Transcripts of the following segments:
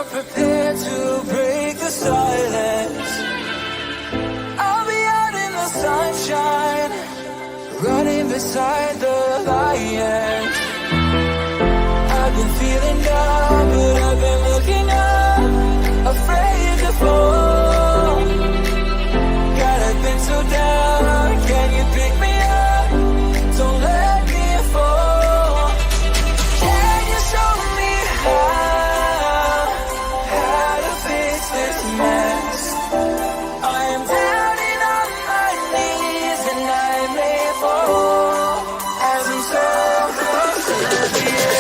are prepared to break the silence. I'll be out in the sunshine, running beside the lion. I've been feeling down, but I've been looking up, afraid to fall. God, I've been so down, can you pick me up? Don't let me fall. Can you show me how to fix this mess? I am down on my knees and I may fall as I'm so close to the end.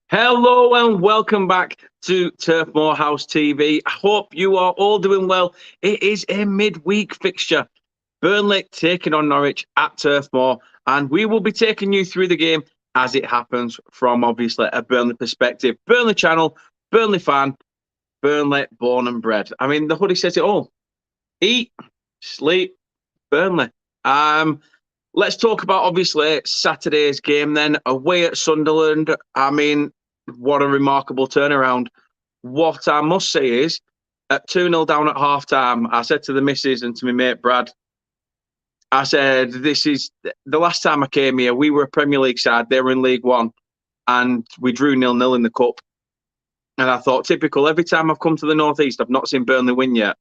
Hello and welcome back to Turf Moorhouse TV. I hope you are all doing well. It is a midweek fixture. Burnley taking on Norwich at Turf Moor, and we will be taking you through the game as it happens from obviously a Burnley perspective. Burnley channel, Burnley fan, Burnley born and bred. I mean, the hoodie says it all. Eat, sleep, Burnley. Let's talk about obviously Saturday's game then, away at Sunderland. I mean, what a remarkable turnaround. What I must say is, at 2-0 down at half-time, I said to the missus and to my mate Brad, I said, this is the last time I came here, we were a Premier League side, they were in League One, and we drew 0-0 in the Cup. And I thought, typical, every time I've come to the North East, I've not seen Burnley win yet.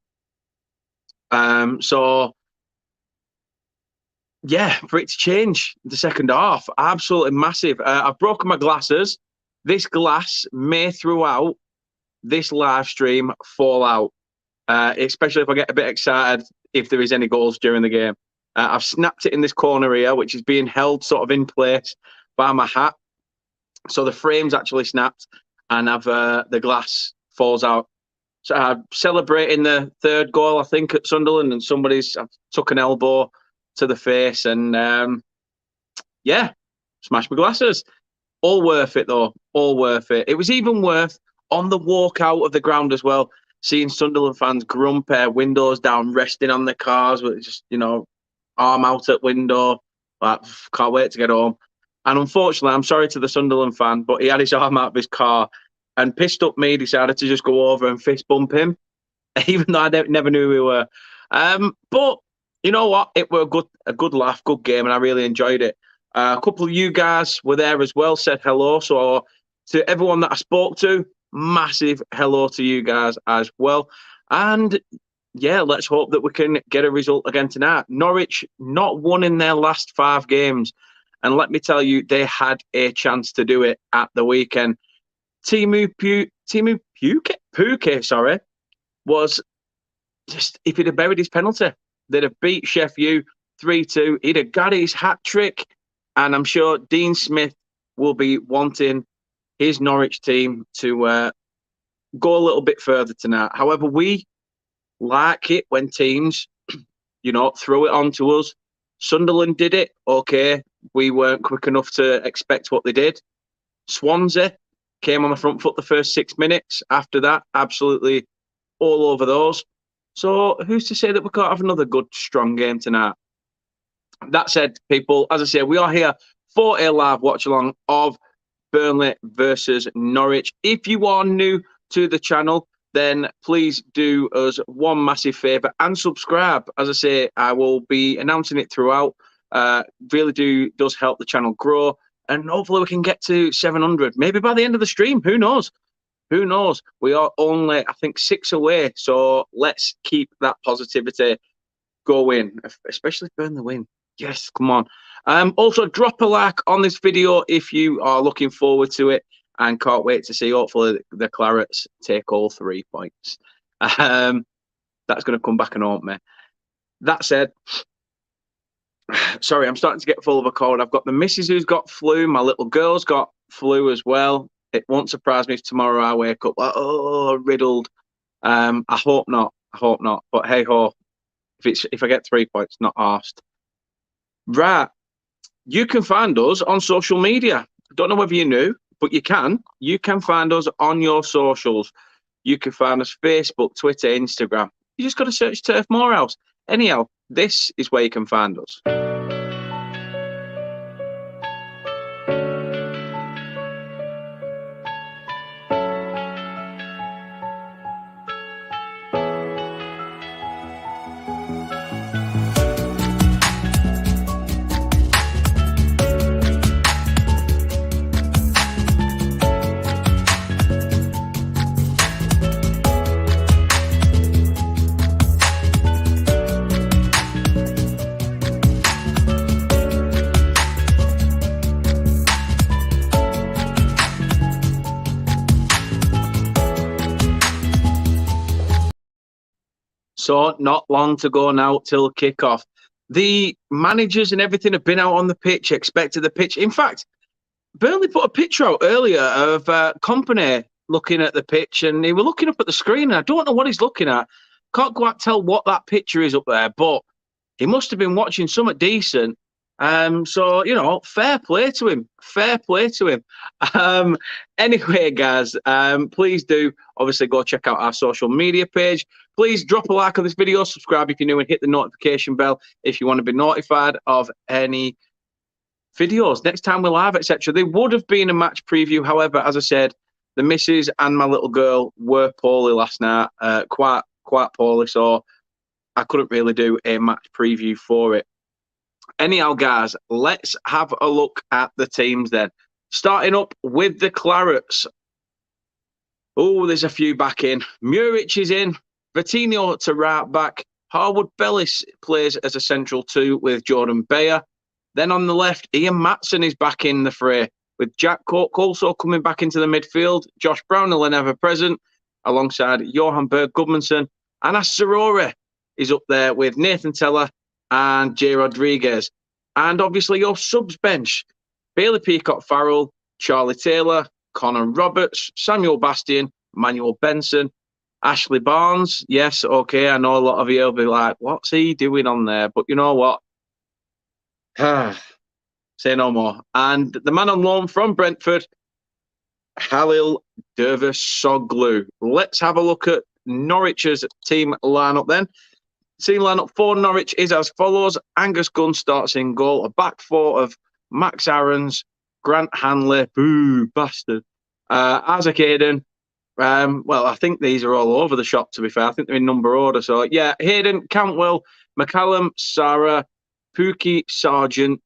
Yeah, for it to change the second half, absolutely massive. I've broken my glasses. This glass may throughout this live stream fall out, especially if I get a bit excited if there is any goals during the game. I've snapped it in this corner here, which is being held sort of in place by my hat. So the frame's actually snapped and the glass falls out. So I'm celebrating the third goal, I think, at Sunderland, and I've took an elbow to the face and yeah, smashed my glasses. All worth it though, all worth it. It was even worth on the walk out of the ground as well, seeing Sunderland fans grumpy, windows down, resting on their cars with just, you know, arm out at window, like, can't wait to get home. And unfortunately, I'm sorry to the Sunderland fan, but he had his arm out of his car and pissed up me, decided to just go over and fist bump him, even though I never knew who we were. But you know what? It were a good laugh, good game, and I really enjoyed it. A couple of you guys were there as well, said hello. So to everyone that I spoke to, massive hello to you guys as well. And yeah, let's hope that we can get a result again tonight. Norwich not won in their last 5 games. And let me tell you, they had a chance to do it at the weekend. Timu Puke, was just, if he'd have buried his penalty, they'd have beat Chef U 3-2. He'd have got his hat trick. And I'm sure Dean Smith will be wanting his Norwich team to go a little bit further tonight. However, we like it when teams, you know, throw it on to us. Sunderland did it. Okay, we weren't quick enough to expect what they did. Swansea came on the front foot the first 6 minutes. After that, absolutely all over those. So who's to say that we can't have another good, strong game tonight? That said, people, as I say, we are here for a live watch-along of Burnley versus Norwich. If you are new to the channel, then please do us one massive favour and subscribe. As I say, I will be announcing it throughout. Really does help the channel grow. And hopefully we can get to 700, maybe by the end of the stream. Who knows? Who knows? We are only, I think, 6 away. So let's keep that positivity going, especially if Burnley win. Yes, come on. Also, drop a like on this video if you are looking forward to it and can't wait to see, hopefully, the Clarets take all 3 points. That's going to come back and haunt me. That said, sorry, I'm starting to get full of a cold. I've got the missus who's got flu. My little girl's got flu as well. It won't surprise me if tomorrow I wake up like, oh, riddled. I hope not. I hope not. But hey ho, if I get 3 points, not asked. Right, you can find us on social media. Don't know whether you knew, But you can find us on your socials. You can find us Facebook, Twitter, Instagram. You just got to search Turf Moorhouse. Anyhow, this is where you can find us. So not long to go now till kickoff. The managers and everything have been out on the pitch, expected the pitch. In fact, Burnley put a picture out earlier of Company looking at the pitch, and he was looking up at the screen. And I don't know what he's looking at. Can't quite tell what that picture is up there, but he must have been watching something decent. So, you know, fair play to him. Fair play to him. Anyway, guys, please do obviously go check out our social media page. Please drop a like on this video, subscribe if you're new, and hit the notification bell if you want to be notified of any videos next time we're live, etc. There would have been a match preview. However, as I said, the missus and my little girl were poorly last night, quite poorly, so I couldn't really do a match preview for it. Anyhow, guys, let's have a look at the teams then. Starting up with the Clarets. Oh, there's a few back in. Muric is in. Vitinho to right back. Harwood Bellis plays as a central two with Jordan Bayer. Then on the left, Ian Matson is back in the fray with Jack Cook also coming back into the midfield. Josh Brownell ever present alongside Johan Berg Gudmundsson. Anas Sarore is up there with Nathan Teller and Jay Rodriguez. And obviously your subs bench, Bailey Peacock-Farrell, Charlie Taylor, Connor Roberts, Samuel Bastian, Manuel Benson, Ashley Barnes. Yes, okay, I know a lot of you will be like, what's he doing on there? But you know what? Say no more. And the man on loan from Brentford, Halil Dervisoglu. Let's have a look at Norwich's team lineup then. Team lineup for Norwich is as follows. Angus Gunn starts in goal. A back four of Max Aarons, Grant Hanley, boo, bastard, Isaac Hayden. Well, I think these are all over the shop, to be fair. I think they're in number order. So, yeah, Hayden, Cantwell, McCallum, Sarah, Pookie, Sargent,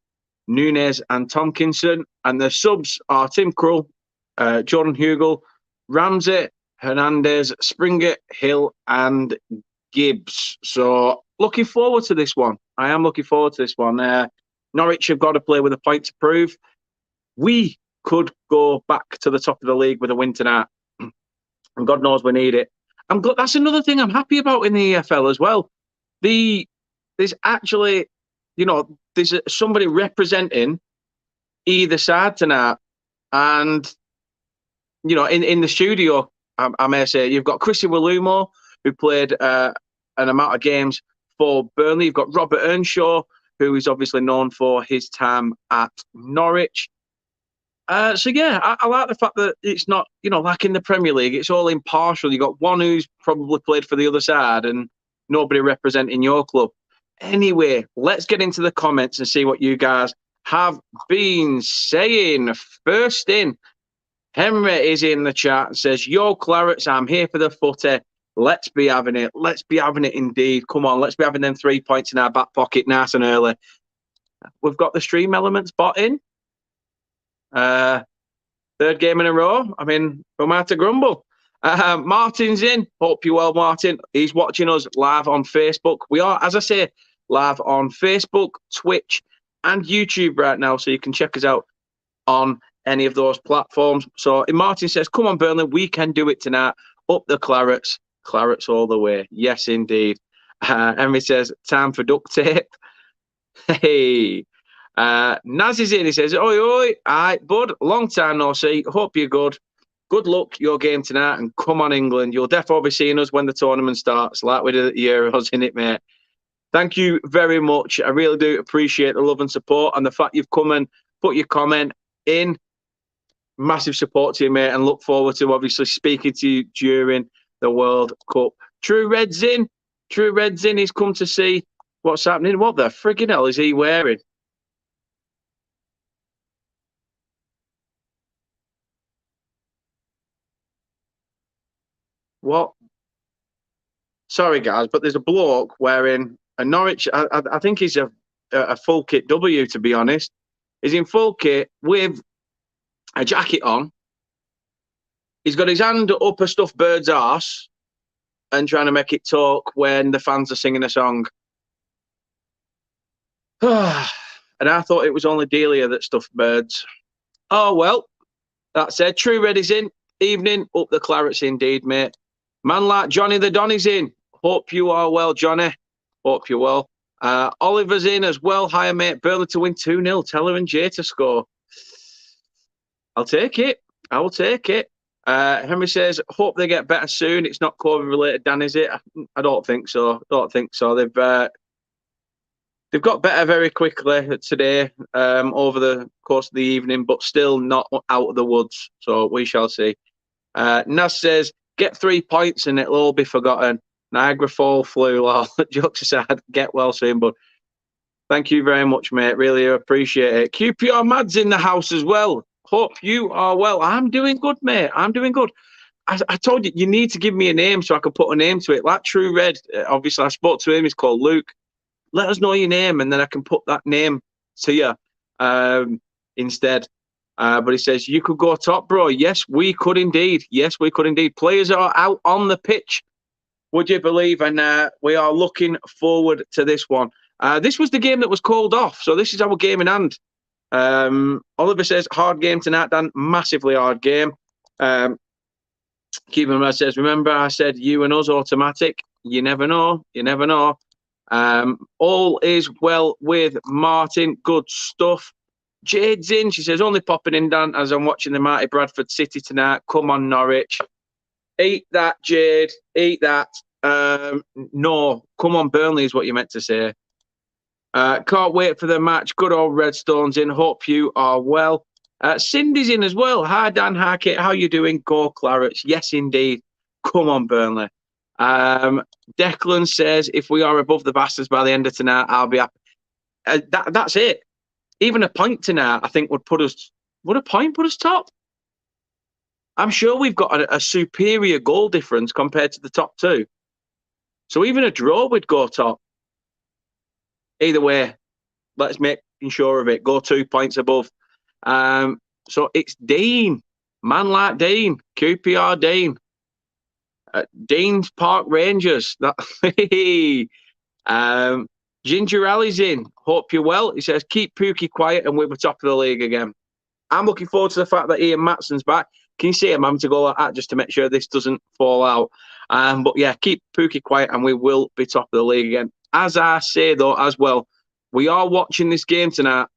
Nunes and Tomkinson. And the subs are Tim Krul, Jordan Hugel, Ramsey, Hernandez, Springer, Hill and Gibbs. So looking forward to this one. I am looking forward to this one. Norwich have got to play with a point to prove. We could go back to the top of the league with a win tonight. And God knows we need it. That's another thing I'm happy about in the EFL as well. There's actually, you know, there's somebody representing either side tonight. And, you know, in the studio, I may say, you've got Chrissy Walumo, who played an amount of games for Burnley. You've got Robert Earnshaw, who is obviously known for his time at Norwich. So, yeah, I like the fact that it's not, you know, like in the Premier League, it's all impartial. You've got one who's probably played for the other side and nobody representing your club. Anyway, let's get into the comments and see what you guys have been saying. First in, Henry is in the chat and says, yo, Clarets, I'm here for the footy. Let's be having it. Let's be having it indeed. Come on, let's be having them 3 points in our back pocket nice and early. We've got the stream elements bot in. Third game in a row. I mean, we might have to grumble. Martin's in. Hope you're well, Martin. He's watching us live on Facebook. We are, as I say, live on Facebook, Twitch, and YouTube right now, so you can check us out on any of those platforms. So Martin says, come on, Burnley, we can do it tonight. Up the Clarets. Clarets all the way. Yes, indeed. Henry says, time for duct tape. Hey. Naz is in. He says, oi, oi. Aye, bud. Long time no see. Hope you're good. Good luck, your game tonight, and come on, England. You'll definitely be seeing us when the tournament starts, like we did at the Euros, innit, mate? Thank you very much. I really do appreciate the love and support and the fact you've come and put your comment in. Massive support to you, mate, and look forward to obviously speaking to you during the World Cup. True Red's in. True Red's in. He's come to see what's happening. What the friggin' hell is he wearing? What? Sorry, guys, but there's a bloke wearing a Norwich. I think he's a full kit W, to be honest. He's in full kit with a jacket on. He's got his hand up a stuffed bird's arse and trying to make it talk when the fans are singing a song. And I thought it was only Delia that stuffed birds. Oh, well, that said, True Red is in. Evening, up the clarets indeed, mate. Man like Johnny the Donny's in. Hope you are well, Johnny. Hope you're well. Oliver's in as well. Hiya, mate. Burnley to win 2-0. Teller and Jay to score. I'll take it. I will take it. Henry says, hope they get better soon. It's not COVID related, Dan, is it? I don't think so. Don't think so. They've got better very quickly today, over the course of the evening, but still not out of the woods. So we shall see. Nas says, get 3 points and it'll all be forgotten. Niagara Fall flu. Lol. Jokes aside, get well soon, bud. Thank you very much, mate. Really appreciate it. QPR Mad's in the house as well. Hope you are well. I'm doing good, mate. I'm doing good. I told you, you need to give me a name so I can put a name to it. Like True Red, obviously, I spoke to him. He's called Luke. Let us know your name, and then I can put that name to you instead. But he says, you could go top, bro. Yes, we could indeed. Yes, we could indeed. Players are out on the pitch, would you believe? And we are looking forward to this one. This was the game that was called off, so this is our game in hand. Oliver says, hard game tonight, Dan. Massively hard game. Keeping says, remember I said you and us automatic? You never know. You never know. All is well with Martin. Good stuff. Jade's in. She says, only popping in, Dan, as I'm watching the mighty Bradford City tonight. Come on, Norwich. Eat that, Jade. Eat that. No, come on, Burnley is what you meant to say. Can't wait for the match. Good old Redstone's in. Hope you are well. Cindy's in as well. Hi, Dan. Hi, Kit. How you doing? Go Clarets. Yes, indeed. Come on, Burnley. Declan says, if we are above the Bastards by the end of tonight, I'll be happy. That's it. Even a point tonight, I think, would a point put us top? I'm sure we've got a superior goal difference compared to the top two. So even a draw would go top. Either way, let's make sure of it. Go 2 points above. So it's Dean. Man like Dean. QPR Dean. Dean's Park Rangers. Ginger Alley's in. Hope you're well. He says, keep Pookie quiet and we're top of the league again. I'm looking forward to the fact that Ian Matson's back. Can you see him having to go like that just to make sure this doesn't fall out? But yeah, keep Pookie quiet and we will be top of the league again. As I say, though, as well, we are watching this game tonight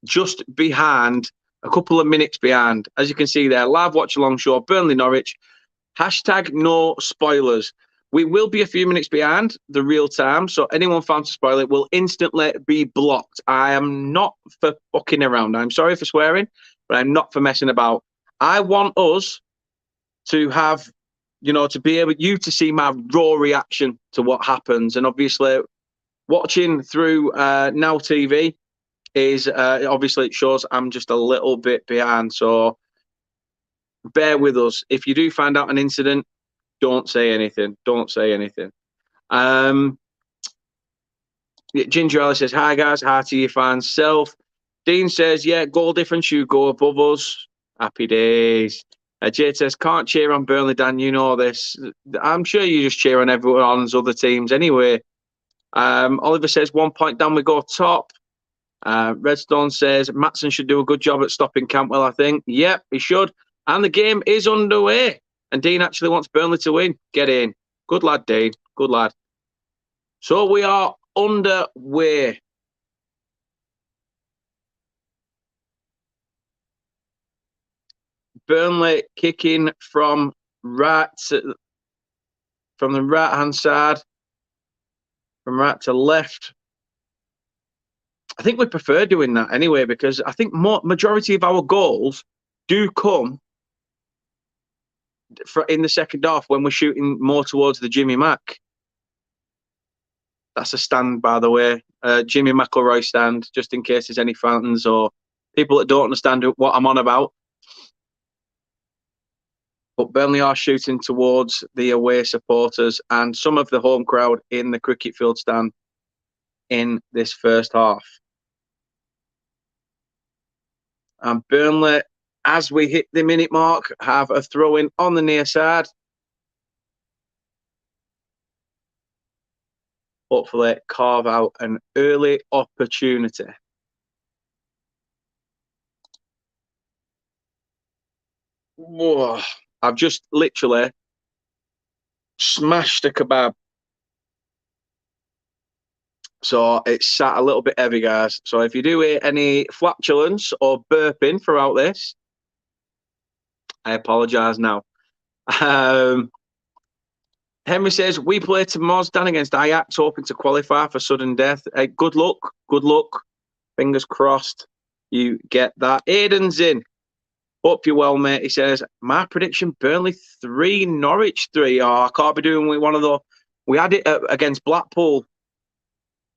just behind, a couple of minutes behind. As you can see there, live watch-along show, Burnley Norwich. Hashtag no spoilers. We will be a few minutes behind the real time, so anyone found to spoil it will instantly be blocked. I am not for fucking around. I'm sorry for swearing, but I'm not for messing about. I want us to have, to be able to see my raw reaction to what happens. And obviously, watching through Now TV is obviously it shows I'm just a little bit behind. So bear with us. If you do find out an incident, don't say anything. Don't say anything. Ginger Alice says, hi guys, hi to your fans. Self. Dean says, yeah, goal difference, you go above us. Happy days. Jay says, can't cheer on Burnley, Dan, you know this. I'm sure you just cheer on everyone's other teams anyway. Oliver says, 1 point down, we go top. Redstone says, Matson should do a good job at stopping Campbell, I think. Yep, he should. And the game is underway. And Dean actually wants Burnley to win. Get in. Good lad, Dean. Good lad. So we are underway. Burnley kicking from the right-hand side, from right to left. I think we prefer doing that anyway, because I think majority of our goals do come in the second half when we're shooting more towards the Jimmy Mack. That's a stand, by the way. Jimmy McElroy stand, just in case there's any fans or people that don't understand what I'm on about. But Burnley are shooting towards the away supporters and some of the home crowd in the cricket field stand in this first half. And Burnley, as we hit the minute mark, have a throw-in on the near side. Hopefully carve out an early opportunity. Whoa, I've just literally smashed a kebab. So it's sat a little bit heavy, guys. So if you do hear any flatulence or burping throughout this, I apologise now. Henry says, we play tomorrow down against Ajax, hoping to qualify for sudden death. Good luck. Good luck. Fingers crossed you get that. Aiden's in. Hope you're well, mate. He says, my prediction, Burnley 3, Norwich 3. Oh, I can't be doing with one of those. We had it against Blackpool.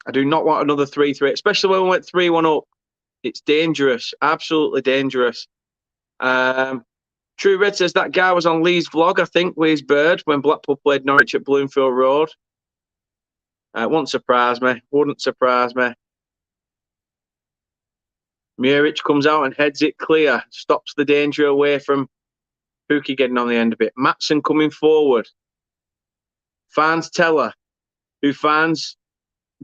I do not want another 3-3, especially when we went 3-1 up. It's dangerous. Absolutely dangerous. True Red says that guy was on Lee's vlog, I think, with his bird when Blackpool played Norwich at Bloomfield Road. Wouldn't surprise me. Wouldn't surprise me. Muric comes out and heads it clear. Stops the danger away from Pookie getting on the end of it. Matson coming forward. Finds Teller, who finds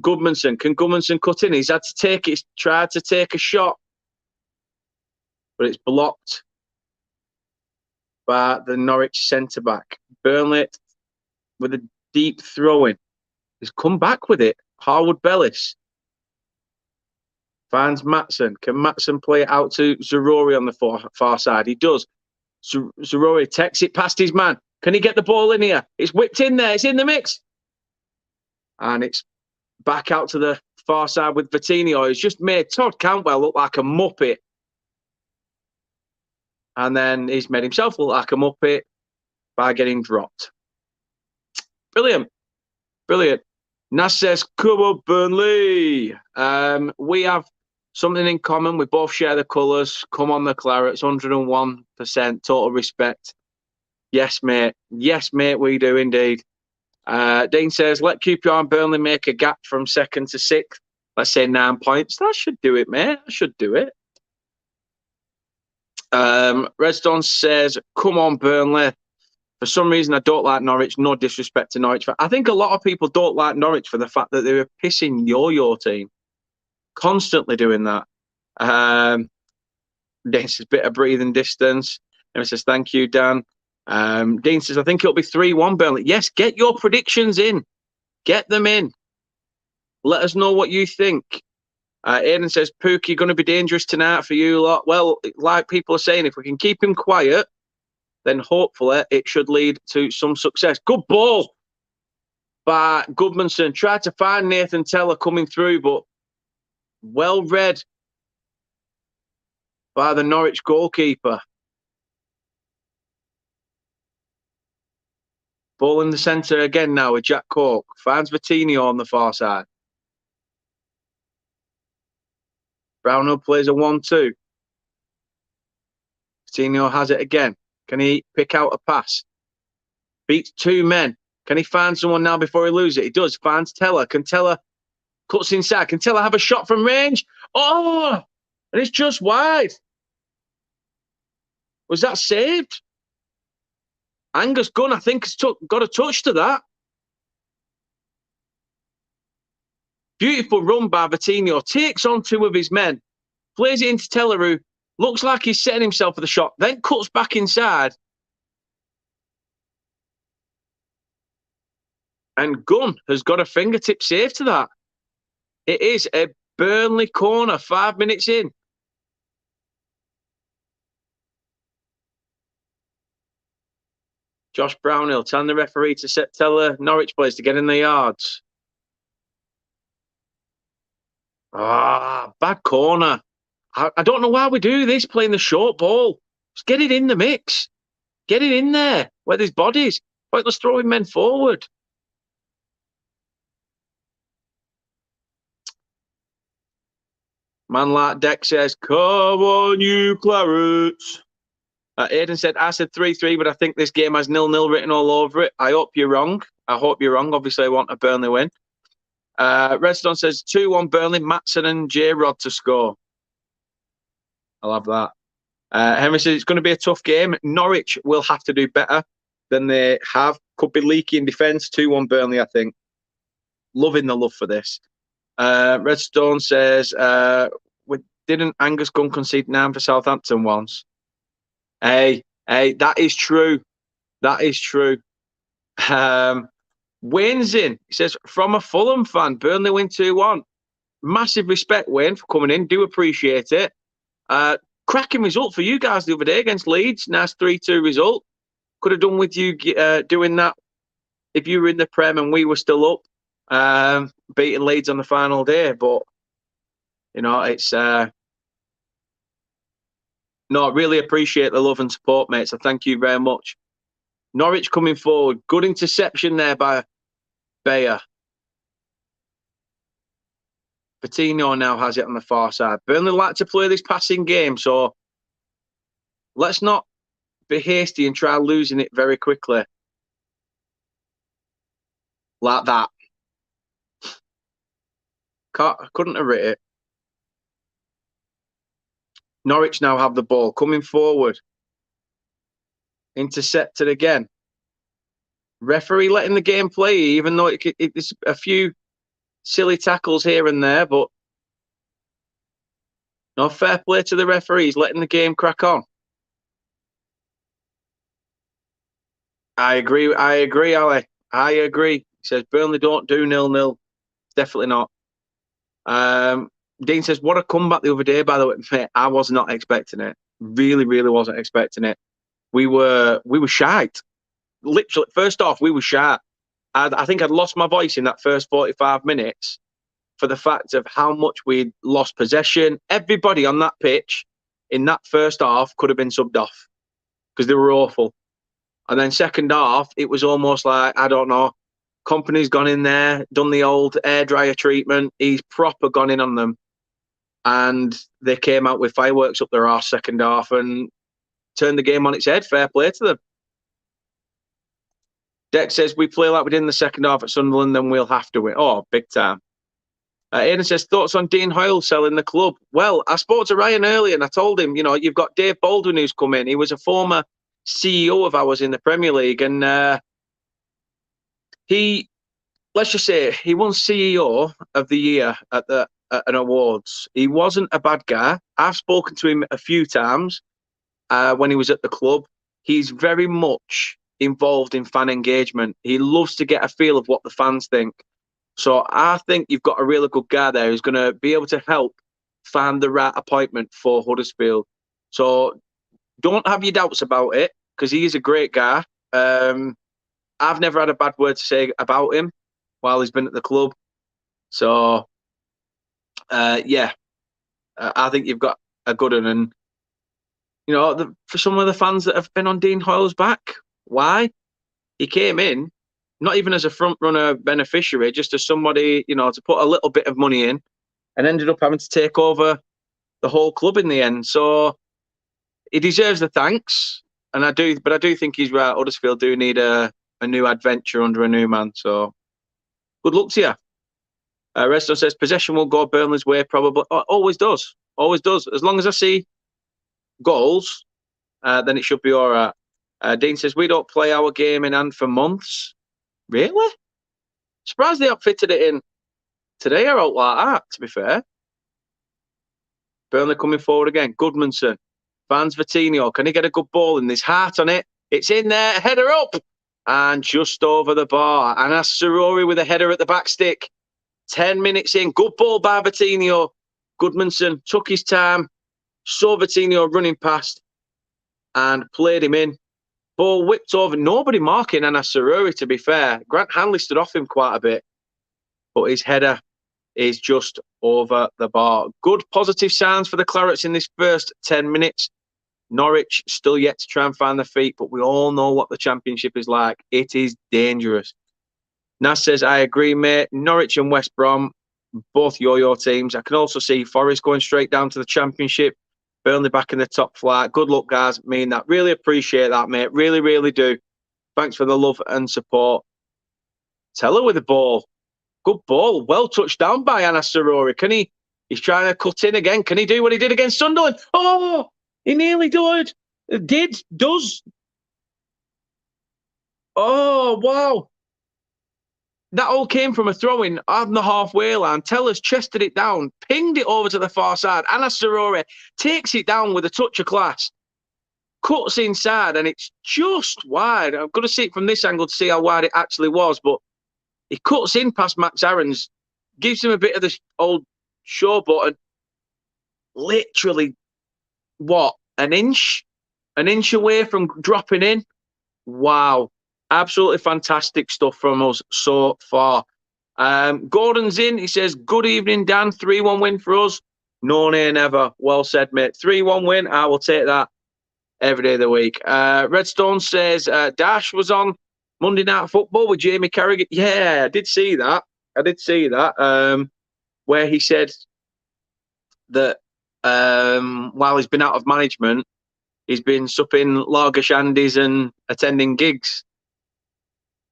Goodmanson. Can Goodmanson cut in? He's had to take it. He's tried to take a shot, but it's blocked by the Norwich centre-back. Burnley with a deep throw-in. He's come back with it. Harwood Bellis finds Matson. Can Matson play it out to Zarori on the far side? He does. Zarori takes it past his man. Can he get the ball in here? It's whipped in there. It's in the mix. And it's back out to the far side with Vitinho. He's just made Todd Cantwell look like a muppet. And then he's made himself look like a muppet by getting dropped. Brilliant. Brilliant. Nas says, come on, Burnley. We have something in common. We both share the colours. Come on, the Clarets. 101%. Total respect. Yes, mate. Yes, mate, we do indeed. Dean says, let QPR and Burnley make a gap from second to sixth. Let's say 9 points. That should do it, mate. That should do it. Redstone says, come on, Burnley. For some reason, I don't like Norwich. No disrespect to Norwich. I think a lot of people don't like Norwich for the fact that they were pissing your team. Constantly doing that. Dean says, bit of breathing distance. And he says, thank you, Dan. Dean says, I think it'll be 3-1 Burnley. Yes, get your predictions in. Get them in. Let us know what you think. Aidan says, Pookie going to be dangerous tonight for you lot. Well, like people are saying, if we can keep him quiet, then hopefully it should lead to some success. Good ball by Goodmanson. Tried to find Nathan Teller coming through, but well read by the Norwich goalkeeper. Ball in the centre again now with Jack Cork. Finds Vitinho on the far side. Brownhill plays a 1-2. Vitinho has it again. Can he pick out a pass? Beats two men. Can he find someone now before he loses it? He does. Finds Teller. Can Teller cuts inside? Can Teller have a shot from range? Oh! And it's just wide. Was that saved? Angus Gunn, I think, has got a touch to that. Beautiful run by Vitinho. Takes on two of his men. Plays it into Teller, who looks like he's setting himself for the shot. Then cuts back inside. And Gunn has got a fingertip save to that. It is a Burnley corner, 5 minutes in. Josh Brownhill telling the referee to tell the Norwich players to get in the yards. Bad corner. I don't know why we do this, playing the short ball. Just get it in the mix. Get it in there where there's bodies. Pointless throwing men forward. Man like Deck says, come on, you Clarets. Aidan said, I said 3-3, but I think this game has 0-0 written all over it. I hope you're wrong. I hope you're wrong. Obviously, I want a Burnley win. Redstone says 2-1 Burnley, Matson and J-Rod to score. I'll have that. Henry says it's going to be a tough game. Norwich will have to do better than they have. Could be leaky in defence. 2-1 Burnley, I think. Loving the love for this. Redstone says, didn't Angus Gunn concede 9 for Southampton once? Hey, that is true. That is true. Wayne's in. He says, from a Fulham fan, Burnley win 2-1. Massive respect, Wayne, for coming in. Do appreciate it. Cracking result for you guys the other day against Leeds. Nice 3-2 result. Could have done with you doing that if you were in the Prem and we were still up, beating Leeds on the final day. But, you know, it's... No, I really appreciate the love and support, mate. So thank you very much. Norwich coming forward. Good interception there by Bayer. Patino now has it on the far side. Burnley like to play this passing game, so let's not be hasty and try losing it very quickly. Like that. Couldn't have written it. Norwich now have the ball. Coming forward. Intercepted again. Referee letting the game play, even though it's a few silly tackles here and there, but no, fair play to the referees, letting the game crack on. I agree, Ali. I agree. He says, Burnley don't do 0-0. Definitely not. Dean says, what a comeback the other day, by the way. Mate, I was not expecting it. Really, really wasn't expecting it. We were shite. Literally, first off, we were shite. I think I'd lost my voice in that first 45 minutes for the fact of how much we'd lost possession. Everybody on that pitch in that first half could have been subbed off because they were awful. And then second half, it was almost like, I don't know, Company's gone in there, done the old air dryer treatment. He's proper gone in on them. And they came out with fireworks up their arse second half and turned the game on its head. Fair play to them. Deck says, we play like we did in the second half at Sunderland, then we'll have to win. Oh, big time. Aidan says, thoughts on Dean Hoyle selling the club? Well, I spoke to Ryan earlier and I told him, you know, you've got Dave Baldwin who's come in. He was a former CEO of ours in the Premier League. And let's just say, he won CEO of the year at an awards. He wasn't a bad guy. I've spoken to him a few times when he was at the club. He's very much involved in fan engagement. He loves to get a feel of what the fans think. So I think you've got a really good guy there who's going to be able to help find the right appointment for Huddersfield. So don't have your doubts about it because he is a great guy. I've never had a bad word to say about him while he's been at the club. So, yeah, I think you've got a good one. And, you know, for some of the fans that have been on Dean Hoyle's back, why? He came in, not even as a front-runner beneficiary, just as somebody, you know, to put a little bit of money in and ended up having to take over the whole club in the end. So he deserves the thanks. And I do think he's right. Huddersfield do need a new adventure under a new man. So good luck to you. Redstone says, possession will go Burnley's way, probably. Oh, always does. Always does. As long as I see goals, then it should be all right. Dean says, we don't play our game in hand for months. Really? Surprised they outfitted it in today or out like that, to be fair. Burnley coming forward again. Goodmanson. Vans Vitinho. Can he get a good ball in? There's heart on it. It's in there. Header up. And just over the bar. Anas Sarori with a header at the back stick. 10 minutes in. Good ball by Vitinho. Goodmanson took his time. Saw Vitinho running past. And played him in. Ball whipped over. Nobody marking Anas Sarori, to be fair. Grant Hanley stood off him quite a bit. But his header is just over the bar. Good positive signs for the Clarets in this first 10 minutes. Norwich still yet to try and find their feet, but we all know what the Championship is like. It is dangerous. Nas says, I agree, mate. Norwich and West Brom, both yo-yo teams. I can also see Forest going straight down to the Championship. Burnley back in the top flight. Good luck, guys. Mean that. Really appreciate that, mate. Really, really do. Thanks for the love and support. Teller with the ball. Good ball. Well touched down by Anas Sarori. Can he? He's trying to cut in again. Can he do what he did against Sunderland? Oh, he nearly does. Oh, wow. That all came from a throw-in on the halfway line. Teller's chested it down, pinged it over to the far side. Anas Sarori takes it down with a touch of class, cuts inside, and it's just wide. I've got to see it from this angle to see how wide it actually was, but he cuts in past Max Aarons, gives him a bit of the old showboat, and literally, what, an inch away from dropping in. Wow. Absolutely fantastic stuff from us so far. Gordon's in. He says, good evening, Dan. 3-1 win for us. No nay never. Well said, mate. 3-1 win. I will take that every day of the week. Redstone says, Dash was on Monday Night Football with Jamie Carragher. Yeah, I did see that. Where he said that while he's been out of management, he's been supping lager shandies and attending gigs.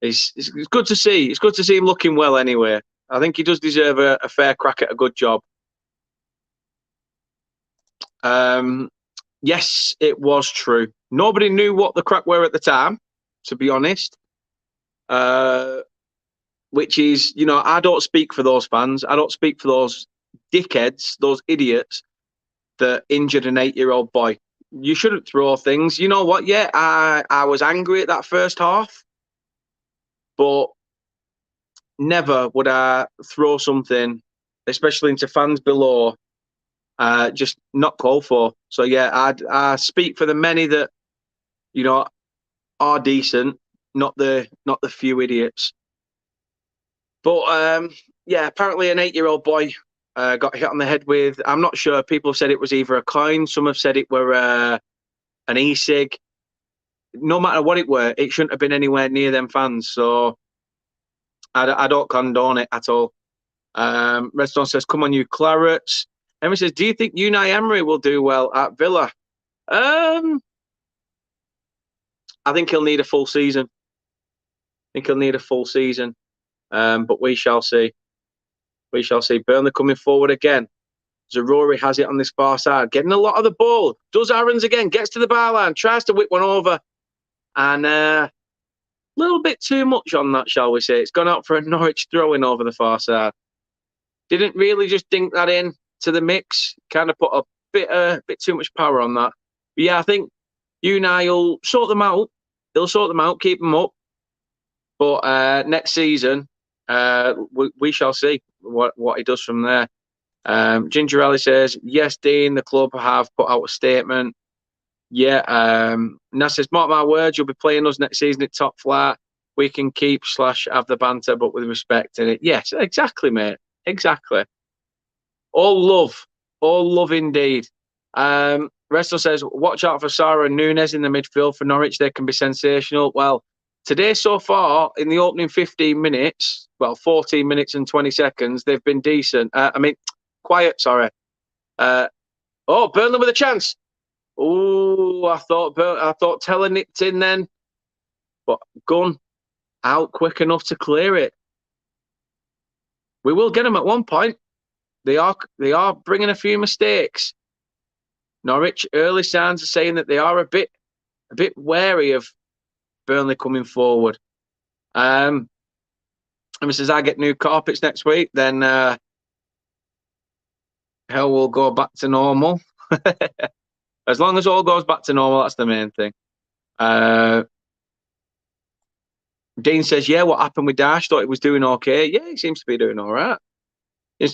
It's good to see. It's good to see him looking well anyway. I think he does deserve a fair crack at a good job. Yes, it was true. Nobody knew what the crack were at the time, to be honest. Which is, you know, I don't speak for those fans. I don't speak for those dickheads, those idiots that injured an 8-year-old boy. You shouldn't throw things. You know what? Yeah, I was angry at that first half. But never would I throw something, especially into fans below, just not called for. So yeah, I speak for the many that, you know, are decent, not the few idiots. But yeah, apparently an 8-year-old boy got hit on the head with, I'm not sure. People have said it was either a coin. Some have said it were an e-cig. No matter what it were, it shouldn't have been anywhere near them fans. So I don't condone it at all. Redstone says, come on, you Clarets. Emily says, do you think Unai Emery will do well at Villa? I think he'll need a full season. But we shall see. We shall see. Burnley coming forward again. Zarori has it on this far side, getting a lot of the ball. Does Aarons again, gets to the byline, tries to whip one over. And little bit too much on that, shall we say. It's gone out for a Norwich throw-in over the far side. Didn't really just dink that in to the mix. Kind of put a bit too much power on that. But yeah, I think Unai will sort them out. He'll sort them out, keep them up. But next season, we shall see what he does from there. Ginger Alley says, yes, Dean, the club have put out a statement. Yeah, Nas says, mark my words, you'll be playing us next season at top flight. We can keep / have the banter, but with respect in it. Yes, exactly, mate. Exactly. All love indeed. Resto says, watch out for Sarah and Nunes in the midfield for Norwich. They can be sensational. Well, today so far, in the opening 15 minutes, well, 14 minutes and 20 seconds, they've been decent. Quiet, sorry. Burnley with a chance. Oh, I thought Teller nipped in then, but Gunn out quick enough to clear it. We will get them at one point. They are bringing a few mistakes. Norwich, early signs are saying that they are a bit wary of Burnley coming forward. And says, I get new carpets next week, then hell will go back to normal. As long as all goes back to normal, that's the main thing. Dean says, yeah, what happened with Dash? Thought he was doing okay. Yeah, he seems to be doing all right. Yeah,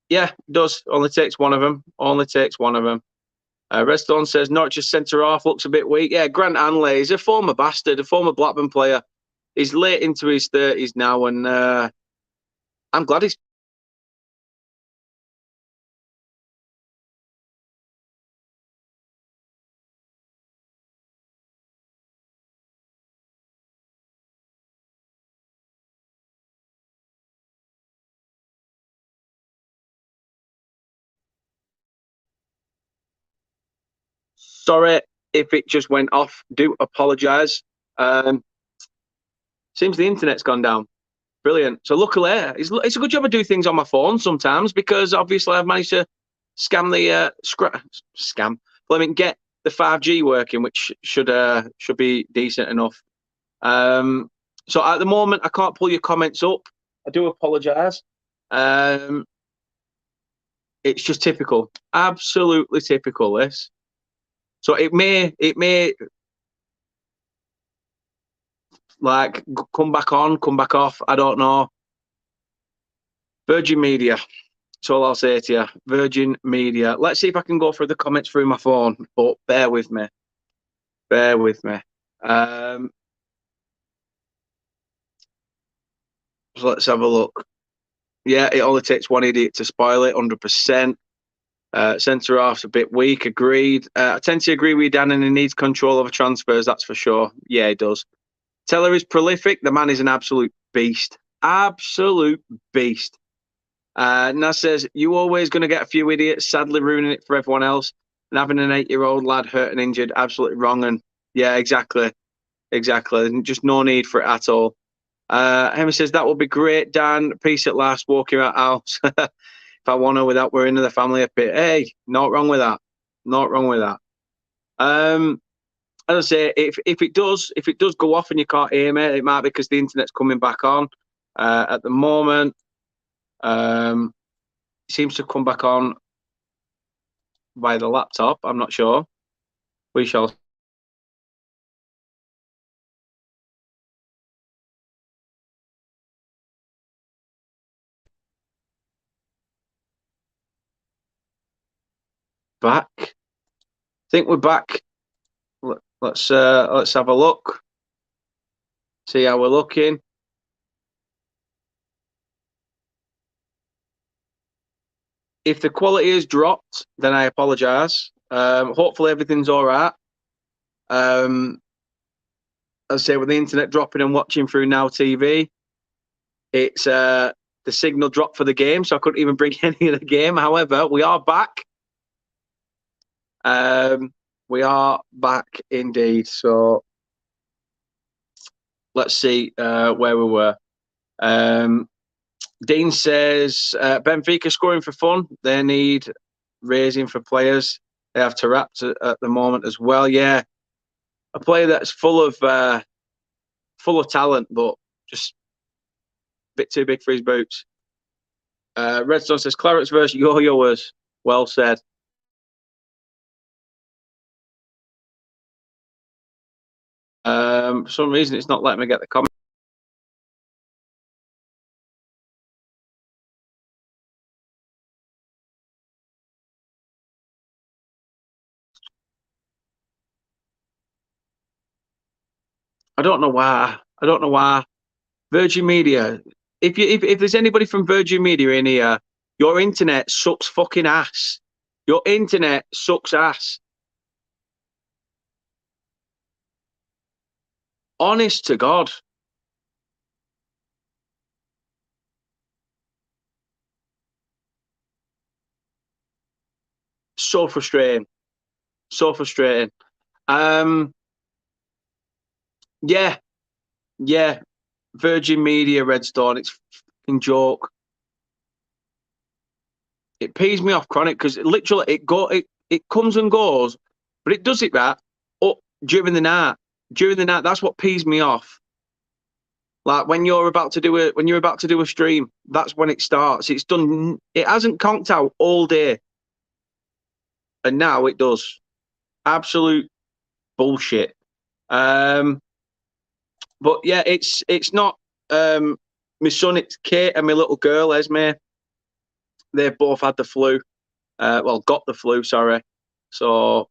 it does. Only takes one of them. Redstone says, Norwich's centre-half looks a bit weak. Yeah, Grant Hanley, he's a former bastard, a former Blackburn player. He's late into his 30s now, and I'm glad he's Sorry if it just went off. Do apologise. Seems the internet's gone down. Brilliant. So luckily, it's a good job I do things on my phone sometimes, because obviously I've managed to scam the scam. Well, I mean, get the 5G working, which should be decent enough. So at the moment, I can't pull your comments up. I do apologise. It's just typical, absolutely typical. This. So it may like come back on, come back off. I don't know. Virgin Media. That's all I'll say to you. Virgin Media. Let's see if I can go through the comments through my phone, but bear with me. Bear with me. So let's have a look. Yeah, it only takes one idiot to spoil it, 100%. Centre half's a bit weak, agreed. I tend to agree with you, Dan, and he needs control over transfers, that's for sure. Yeah, he does. Teller is prolific. The man is an absolute beast. Absolute beast. Nas says, you always going to get a few idiots, sadly ruining it for everyone else, and having an 8-year-old lad hurt and injured, absolutely wrong. And yeah, exactly. Just no need for it at all. Emma says, that would be great, Dan. Peace at last, walking out house. If I want to without worrying the family a bit. Hey, not wrong with that. Not wrong with that. As I say, if it does go off and you can't hear me, it might be because the internet's coming back on. At the moment, it seems to come back on by the laptop. I'm not sure. We shall. Back. I think we're back. Let's have a look. See how we're looking. If the quality has dropped, then I apologise. Hopefully everything's all right. As I say, with the internet dropping and watching through Now TV, it's the signal dropped for the game, so I couldn't even bring any of the game. However, we are back. We are back indeed. So let's see where we were. Dean says Benfica scoring for fun. They need raising for players. They have Tarap's at the moment as well. Yeah, a player that's full of talent, but just a bit too big for his boots. Redstone says Clarets versus Yo-Yoers. Well said. For some reason, it's not letting me get the comment. I don't know why. Virgin Media. If there's anybody from Virgin Media in here, your internet sucks fucking ass. Your internet sucks ass. Honest to God. So frustrating. So frustrating. Yeah. Virgin Media, Redstone, it's a fucking joke. It pees me off chronic because literally it comes and goes, but it does it right up during the night. During the night, that's what pees me off. Like when you're about to do a stream, that's when it starts. It's done. It hasn't conked out all day, and now it does. Absolute bullshit. But yeah, it's not my son. It's Kate and my little girl Esme. They've both had the flu. Got the flu. Sorry. So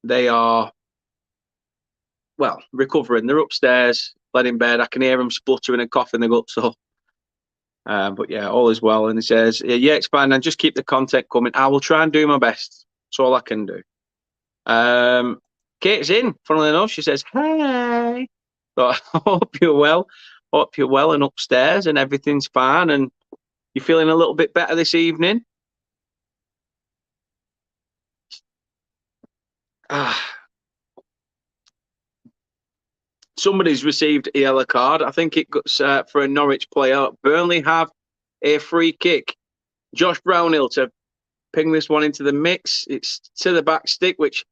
they are recovering. They're upstairs, led in bed. I can hear them spluttering and coughing their guts up. But yeah, all is well. And he says, yeah, it's fine. And just keep the content coming. I will try and do my best. That's all I can do. Kate's in, funnily enough. She says, hey. So I hope you're well. Hope you're well and upstairs and everything's fine. And you're feeling a little bit better this evening. Somebody's received a yellow card. I think it goes for a Norwich player. Burnley have a free kick. Josh Brownhill to ping this one into the mix. It's to the back stick, which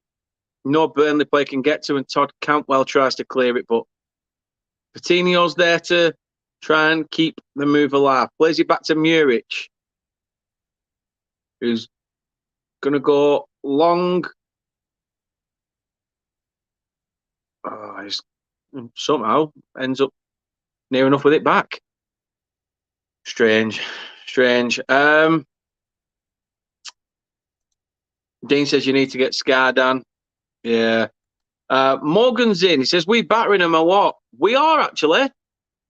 no Burnley player can get to, and Todd Cantwell tries to clear it, but Coutinho's there to try and keep the move alive. Plays it back to Muric, who's going to go long. Oh, he's somehow ends up near enough with it back. Strange. Dean says you need to get Scar done. Yeah. Morgan's in. He says, we battering them or what? We are, actually.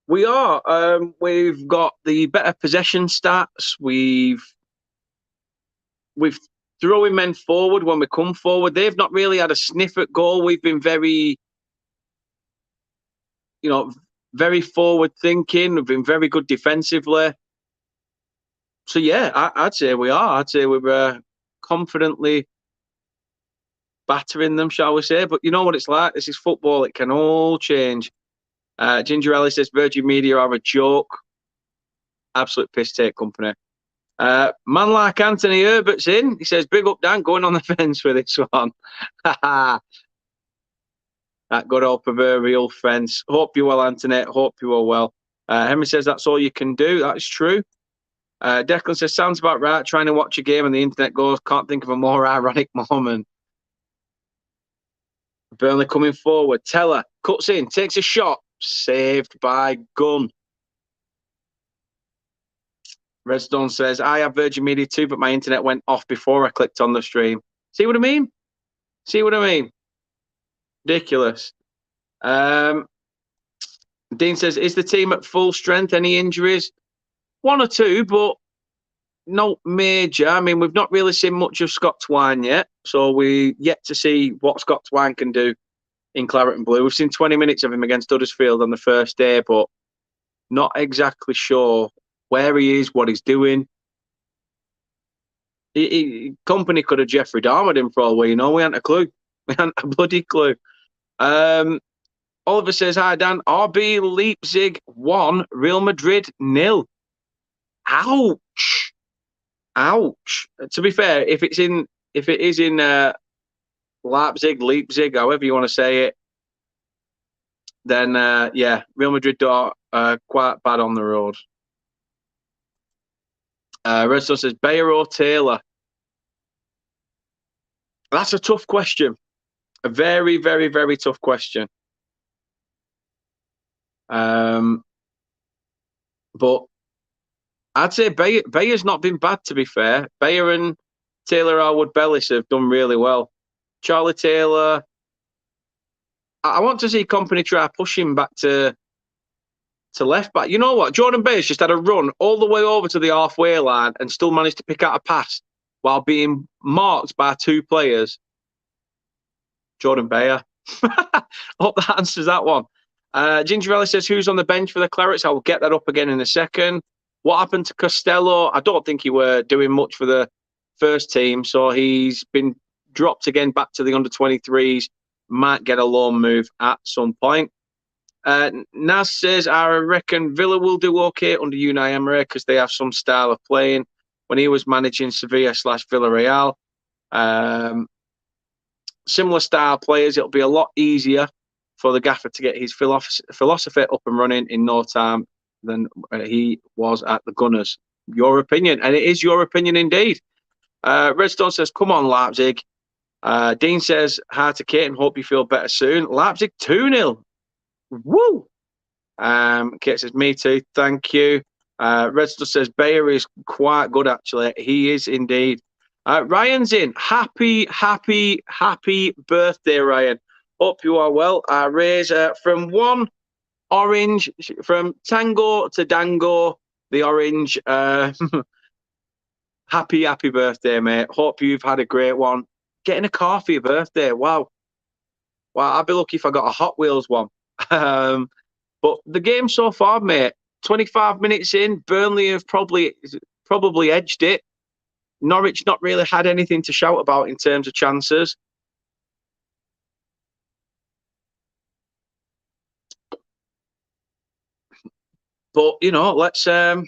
We are. We've got the better possession stats. We've throwing men forward when we come forward. They've not really had a sniff at goal. We've been very, very forward thinking. We've been very good defensively. So, yeah, I'd say we are. I'd say we're confidently battering them, shall we say. But you know what it's like. This is football. It can all change. Ginger Ellie says Virgin Media are a joke. Absolute piss take company. Man like Anthony Herbert's in. He says, big up, Dan, going on the fence for this one. That good old proverbial fence. Hope you're well, Anthony. Hope you are well. Henry says that's all you can do. That's true. Declan says, sounds about right. Trying to watch a game and the internet goes, can't think of a more ironic moment. Burnley coming forward. Teller cuts in, takes a shot. Saved by Gunn. Redstone says, I have Virgin Media too, but my internet went off before I clicked on the stream. See what I mean? Ridiculous. Dean says, is the team at full strength? Any injuries? One or two, but no major. I mean, we've not really seen much of Scott Twine yet, so we yet to see what Scott Twine can do in claret and blue. We've seen 20 minutes of him against Huddersfield on the first day, but not exactly sure where he is, what he's doing. Company could have Jeffrey Dahmed him for all we know. We hadn't a clue. We hadn't a bloody clue. Oliver says, hi, Dan. RB Leipzig 1, Real Madrid 0. Ouch. To be fair, if it is in Leipzig, however you want to say it, then yeah, Real Madrid are quite bad on the road. Redstone says, Bayer or Taylor? That's a tough question. A very, very, very tough question. But I'd say Bayer's not been bad, to be fair. Bayer and Taylor Harwood-Bellis have done really well. Charlie Taylor, I want to see Company try pushing back to left back. You know what? Jordan Bayer's just had a run all the way over to the halfway line and still managed to pick out a pass while being marked by two players. Jordan Bayer. Hope that answers that one. Gingerelli says, who's on the bench for the Clarets? I'll get that up again in a second. What happened to Costello? I don't think he were doing much for the first team, so he's been dropped again back to the under-23s. Might get a loan move at some point. Naz says, I reckon Villa will do okay under Unai Emery because they have some style of playing. When he was managing Sevilla/Villarreal, similar style players, it'll be a lot easier for the gaffer to get his philosophy up and running in no time than he was at the Gunners. Your opinion, and it is your opinion indeed. Redstone says, come on, Leipzig. Dean says, hi to Kate and hope you feel better soon. Leipzig 2-0. Woo! Kate says, me too, thank you. Redstone says, Bayer is quite good, actually. He is indeed. Ryan's in. Happy birthday, Ryan. Hope you are well. Raise from one orange, from tango to dango, the orange. Happy birthday, mate. Hope you've had a great one. Getting a car for your birthday. Wow, I'd be lucky if I got a Hot Wheels one. But the game so far, mate, 25 minutes in, Burnley have probably edged it. Norwich not really had anything to shout about in terms of chances. But, you know, let's... we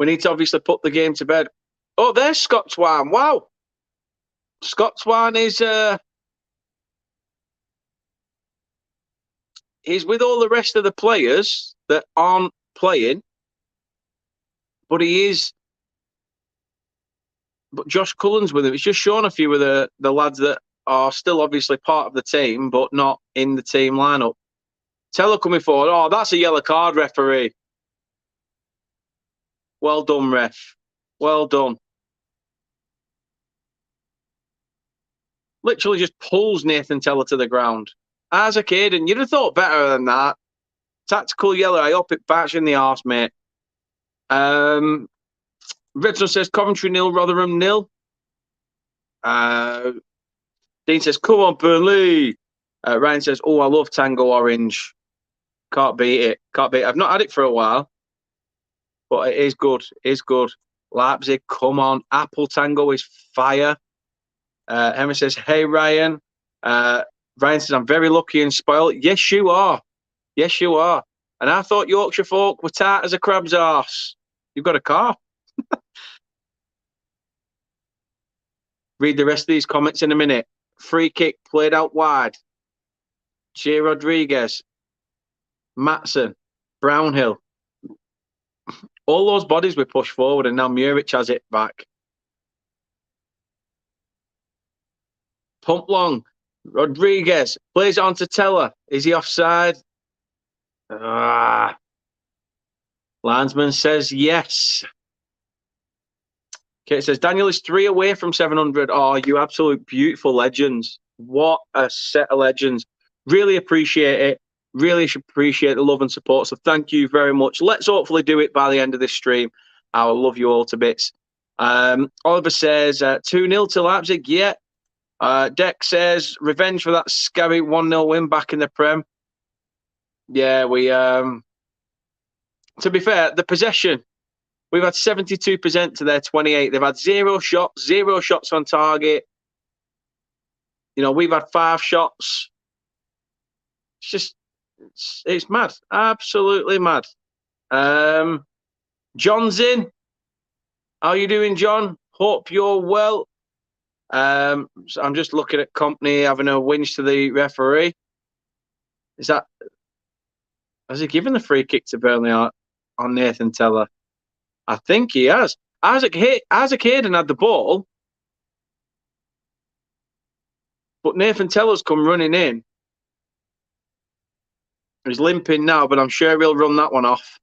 need to obviously put the game to bed. Oh, there's Scott Swan. Wow. Scott Swan is... he's with all the rest of the players that aren't playing. But he is... But Josh Cullen's with him. It's just shown a few of the lads that are still obviously part of the team, but not in the team lineup. Teller coming forward. Oh, that's a yellow card, referee. Well done, ref. Well done. Literally just pulls Nathan Teller to the ground. Isaac Hayden, you'd have thought better than that. Tactical yellow. I hope it bites you in the arse, mate. Redson says Coventry 0, Rotherham 0. Dean says, come on, Burnley. Ryan says, oh, I love Tango Orange. Can't beat it. Can't beat it. I've not had it for a while, but it is good. It is good. Leipzig, come on. Apple Tango is fire. Emma says, hey, Ryan. Ryan says, I'm very lucky and spoiled. Yes, you are. Yes, you are. And I thought Yorkshire folk were tight as a crab's arse. You've got a car. Read the rest of these comments in a minute. Free kick played out wide. J. Rodriguez. Matson. Brownhill. All those bodies we pushed forward, and now Muric has it back. Pump long. Rodriguez plays it on to Teller. Is he offside? Linesman says yes. Okay, it says Daniel is 3 away from 700. Oh, you absolute beautiful legends. What a set of legends. Really appreciate it. Really appreciate the love and support. So thank you very much. Let's hopefully do it by the end of this stream. I will love you all to bits. Oliver says 2-0 to Leipzig. Yeah. Deck says revenge for that scabby 1-0 win back in the Prem. Yeah, we... to be fair, the possession... We've had 72% to their 28. They've had 0 shots on target. You know, we've had 5 shots. It's just, it's mad. Absolutely mad. John's in. How are you doing, John? Hope you're well. So I'm just looking at Company having a whinge to the referee. Is that... Has he given the free kick to Burnley on Nathan Teller? I think he has. Isaac Hayden had the ball, but Nathan Teller's come running in. He's limping now, but I'm sure he'll run that one off.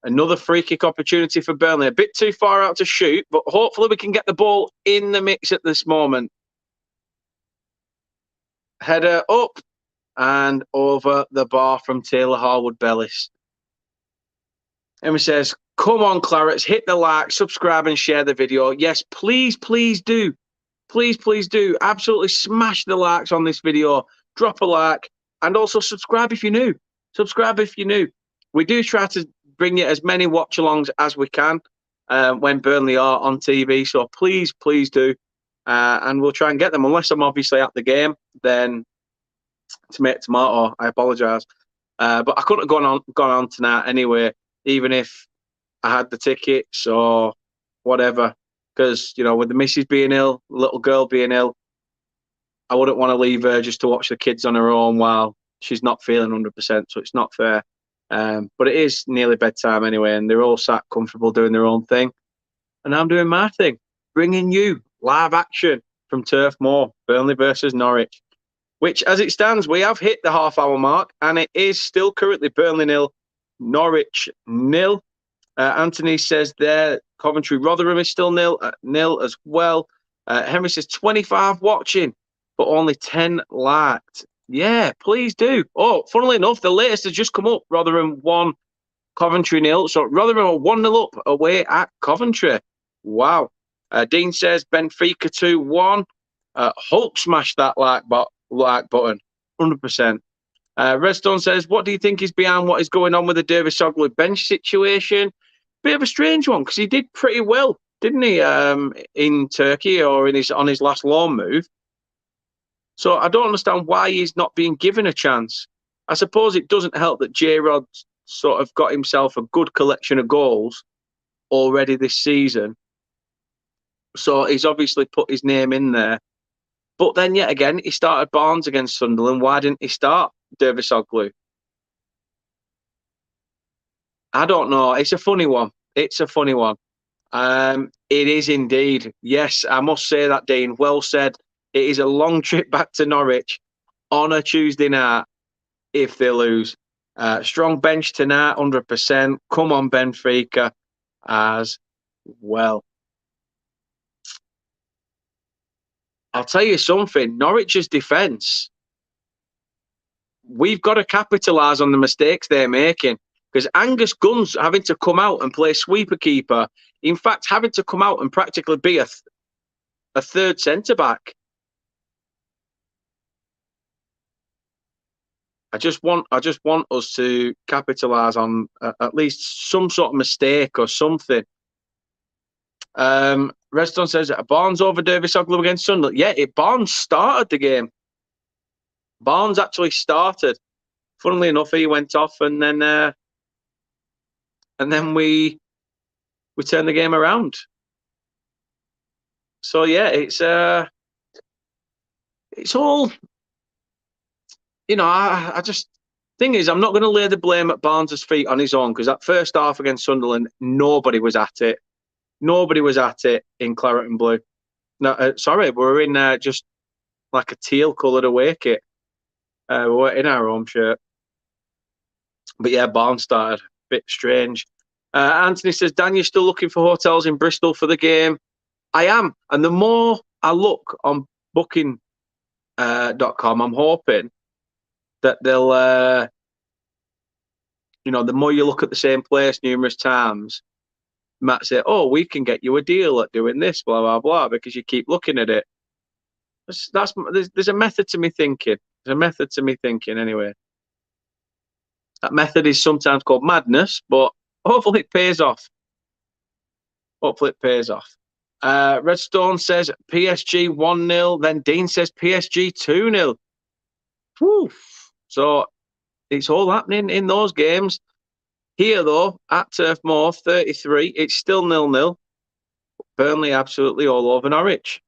Another free kick opportunity for Burnley. A bit too far out to shoot, but hopefully we can get the ball in the mix at this moment. Header up and over the bar from Taylor Harwood-Bellis. And he says, come on, Clarets, hit the like, subscribe and share the video. Yes, please, please do. Please, please do. Absolutely smash the likes on this video. Drop a like and also subscribe if you're new. Subscribe if you're new. We do try to bring you as many watch-alongs as we can when Burnley are on TV. So please, please do. And we'll try and get them. Unless I'm obviously at the game, then tomato, I apologise. But I couldn't have gone on tonight anyway, even if I had the tickets or whatever, because, you know, with the missus being ill, little girl being ill, I wouldn't want to leave her just to watch the kids on her own while she's not feeling 100%, so it's not fair. But it is nearly bedtime anyway, and they're all sat comfortable doing their own thing. And I'm doing my thing, bringing you live action from Turf Moor, Burnley versus Norwich, which, as it stands, we have hit the half-hour mark, and it is still currently Burnley 0, Norwich 0. Anthony says there, Coventry Rotherham is still 0 as well. Henry says 25 watching, but only 10 liked. Yeah, please do. Oh, funnily enough, the latest has just come up. Rotherham 1, Coventry 0. So Rotherham are 1-0 up away at Coventry. Wow. Dean says Benfica 2-1. Hulk smashed that like button. 100%. Redstone says, what do you think is behind what is going on with the Davis Soglu bench situation? Bit of a strange one, because he did pretty well, didn't he, in Turkey or on his last loan move? So I don't understand why he's not being given a chance. I suppose it doesn't help that J-Rod sort of got himself a good collection of goals already this season. So he's obviously put his name in there. But then yet again, he started Barnes against Sunderland. Why didn't he start Dervisoglu? I don't know. It's a funny one. It's a funny one. It is indeed. Yes, I must say that, Dean. Well said. It is a long trip back to Norwich on a Tuesday night if they lose. Strong bench tonight, 100%. Come on, Benfica as well. I'll tell you something. Norwich's defence, we've got to capitalise on the mistakes they're making. Because Angus Gunn's having to come out and play sweeper keeper. In fact, having to come out and practically be a third centre-back. I just want us to capitalise on at least some sort of mistake or something. Redstone says Barnes over Dervisoglu against Sunderland. Yeah, Barnes started the game. Barnes actually started. Funnily enough, he went off, and then we turned the game around. So yeah, it's all, you know. I just, thing is, I'm not going to lay the blame at Barnes' feet on his own, because that first half against Sunderland, nobody was at it. Nobody was at it in claret and blue. No, sorry, we're in just like a teal coloured away kit. We're in our home shirt. But yeah, Barnes started. A bit strange. Anthony says, Dan, you're still looking for hotels in Bristol for the game? I am. And the more I look on booking.com, I'm hoping that they'll, the more you look at the same place numerous times, Matt say, oh, we can get you a deal at doing this, blah, blah, blah, because you keep looking at it. There's a method to me thinking. There's a method to me thinking anyway. That method is sometimes called madness, but hopefully it pays off. Hopefully it pays off. Redstone says PSG 1-0. Then Dean says PSG 2-0. Whew. So it's all happening in those games. Here, though, at Turf Moor, 33, it's still 0-0. Burnley absolutely all over Norwich.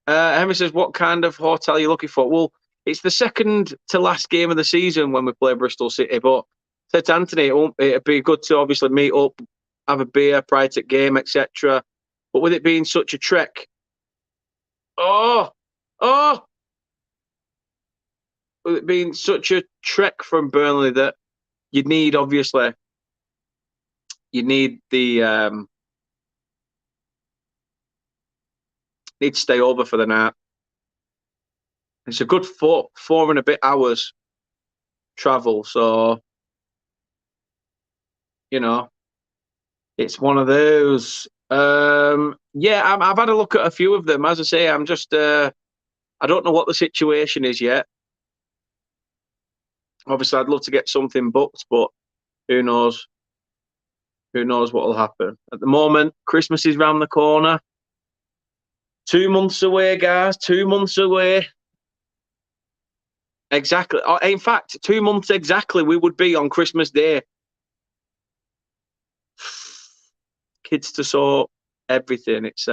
Henry says, what kind of hotel are you looking for? Well, it's the second to last game of the season when we play Bristol City, but said to Anthony, it'd be good to obviously meet up, have a beer prior to the game, etc. But with it being such a trek, with it being such a trek from Burnley that you need, obviously, need to stay over for the night. It's a good four and a bit hours travel, so it's one of those. Yeah, I've had a look at a few of them. As I say, I'm just I don't know what the situation is yet. Obviously, I'd love to get something booked, but who knows? Who knows what will happen? At the moment, Christmas is round the corner. 2 months away, guys. 2 months away. Exactly. In fact, 2 months exactly we would be on Christmas Day. Kids to sort, everything. It's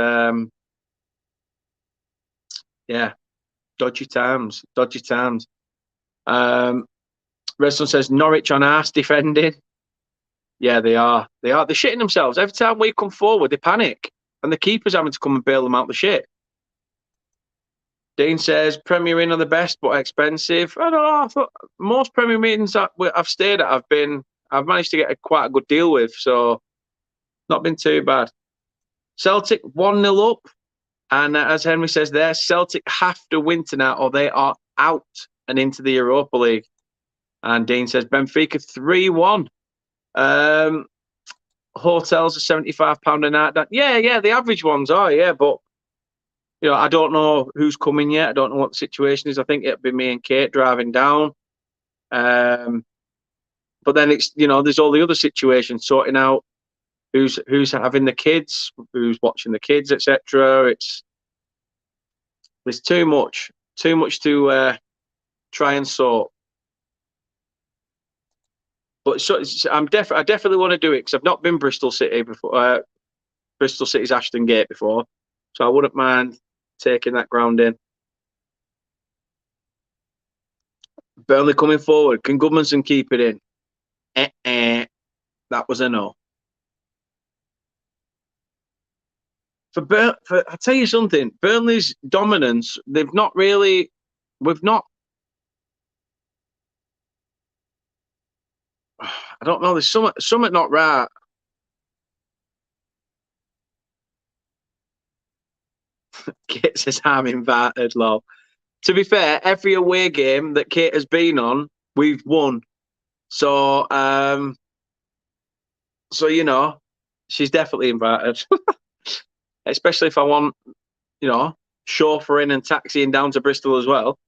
yeah, dodgy times. Dodgy times. Redstone says Norwich on arse defending. Yeah, they are. They're shitting themselves. Every time we come forward, they panic. And the keeper's having to come and bail them out the shit. Dean says Premier Inn are the best, but expensive. I don't know. I thought most Premier Inns that I've stayed at, I've managed to get quite a good deal with, so not been too bad. Celtic 1-0 up, and as Henry says there, Celtic have to win tonight or they are out and into the Europa League. And Dean says Benfica 3-1. Hotels are £75 a night. Yeah, the average ones are, yeah, but I don't know who's coming yet. I don't know what the situation is. I think it'll be me and Kate driving down. But then it's, there's all the other situations, sorting out who's having the kids, who's watching the kids, etc. There's too much to try and sort. But I definitely want to do it because I've not been Bristol City before. Bristol City's Ashton Gate before, so I wouldn't mind taking that ground in. Burnley coming forward. Can Goodmanson keep it in? That was a no. I'll tell you something. Burnley's dominance. We've not. I don't know. There's something not right. Kate says I'm invited, lol. To be fair, every away game that Kate has been on, we've won. So, you know, she's definitely invited. Especially if I want, chauffeuring and taxiing down to Bristol as well.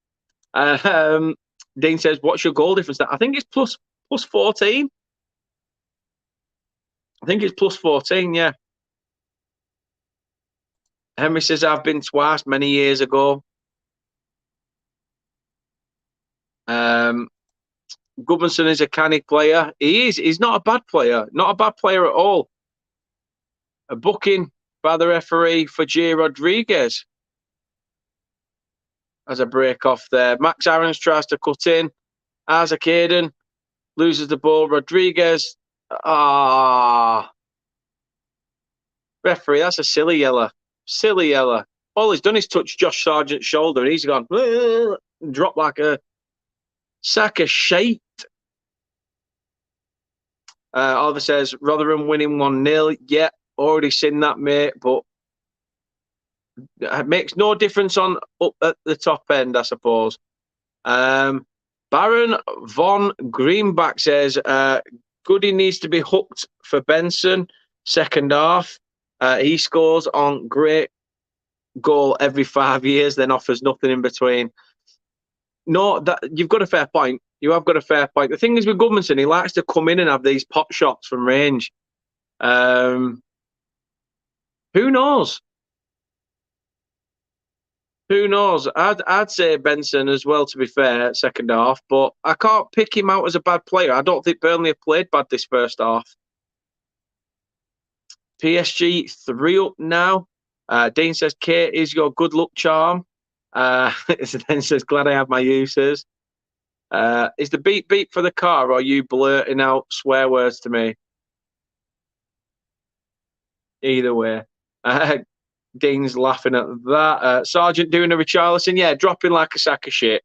Dean says, "What's your goal difference?" I think it's plus 14. I think it's plus 14. Yeah. Henry says, "I've been twice many years ago." Goodmanson is a canny player. He is. He's not a bad player. Not a bad player at all. A booking by the referee for J. Rodriguez as a break off there. Max Aarons tries to cut in. Isaac Hayden loses the ball. Rodriguez. Referee, that's a silly yellow. Silly yellow. All he's done is touch Josh Sargent's shoulder and he's gone, dropped like a sack of shite. Oliver says, Rotherham winning 1-0. Yeah, already seen that, mate, but it makes no difference on up at the top end, I suppose. Baron von Greenback says, Goody needs to be hooked for Benson. Second half. He scores on great goal every 5 years, then offers nothing in between. No, that you've got a fair point. You have got a fair point. The thing is with Goodmanson, he likes to come in and have these pot shots from range. Who knows? Who knows? I'd say Benson as well, to be fair, second half, but I can't pick him out as a bad player. I don't think Burnley have played bad this first half. PSG 3 up now. Dean says, Kate is your good luck charm. Then says, glad I have my uses. Is the beep beep for the car, or are you blurting out swear words to me? Either way. Dean's laughing at that. Sergeant doing a Richarlison. Yeah, dropping like a sack of shit.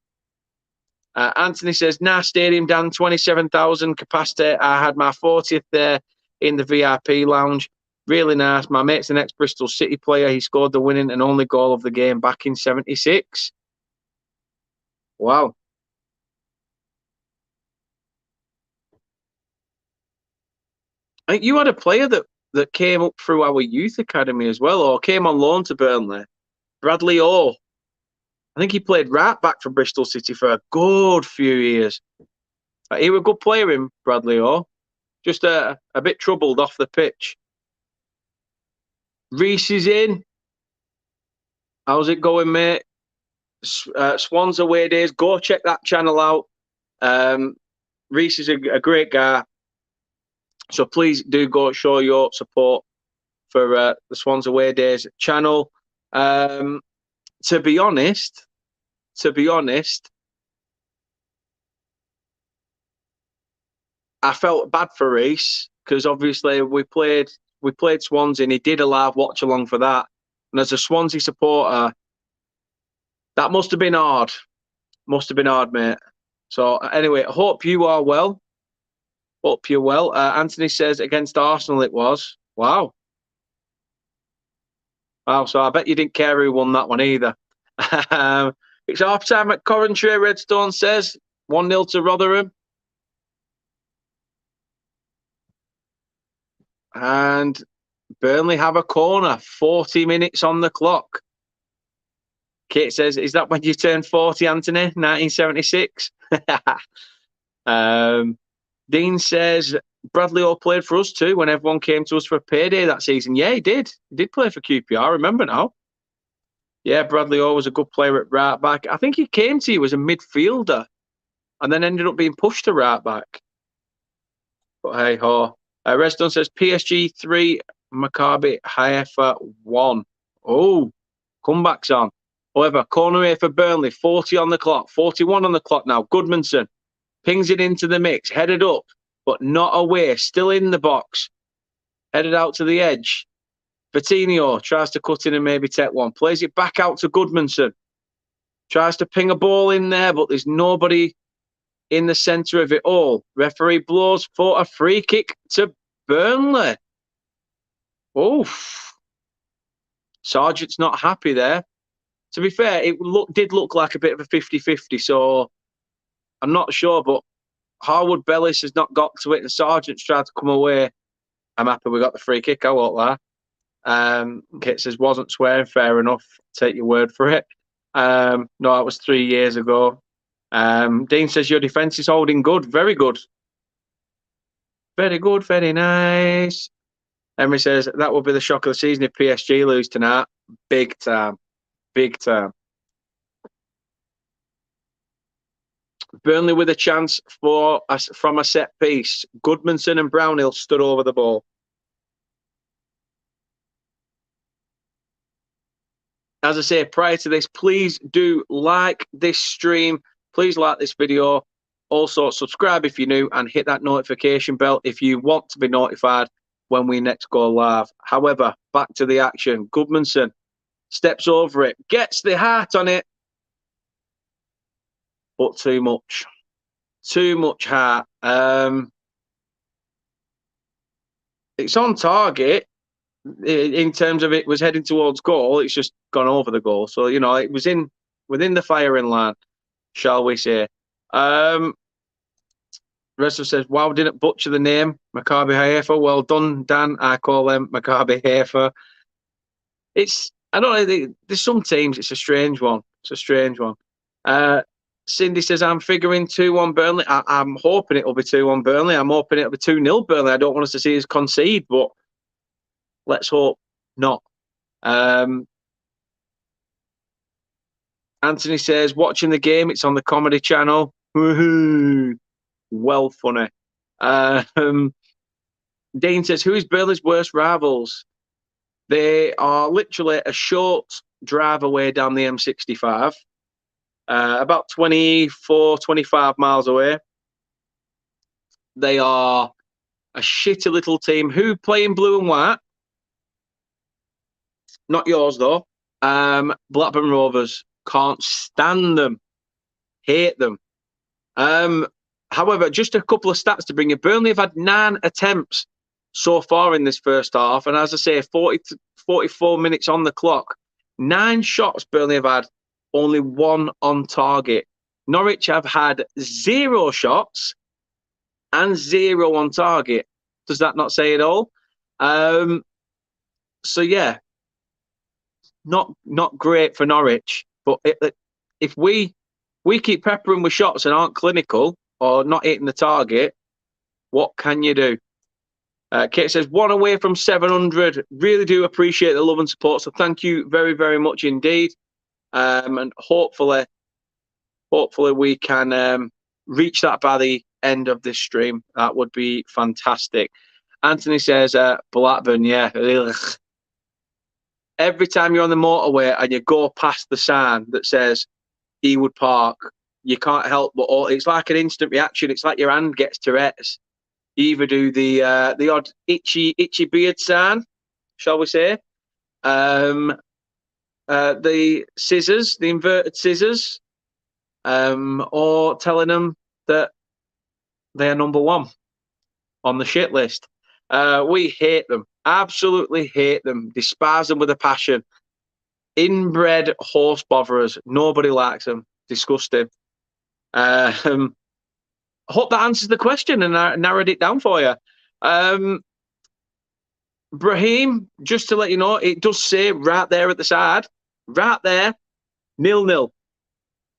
Anthony says, nah, stadium down, 27,000 capacity. I had my 40th there in the VIP lounge. Really nice. My mate's an ex-Bristol City player. He scored the winning and only goal of the game back in 76. Wow. I think you had a player that came up through our youth academy as well, or came on loan to Burnley. Bradley O. I think he played right back for Bristol City for a good few years. He was a good player in Bradley O. Just a bit troubled off the pitch. Reese is in. How's it going, mate? Swans away days. Go check that channel out. Reese is a great guy. So please do go show your support for the Swans away days channel. To be honest, I felt bad for Reese because obviously we played Swansea and he did a live watch along for that. And as a Swansea supporter, that must have been hard. Must have been hard, mate. So anyway, I hope you are well. Hope you're well. Anthony says against Arsenal it was. Wow. Wow, so I bet you didn't care who won that one either. It's half time at Coventry, Redstone says. 1-0 to Rotherham. And Burnley have a corner. 40 minutes on the clock. Kate says, is that when you turned 40, Anthony? 1976? Dean says, Bradley O played for us too when everyone came to us for a payday that season. Yeah, he did. He did play for QPR, I remember now. Yeah, Bradley O was a good player at right back. I think he came to you as a midfielder and then ended up being pushed to right back. But hey ho. Redstone says PSG 3, Maccabi Haifa 1. Oh, comebacks on. However, corner here for Burnley, 40 on the clock, 41 on the clock now. Goodmanson pings it into the mix, headed up, but not away, still in the box. Headed out to the edge. Vitinho tries to cut in and maybe take one. Plays it back out to Goodmanson. Tries to ping a ball in there, but there's nobody in the centre of it all. Referee blows for a free kick to Burnley. Oof. Sargent's not happy there. To be fair, it did look like a bit of a 50-50, so I'm not sure, but Harwood Bellis has not got to it, and Sargent's tried to come away. I'm happy we got the free kick, I won't lie. Kit says, wasn't swearing, fair enough. Take your word for it. No, that was 3 years ago. Dean says, your defence is holding good. Very good. Very good, very nice. Emery says, that will be the shock of the season if PSG lose tonight. Big time. Big time. Burnley with a chance from a set piece. Goodmanson and Brownhill stood over the ball. As I say, prior to this, please do like this stream. Please like this video. Also, subscribe if you're new and hit that notification bell if you want to be notified when we next go live. However, back to the action. Goodmanson steps over it, gets the heart on it, but too much. Too much heart. It's on target. In terms of it was heading towards goal, it's just gone over the goal. So, you know, it was within the firing line, shall we say. Russell says, wow, didn't butcher the name. Maccabi Haifa. Well done, Dan. I call them Maccabi Haifa. I don't know, there's some teams, it's a strange one. It's a strange one. Cindy says, I'm figuring 2-1 Burnley. I'm hoping it'll be 2-1 Burnley. I'm hoping it'll be 2-0 Burnley. I don't want us to see us concede, but let's hope not. Anthony says, watching the game, it's on the comedy channel. Woohoo! Well funny. Dean says, who is Burnley's worst rivals? They are literally a short drive away down the M65, about 24, 25 miles away. They are a shitty little team who play in blue and white. Not yours, though. Blackburn Rovers. Can't stand them. Hate them. However, just a couple of stats to bring you. Burnley have had 9 attempts so far in this first half. And as I say, 44 minutes on the clock. 9 shots Burnley have had, only 1 on target. Norwich have had 0 shots and 0 on target. Does that not say it all? So, yeah, not great for Norwich. But if we keep peppering with shots and aren't clinical or not hitting the target, what can you do? Kate says, 1 away from 700. Really do appreciate the love and support. So thank you very, very much indeed. And hopefully we can reach that by the end of this stream. That would be fantastic. Anthony says, Blackburn, yeah. Ugh. Every time you're on the motorway and you go past the sign that says Ewood Park, you can't help but it's like an instant reaction. It's like your hand gets Tourette's. You either do the odd itchy beard sign, shall we say, the scissors, the inverted scissors, or telling them that they are number 1 on the shit list. We hate them. Absolutely hate them. Despise them with a passion. Inbred horse botherers. Nobody likes them. Disgusting. I hope that answers the question and I narrowed it down for you. Brahim, just to let you know, it does say right there at the side, right there, 0-0.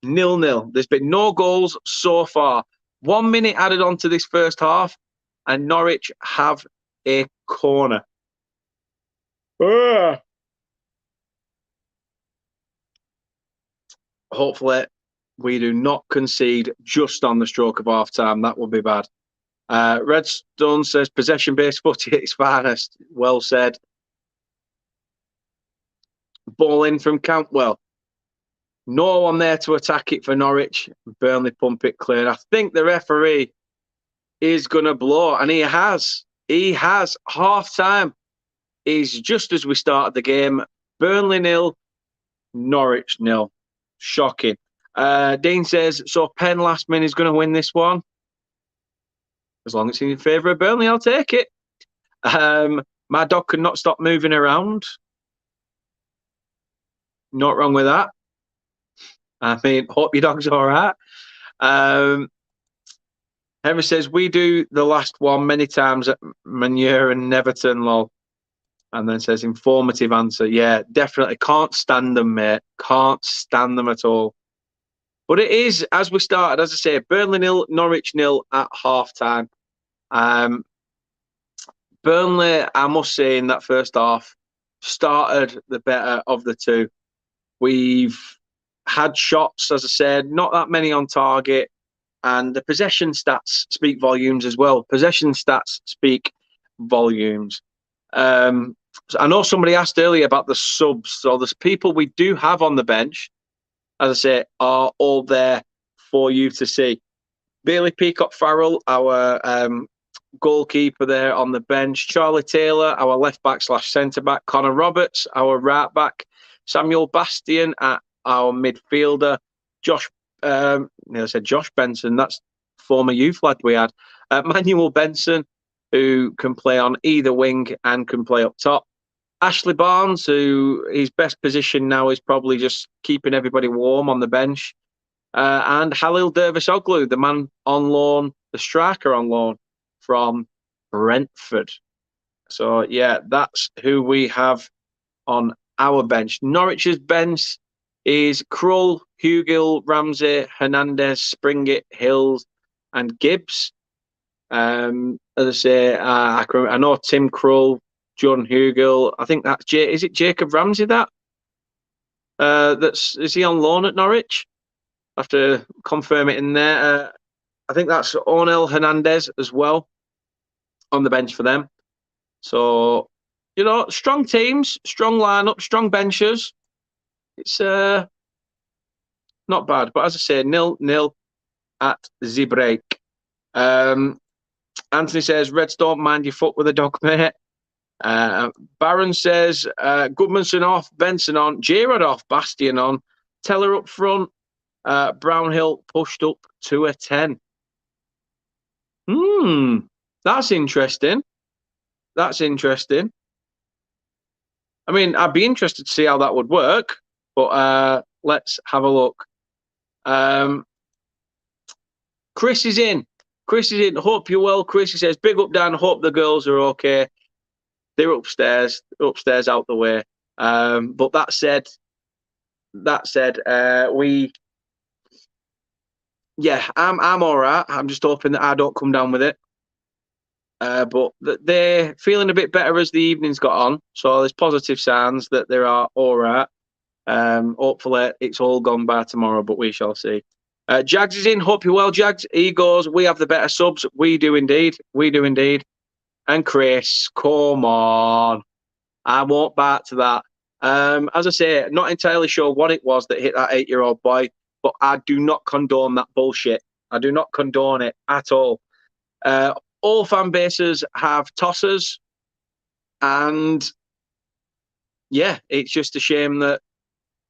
0-0. There's been no goals so far. 1 minute added on to this first half, and Norwich have a corner. Hopefully, we do not concede just on the stroke of half time. That would be bad. Redstone says possession-based footy at its finest. Well said. Ball in from Campwell. No one there to attack it for Norwich. Burnley pump it clear. I think the referee is going to blow, and he has. He has. Half-time is just as we started the game. Burnley 0, Norwich 0. Shocking. Dean says, so Penn last minute is going to win this one. As long as it's in favour of Burnley, I'll take it. My dog could not stop moving around. Not wrong with that. I mean, hope your dog's all right. Henry says, we do the last one many times at Manure and Neverton, lol. And then says, informative answer. Yeah, definitely. Can't stand them, mate. Can't stand them at all. But it is, as we started, as I say, Burnley 0, Norwich 0 at half-time. Burnley, I must say, in that first half, started the better of the two. We've had shots, as I said, not that many on target. And the possession stats speak volumes as well. Possession stats speak volumes. So I know somebody asked earlier about the subs. So there's people we do have on the bench, as I say, are all there for you to see. Bailey Peacock-Farrell, our goalkeeper there on the bench. Charlie Taylor, our left-back / centre-back. Connor Roberts, our right-back. Samuel Bastian at our midfielder. I said Josh Benson. That's former youth lad we had. Manuel Benson, who can play on either wing and can play up top. Ashley Barnes, who his best position now is probably just keeping everybody warm on the bench. And Halil Dervisoglu, the man on loan, the striker on loan from Brentford. So, yeah, that's who we have on our bench. Norwich's bench is Krull, Hugill, Ramsey, Hernandez, Springett, Hills, and Gibbs. As I say, I know Tim Krull, John Hugill. I think that's is it Jacob Ramsey that? Is he on loan at Norwich? I have to confirm it in there. I think that's Onel Hernandez as well on the bench for them. So, you know, strong teams, strong lineup, strong benches. It's not bad. But as I say, 0-0 at the break. Anthony says, Reds, don't mind your foot with a dog, mate. Baron says, Goodmanson off, Benson on, Gerard off, Bastian on, Teller up front, Brownhill pushed up to a 10. That's interesting. That's interesting. I mean, I'd be interested to see how that would work, but let's have a look. Chris is in. Chris is in. Hope you're well, Chris. He says, big up, Dan. Hope the girls are okay. They're upstairs out the way. But that said, I'm all right. I'm just hoping that I don't come down with it. But they're feeling a bit better as the evening's got on. So there's positive signs that they are all right. Hopefully it's all gone by tomorrow, but we shall see. Jags is in. Hope you're well, Jags. He goes, we have the better subs. We do indeed. We do indeed. And Chris, come on. I won't back to that. As I say, not entirely sure what it was that hit that 8-year-old boy, but I do not condone that bullshit. I do not condone it at all. All fan bases have tossers. And, yeah, it's just a shame that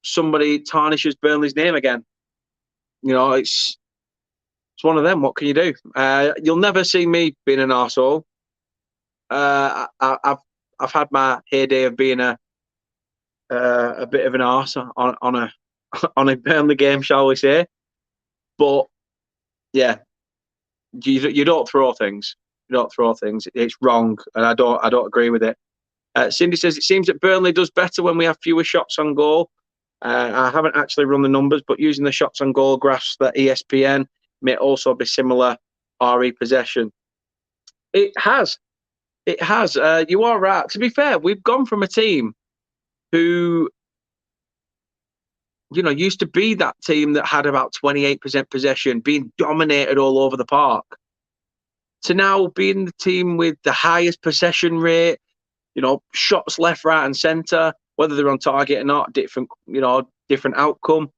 somebody tarnishes Burnley's name again. You know, it's one of them. What can you do? You'll never see me being an arsehole. I've had my heyday of being a bit of an arse on a Burnley game, shall we say? But yeah, you don't throw things. You don't throw things. It's wrong, and I don't agree with it. Cindy says it seems that Burnley does better when we have fewer shots on goal. I haven't actually run the numbers, but using the shots on goal graphs that ESPN may also be similar RE possession. It has. It has. You are right. To be fair, we've gone from a team who, you know, used to be that team that had about 28% possession, being dominated all over the park, to now being the team with the highest possession rate, shots left, right, and centre, whether they're on target or not, different outcome.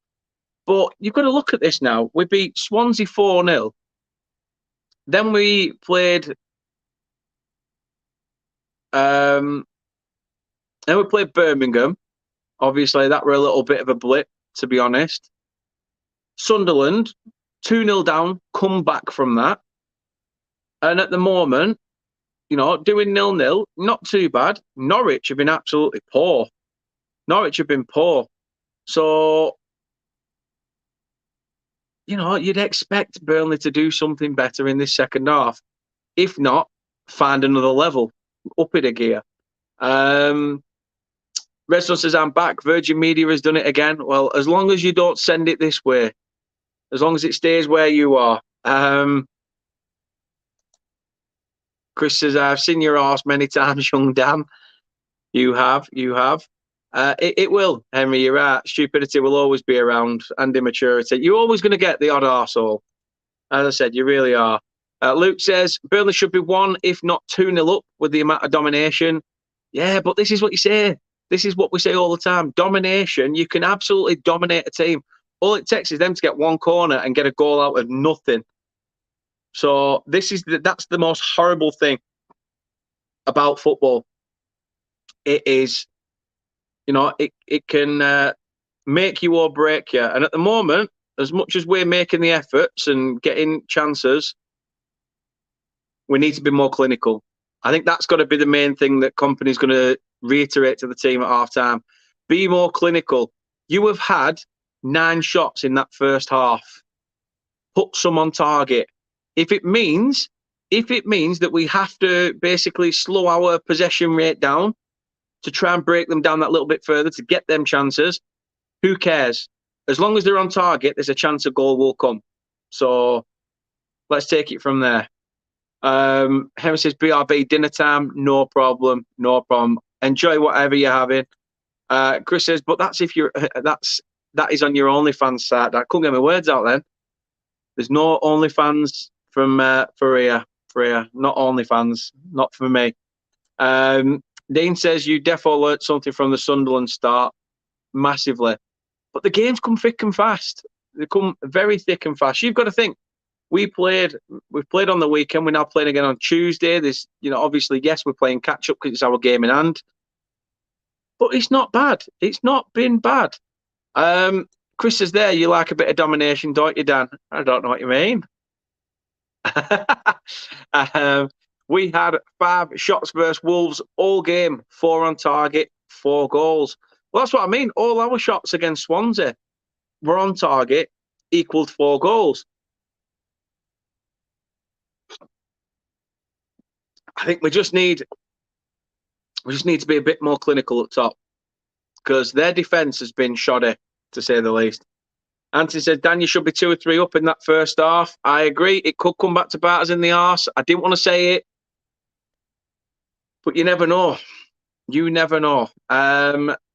But you've got to look at this now. We beat Swansea 4-0. Then we played Birmingham. Obviously, that were a little bit of a blip, to be honest. Sunderland, 2-0 down, come back from that. And at the moment, doing 0-0, not too bad. Norwich have been absolutely poor. So, you'd expect Burnley to do something better in this second half. If not, find another level, up it a gear. Redstone says, I'm back. Virgin Media has done it again. Well, as long as you don't send it this way, as long as it stays where you are. Chris says, I've seen your arse many times, young Dan. You have. It will, Henry, you're right. Stupidity will always be around, and immaturity. You're always going to get the odd arsehole. As I said, you really are. Luke says, Burnley should be 1, if not 2-0 up with the amount of domination. Yeah, but this is what you say. This is what we say all the time. Domination, you can absolutely dominate a team. All it takes is them to get one corner and get a goal out of nothing. So that's the most horrible thing about football. It is, it can make you or break you. And at the moment, as much as we're making the efforts and getting chances, we need to be more clinical. I think that's got to be the main thing that company's going to reiterate to the team at half-time. Be more clinical. You have had 9 shots in that first half. Put some on target. If it means that we have to basically slow our possession rate down to try and break them down that little bit further to get them chances, who cares? As long as they're on target, there's a chance a goal will come. So let's take it from there. Henry says, BRB, dinner time, no problem. Enjoy whatever you're having. Chris says, but that's if you're that is on your OnlyFans site. I couldn't get my words out then. There's no OnlyFans from for here. Not OnlyFans, not for me. Dean says you defo learnt something from the Sunderland start massively, but the games come thick and fast. They come very thick and fast. You've got to think. We've played on the weekend. We're now playing again on Tuesday. There's, obviously, yes, we're playing catch up because it's our game in hand. But it's not bad. It's not been bad. Chris is there. You like a bit of domination, don't you, Dan? I don't know what you mean. We had 5 shots versus Wolves all game, 4 on target, 4 goals. Well, that's what I mean. All our shots against Swansea were on target, equaled 4 goals. I think we just need to be a bit more clinical up top because their defence has been shoddy, to say the least. Anthony said, Dan, you should be 2 or 3 up in that first half. I agree. It could come back to bite us in the arse. I didn't want to say it, but you never know. You never know.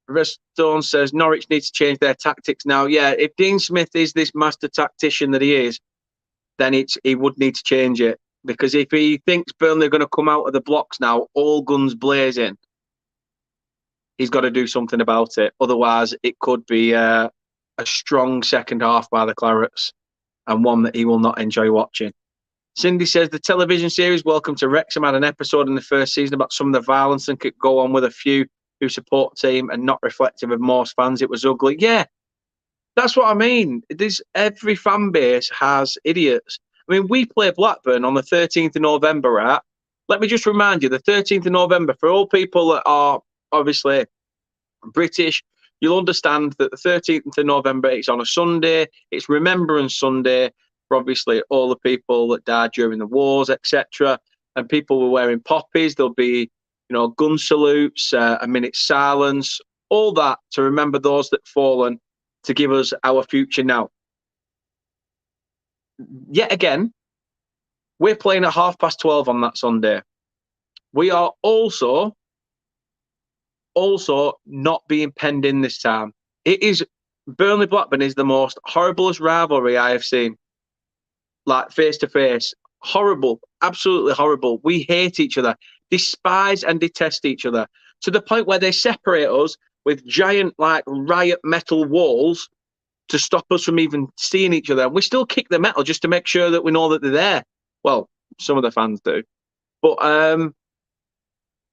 Redstone says, Norwich needs to change their tactics now. Yeah, if Dean Smith is this master tactician that he is, then he would need to change it. Because if he thinks Burnley are going to come out of the blocks now, all guns blazing, he's got to do something about it. Otherwise, it could be a strong second half by the Clarets and one that he will not enjoy watching. Cindy says, the television series Welcome to Wrexham had an episode in the first season about some of the violence and could go on with a few who support the team and not reflective of most fans. It was ugly. Yeah, that's what I mean. Every fan base has idiots. I mean, we play Blackburn on the 13th of November, right? Let me just remind you, the 13th of November, for all people that are obviously British, you'll understand that the 13th of November, it's on a Sunday. It's Remembrance Sunday for obviously all the people that died during the wars, etc. And people were wearing poppies. There'll be, gun salutes, a minute's silence, all that to remember those that fallen to give us our future now. Yet again, we're playing at 12:30 on that Sunday. We are also not being penned in this time. It is Burnley-Blackburn is the most horriblest rivalry I have seen, like face to face. Horrible, absolutely horrible. We hate each other, despise and detest each other, to the point where they separate us with giant, like, riot metal walls to stop us from even seeing each other. We still kick the metal just to make sure that we know that they're there. Well, some of the fans do. But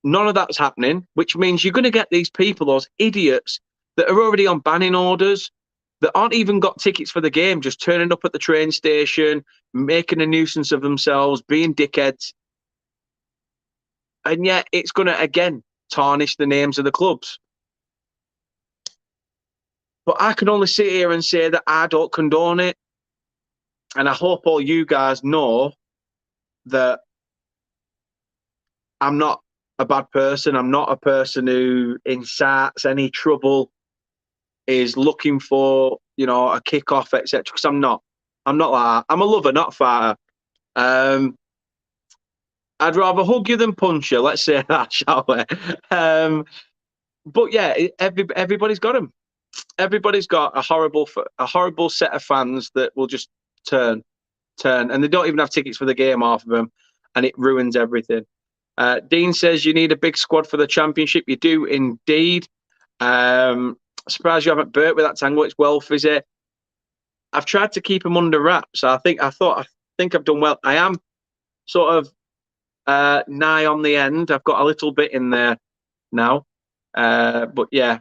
none of that's happening, which means you're going to get these people, those idiots that are already on banning orders, that aren't even got tickets for the game, just turning up at the train station, making a nuisance of themselves, being dickheads. And yet it's going to, again, tarnish the names of the clubs. But I can only sit here and say that I don't condone it. And I hope all you guys know that I'm not a bad person. I'm not a person who incites any trouble, is looking for, you know, a kick-off, etc. Because I'm not. I'm not like that. I'm a lover, not a fighter. I'd rather hug you than punch you. Let's say that, shall we? But yeah, everybody's got them. Everybody's got a horrible set of fans that will just turn, and they don't even have tickets for the game, half of them, and it ruins everything. Dean says you need a big squad for the Championship. You do indeed. Surprised you haven't burnt with that tango. It's well fizzy. I've tried to keep them under wraps. I think I've done well. I am sort of nigh on the end. I've got a little bit in there now. But yeah,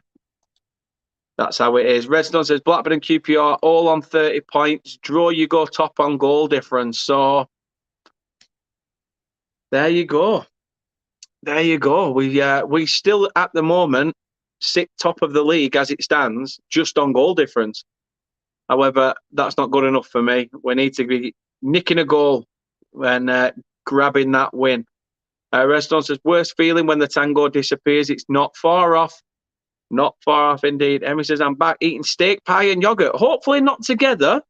that's how it is. Redstone says Blackburn and QPR all on 30 points. Draw, you go top on goal difference. So there you go. There you go. We still at the moment sit top of the league as it stands, just on goal difference. However, that's not good enough for me. We need to be nicking a goal and grabbing that win. Redstone says worst feeling when the tango disappears. It's not far off. Not far off indeed. Emily says, I'm back eating steak, pie and yogurt. Hopefully not together.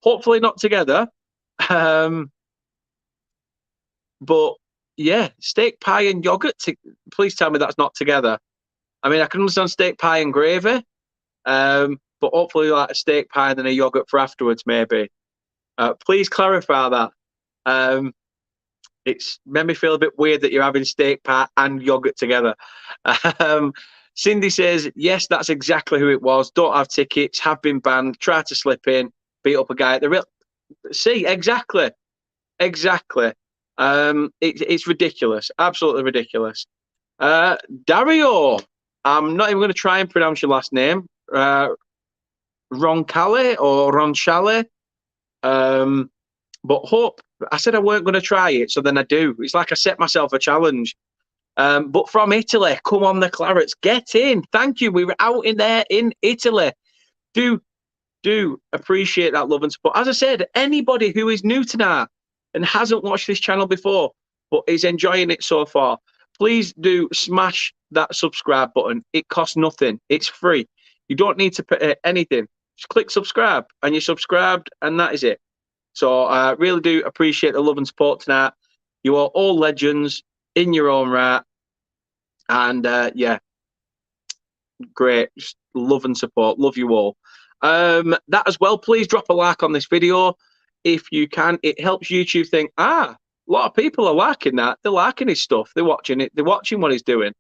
Hopefully not together. But yeah, steak, pie and yogurt. Please tell me that's not together. I mean, I can understand steak, pie and gravy. But hopefully like a steak pie and then a yogurt for afterwards, maybe. Please clarify that. It's made me feel a bit weird that you're having steak pie and yogurt together. Cindy says, yes, that's exactly who it was. Don't have tickets, have been banned, try to slip in, beat up a guy at the real. See, exactly. It's ridiculous, absolutely ridiculous. Dario, I'm not even going to try and pronounce your last name. Roncale or Ronchale. But hope, I said I weren't going to try it, so then I do. It's like I set myself a challenge. But from Italy, come on the Clarets, get in. Thank you. We were out in there in Italy. Do appreciate that love and support. As I said, anybody who is new tonight and hasn't watched this channel before, but is enjoying it so far, please do smash that subscribe button. It costs nothing. It's free. You don't need to put anything. Just click subscribe and you're subscribed, and that is it. So I really do appreciate the love and support tonight. You are all legends in your own right. And yeah, great. Just love and support. Love you all. That as well, please drop a like on this video if you can. It helps YouTube think, a lot of people are liking that. They're liking his stuff. They're watching it. They're watching what he's doing.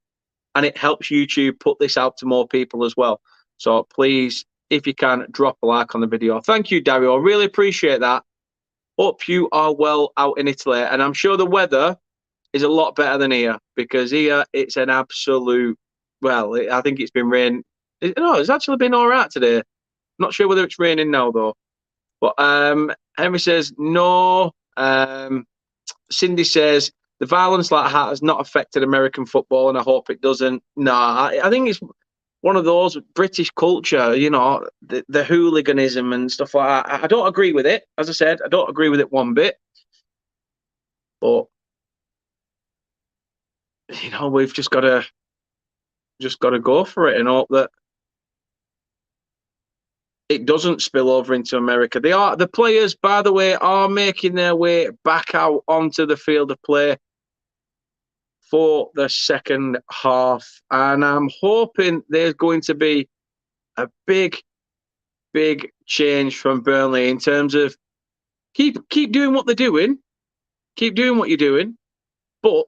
And it helps YouTube put this out to more people as well. So please, if you can, drop a like on the video. Thank you, Dario. I really appreciate that. Hope you are well out in Italy. And I'm sure the weather is a lot better than here, because here it's an absolute, well, I think it's been rain. No, it's actually been all right today. Not sure whether it's raining now, though. But Henry says, no. Cindy says, the violence like that has not affected American football, and I hope it doesn't. No, I think it's one of those British culture, you know, the hooliganism and stuff like that. I don't agree with it. As I said, I don't agree with it one bit. But, you know, we've just got to go for it and hope that it doesn't spill over into America. The players, by the way, are making their way back out onto the field of play for the second half, and I'm hoping there's going to be a big change from Burnley in terms of Keep doing what they're doing. Keep doing what you're doing. But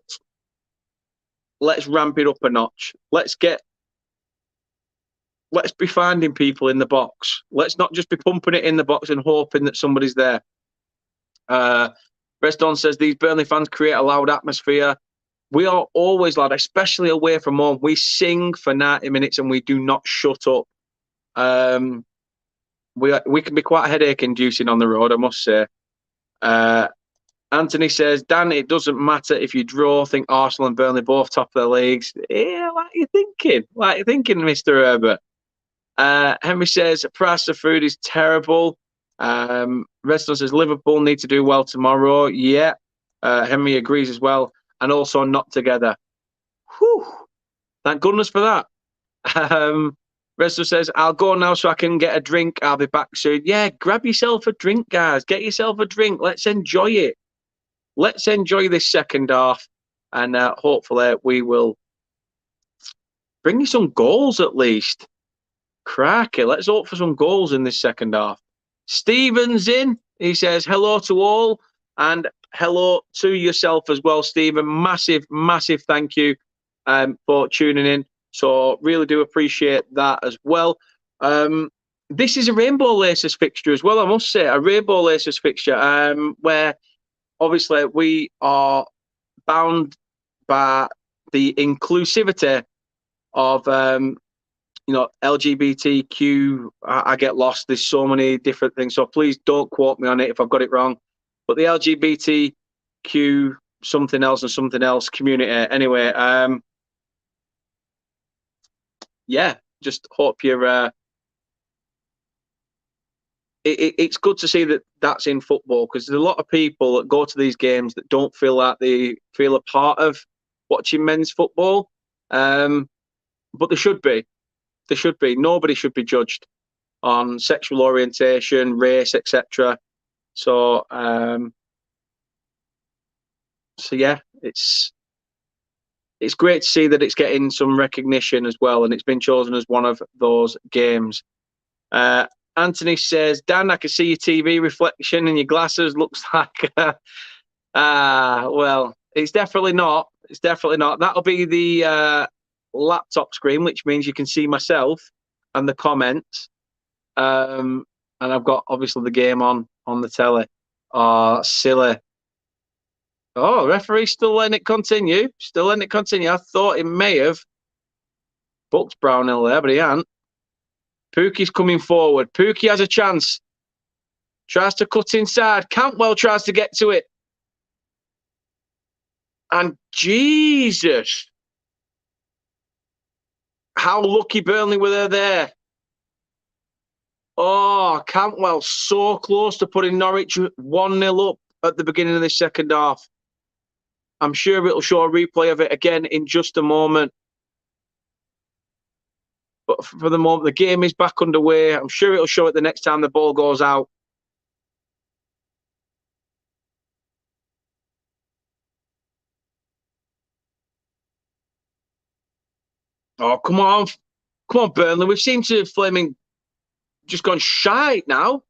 let's ramp it up a notch. Let's be finding people in the box. Let's not just be pumping it in the box and hoping that somebody's there. Reston says these Burnley fans create a loud atmosphere. We are always loud, especially away from home. We sing for 90 minutes and we do not shut up. We can be quite headache-inducing on the road, I must say. Anthony says, Dan, it doesn't matter if you draw. I think Arsenal and Burnley both top of their leagues. Yeah, like you're thinking, Mr. Herbert. Henry says, price of food is terrible. Reston says, Liverpool need to do well tomorrow. Yeah, Henry agrees as well. And also not together. Whew. Thank goodness for that. Reston says, I'll go now so I can get a drink. I'll be back soon. Yeah, grab yourself a drink, guys. Get yourself a drink. Let's enjoy it. Let's enjoy this second half. And hopefully we will bring you some goals at least. Cracky. Let's hope for some goals in this second half. Stephen's in. He says, hello to all. And hello to yourself as well, Stephen. Massive, massive thank you for tuning in. So really do appreciate that as well. This is a Rainbow Laces fixture as well, I must say. A Rainbow Laces fixture where obviously we are bound by the inclusivity of LGBTQ. I get lost. There's so many different things. So please don't quote me on it if I've got it wrong. But the LGBTQ something else and something else community. Anyway, yeah, just hope you're. It's good to see that that's in football because there's a lot of people that go to these games that don't feel like they feel a part of watching men's football. But there should be. There should be. Nobody should be judged on sexual orientation, race, etc. So yeah, it's great to see that it's getting some recognition as well, and it's been chosen as one of those games. Anthony says, Dan, I can see your TV reflection in your glasses. Looks like, well, it's definitely not. It's definitely not. That'll be the laptop screen, which means you can see myself and the comments. And I've got obviously the game on the telly. Oh, silly. Oh, referee still letting it continue. Still letting it continue. I thought it may have booked Brownhill there, but he ain't. Pookie's coming forward. Pookie has a chance. Tries to cut inside. Cantwell tries to get to it. And Jesus. How lucky Burnley were they there. Oh, Cantwell so close to putting Norwich 1-0 up at the beginning of the second half. I'm sure it'll show a replay of it again in just a moment. But for the moment, the game is back underway. I'm sure it'll show it the next time the ball goes out. Oh, come on. Come on, Burnley. We've seemed to have flaming just gone shy now.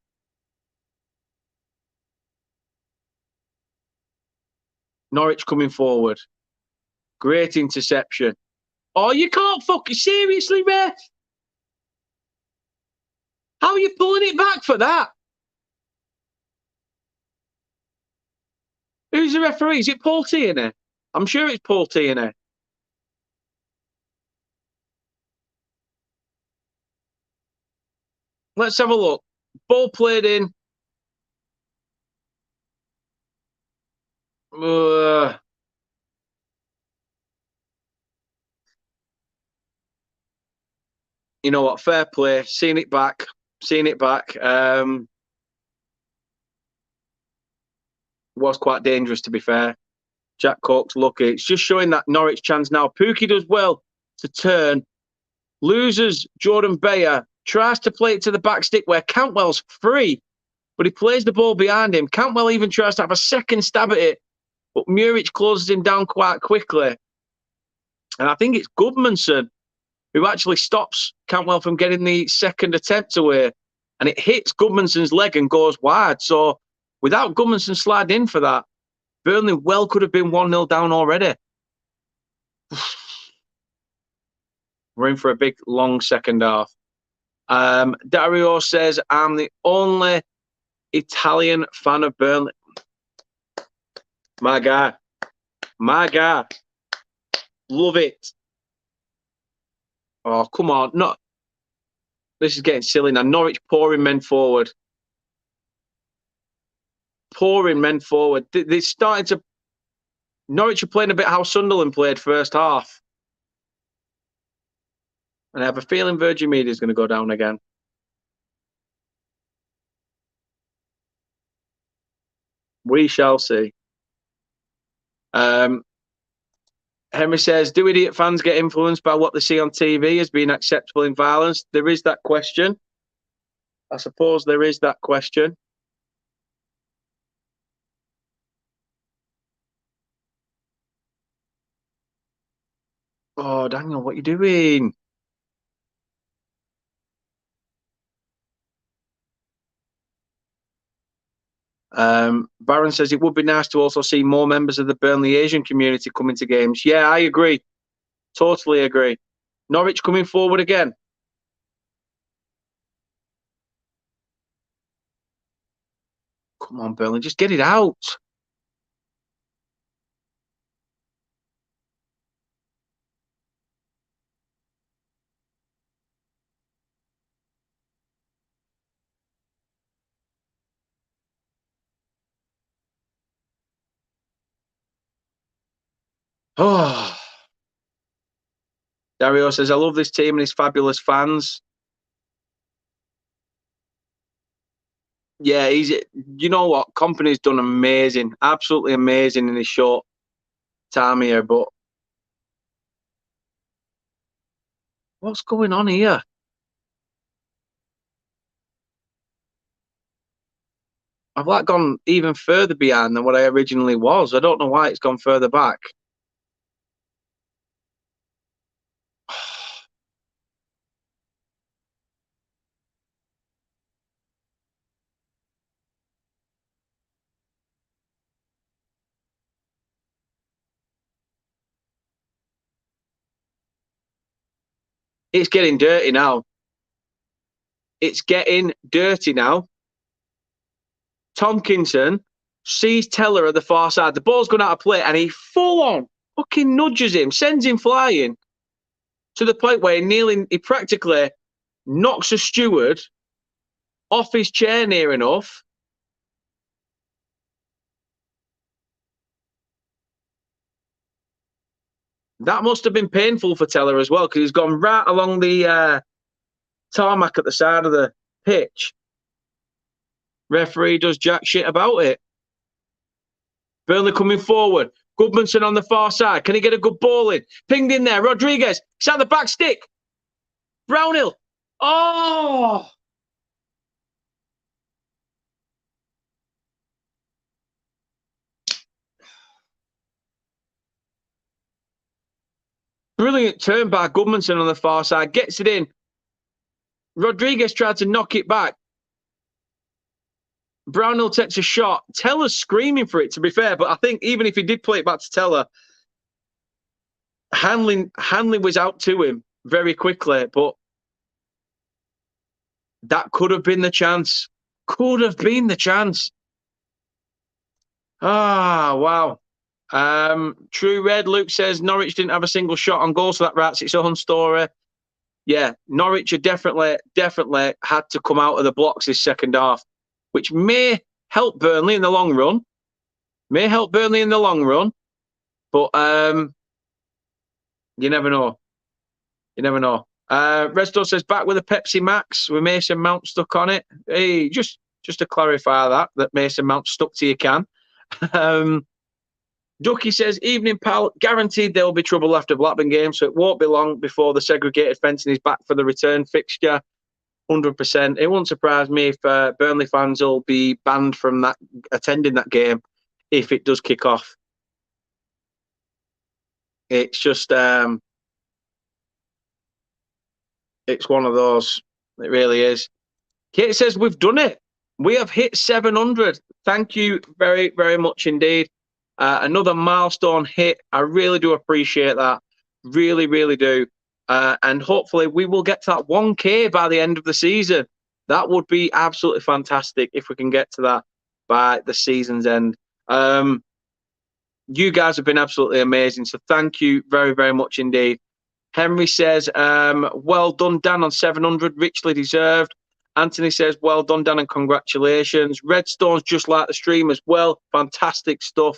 Norwich coming forward. Great interception. Oh, you can't fucking seriously, ref. How are you pulling it back for that? Who's the referee? Is it Paul Tierney? I'm sure it's Paul Tierney. Let's have a look. Ball played in. You know what? Fair play. Seeing it back. Was quite dangerous, to be fair. Jack Cork's lucky. It's just showing that Norwich chance now. Pookie does well to turn. Loses Jordan Bayer. Tries to play it to the back stick where Cantwell's free. But he plays the ball behind him. Cantwell even tries to have a second stab at it. But Muric closes him down quite quickly. And I think it's Goodmanson who actually stops Cantwell from getting the second attempt away. And it hits Goodmanson's leg and goes wide. So Without Gudmundsson sliding in for that, Burnley well could have been 1-0 down already. We're in for a big, long second half. Dario says, I'm the only Italian fan of Burnley. My guy. My guy. Love it. Oh, come on. No. This is getting silly now. Norwich pouring men forward. Pouring men forward. They're starting to... Norwich are playing a bit how Sunderland played first half. And I have a feeling Virgin Media is going to go down again. We shall see. Henry says, do idiot fans get influenced by what they see on TV as being acceptable in violence? There is that question. I suppose there is that question. Oh, Daniel, what are you doing? Baron says it would be nice to also see more members of the Burnley Asian community coming to games. Yeah, I agree. Totally agree. Norwich coming forward again. Come on, Burnley, just get it out. Oh. Dario says, I love this team and his fabulous fans. Yeah, you know what? Company's done amazing, absolutely amazing in his short time here. But what's going on here? I've like gone even further behind than what I originally was. I don't know why it's gone further back. It's getting dirty now. It's getting dirty now. Tompkinson sees Teller at the far side. The ball's gone out of play, and he full on fucking nudges him, sends him flying to the point where he practically knocks a steward off his chair near enough. That must have been painful for Teller as well, because he's gone right along the tarmac at the side of the pitch. Referee does jack shit about it. Burnley coming forward. Gudmundsson on the far side. Can he get a good ball in? Pinged in there. Rodriguez. It's at the back stick. Brownhill. Oh! Brilliant turn by Gudmundsson on the far side. Gets it in. Rodriguez tried to knock it back. Brownhill takes a shot. Teller's screaming for it, to be fair, but I think even if he did play it back to Teller, Hanley was out to him very quickly, but that could have been the chance. Could have been the chance. Ah, wow. True Red, Luke says Norwich didn't have a single shot on goal, so that writes its own story. Yeah, Norwich had definitely had to come out of the blocks this second half, which may help Burnley in the long run. But you never know. Resto says back with a Pepsi Max with Mason Mount stuck on it. Hey, just to clarify that Mason Mount stuck to your can. Ducky says, evening, pal. Guaranteed there will be trouble after Blackburn game, so it won't be long before the segregated fencing is back for the return fixture. 100%. It won't surprise me if Burnley fans will be banned from attending that game if it does kick off. It's just, it's one of those. It really is. Kate says, we've done it. We have hit 700. Thank you very, very much indeed. Another milestone hit. I really do appreciate that. Really, really do. And hopefully we will get to that 1K by the end of the season. That would be absolutely fantastic if we can get to that by the season's end. You guys have been absolutely amazing. So thank you very, very much indeed. Henry says, well done, Dan, on 700. Richly deserved. Anthony says, well done, Dan, and congratulations. Redstone's just like the stream as well. Fantastic stuff.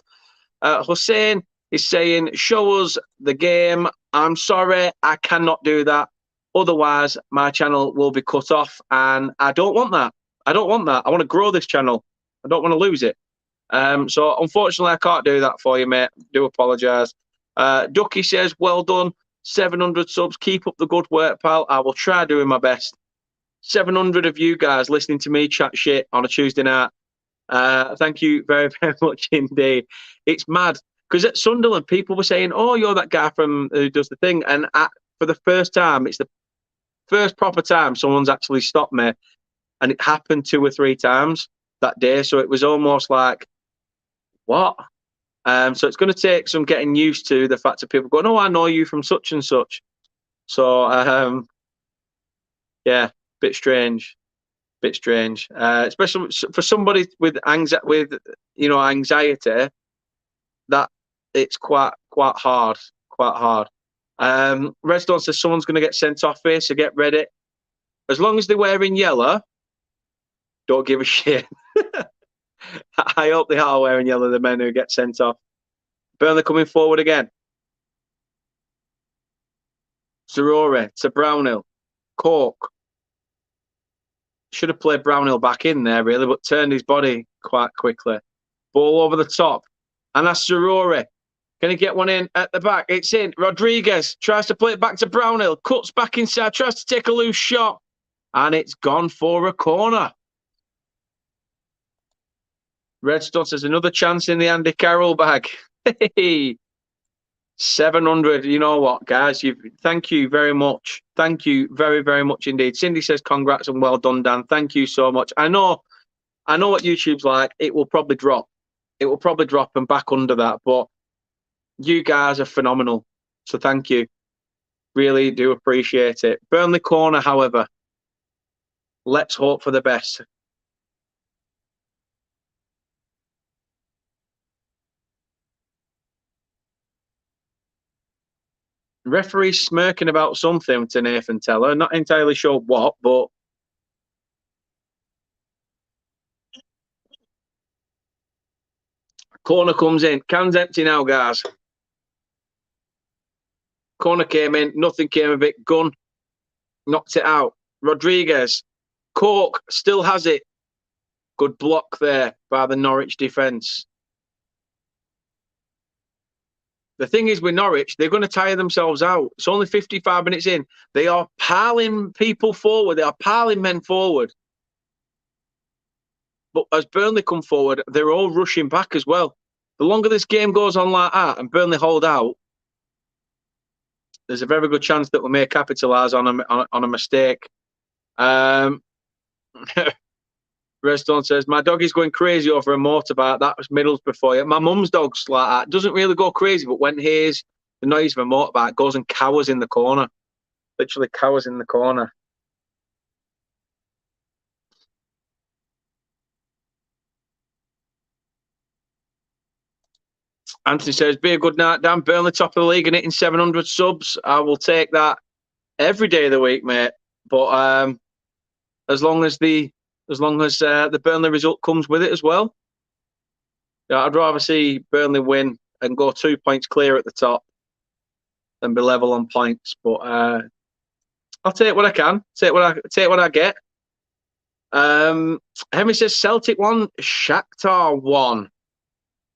Hussein is saying, show us the game. I'm sorry, I cannot do that. Otherwise, my channel will be cut off, and I don't want that. I don't want that. I want to grow this channel. I don't want to lose it. So, unfortunately, I can't do that for you, mate. Do apologise. Ducky says, well done. 700 subs. Keep up the good work, pal. I will try doing my best. 700 of you guys listening to me chat shit on a Tuesday night. Thank you very, very much indeed. It's mad because at Sunderland, people were saying, "Oh, you're that guy from who does the thing," and for the first time, it's the first proper time someone's actually stopped me, and it happened 2 or 3 times that day. So it was almost like, what? So it's going to take some getting used to the fact that people going, "Oh, I know you from such and such." So yeah, bit strange. Especially for somebody with anxiety, that it's quite hard. Redstone says someone's going to get sent off here, so get ready. As long as they're wearing yellow, don't give a shit. I hope they are wearing yellow, the men who get sent off. Burnley coming forward again. Zarore to Brownhill. Cork. Should have played Brownhill back in there, really, but turned his body quite quickly. Ball over the top. And that's Zarore. Can he get one in at the back? It's in. Rodriguez tries to play it back to Brownhill. Cuts back inside. Tries to take a loose shot. And it's gone for a corner. Redstone says another chance in the Andy Carroll bag. 700. You know what, guys? Thank you very much. Thank you very, very much indeed. Cindy says congrats and well done, Dan. Thank you so much. I know what YouTube's like. It will probably drop. It will probably drop and back under that. But you guys are phenomenal. So thank you. Really do appreciate it. Burnley corner, however. Let's hope for the best. Referee smirking about something to Nathan Teller. Not entirely sure what, but corner comes in. Can's empty now, guys. Corner came in. Nothing came of it. Gunn knocked it out. Rodriguez. Cork still has it. Good block there by the Norwich defence. The thing is with Norwich, they're going to tire themselves out. It's only 55 minutes in. They are piling people forward. They are piling men forward. But as Burnley come forward, they're all rushing back as well. The longer this game goes on like that and Burnley hold out, there's a very good chance that we may capitalise on a mistake. Redstone says, my dog is going crazy over a motorbike. That was Middlesbrough for you. My mum's dog's like that. Doesn't really go crazy, but when he hears the noise of a motorbike, goes and cowers in the corner. Literally cowers in the corner. Anthony says, be a good night, Dan. Burnley top of the league and hitting 700 subs. I will take that every day of the week, mate. But as long as the Burnley result comes with it as well. Yeah, I'd rather see Burnley win and go 2 points clear at the top than be level on points. But I'll take what I can. Take what I get. Henry says Celtic 1, Shakhtar 1.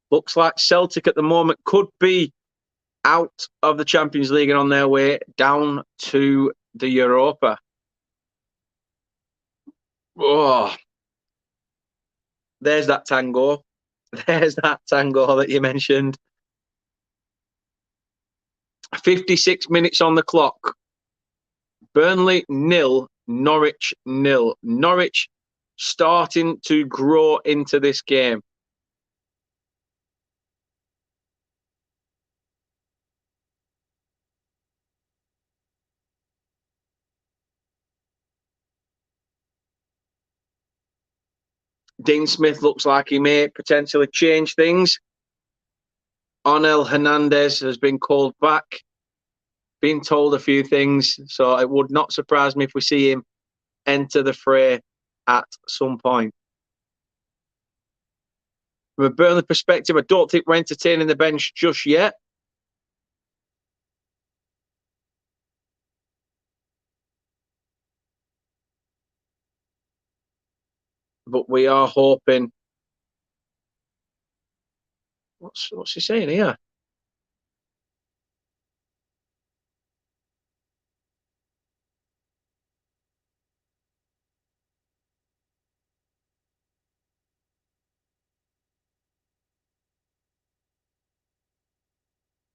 Looks like Celtic at the moment could be out of the Champions League and on their way down to the Europa. Oh, there's that tango. There's that tango that you mentioned. 56 minutes on the clock. Burnley 0, Norwich 0. Norwich starting to grow into this game. Dean Smith looks like he may potentially change things. Onel Hernandez has been called back, been told a few things, so it would not surprise me if we see him enter the fray at some point. From a Burnley perspective, I don't think we're entertaining the bench just yet. But we are hoping. What's he saying here?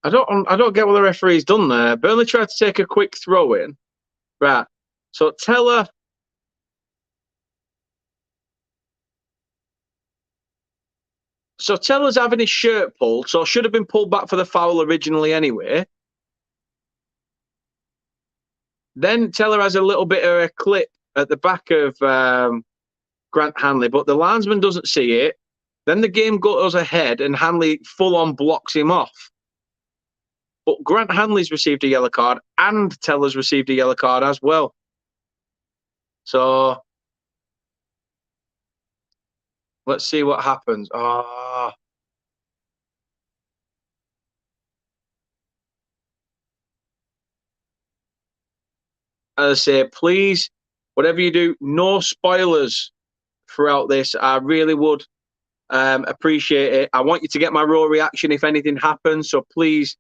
I don't get what the referee's done there. Burnley tried to take a quick throw in. Right. So Teller's having his shirt pulled, so should have been pulled back for the foul originally anyway. Then Teller has a little bit of a clip at the back of Grant Hanley, but the linesman doesn't see it. Then the game goes ahead and Hanley full-on blocks him off. But Grant Hanley's received a yellow card and Teller's received a yellow card as well. So let's see what happens. As I say, please, whatever you do, no spoilers throughout this. I really would appreciate it. I want you to get my raw reaction if anything happens. So please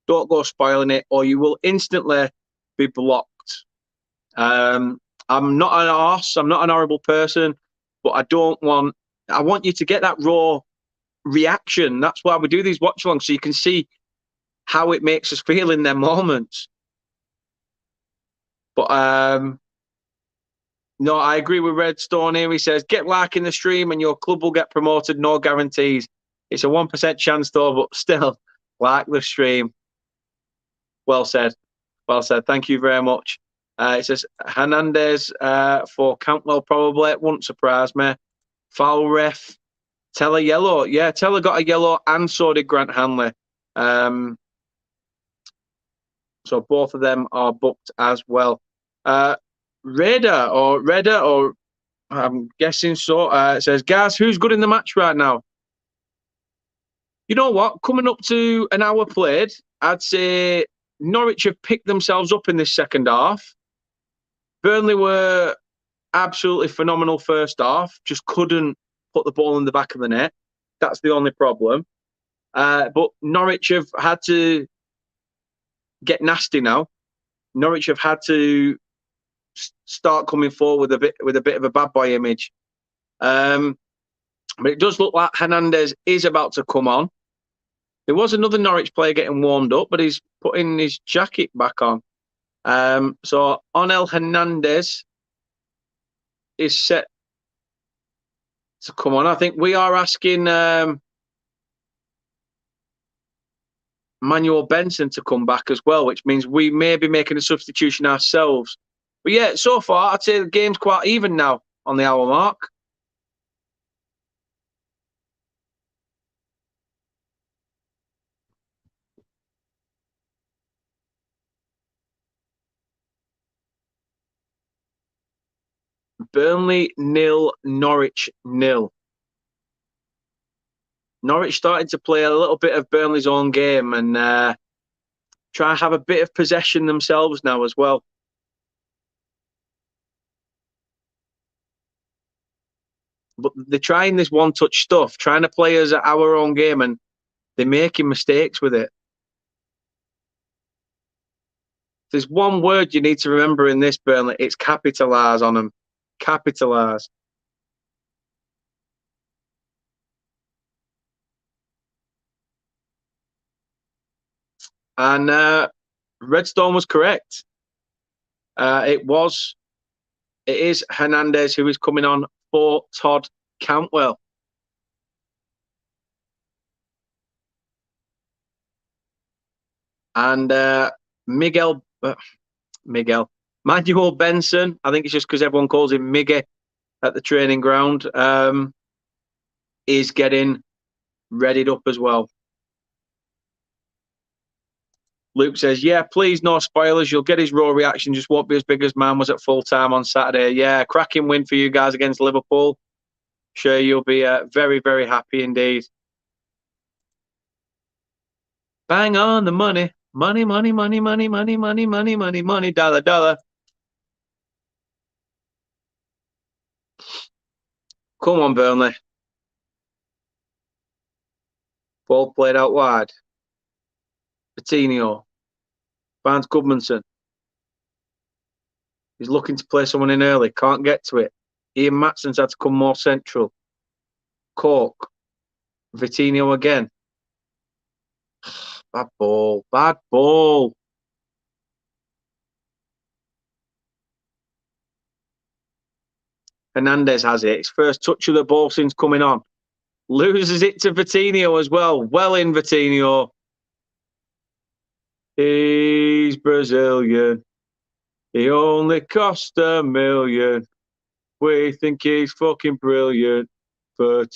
don't go spoiling it or you will instantly be blocked. I'm not an arse. I'm not an horrible person, but I want you to get that raw reaction. That's why we do these watch alongs, so you can see how it makes us feel in them moments. But no, I agree with Redstone here. He says, get liking the stream and your club will get promoted. No guarantees. It's a 1% chance though, but still, like the stream. Well said. Well said. Thank you very much. It says Hernandez for Cantwell probably. It wouldn't surprise me. Foul ref. Teller yellow. Yeah, Teller got a yellow and so did Grant Hanley. So both of them are booked as well. Redder, or I'm guessing so. It says, guys, who's good in the match right now? You know what? Coming up to an hour played, I'd say Norwich have picked themselves up in this second half. Burnley were absolutely phenomenal first half, just couldn't put the ball in the back of the net. That's the only problem. But Norwich have had to get nasty now. Norwich have had to start coming forward with a bit of a bad boy image. But it does look like Hernandez is about to come on. There was another Norwich player getting warmed up, but he's putting his jacket back on. So Onel Hernandez is set to come on. I think we are asking Manuel Benson to come back as well, which means we may be making a substitution ourselves. But yeah, so far, I'd say the game's quite even now on the hour mark. Burnley 0, Norwich 0. Norwich started to play a little bit of Burnley's own game and try and have a bit of possession themselves now as well. But they're trying this one-touch stuff, trying to play us at our own game, and they're making mistakes with it. If there's one word you need to remember in this, Burnley, it's capitalise on them. Capitalise. And Redstone was correct. It is Hernandez who is coming on for Todd Cantwell. And Manuel Benson, I think it's just because everyone calls him Miggy at the training ground, is getting readied up as well. Luke says, yeah, please, no spoilers. You'll get his raw reaction, just won't be as big as mine was at full time on Saturday. Yeah, cracking win for you guys against Liverpool. Sure, you'll be very, very happy indeed. Bang on the money. Money, money, money, money, money, money, money, money, money, dollar, dollar. Come on, Burnley. Ball played out wide. Coutinho. Finds Goodmanson. He's looking to play someone in early. Can't get to it. Ian Matson's had to come more central. Cork. Vitinho again. Bad ball. Bad ball. Hernandez has it. His first touch of the ball since coming on. Loses it to Vitinho as well. Well in, Vitinho. He's Brazilian. He only cost $1 million. We think he's fucking brilliant. Vitinho.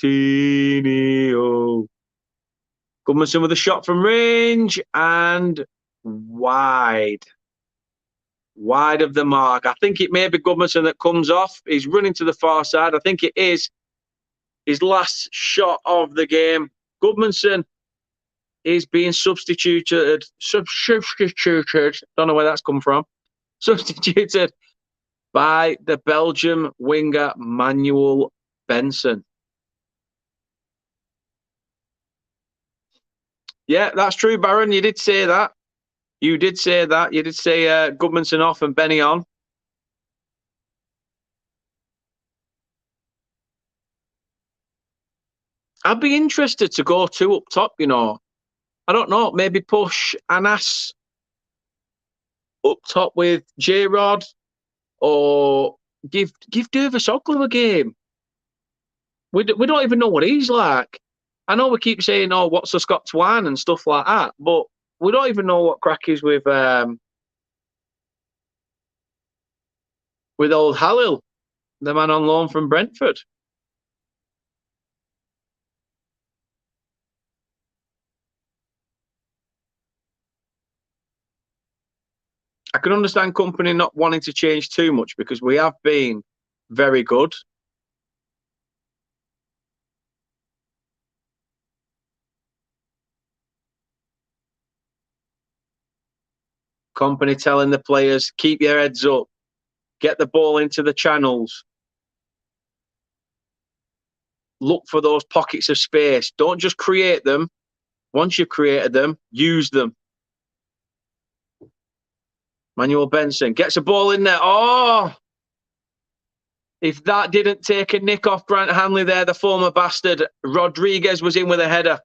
Goodmanson with a shot from range and wide. Wide of the mark. I think it may be Goodmanson that comes off. He's running to the far side. I think it is his last shot of the game. Goodmanson is being substituted. Don't know where that's come from. Substituted by the Belgium winger Manuel Benson. Yeah, that's true, Baron. You did say that. You did say that. You did say Goodmanson off and Benny on. I'd be interested to go 2 up top, you know. I don't know. Maybe push Anas up top with J-Rod or give Davis Oglu a game. We don't even know what he's like. I know we keep saying, oh, what's the Scots wine and stuff like that, but we don't even know what crack is with old Halil, the man on loan from Brentford. I can understand company not wanting to change too much because we have been very good. Company telling the players, keep your heads up, get the ball into the channels. Look for those pockets of space. Don't just create them. Once you've created them, use them. Manuel Benson gets a ball in there. Oh! If that didn't take a nick off Grant Hanley there, the former bastard, Rodriguez was in with a header.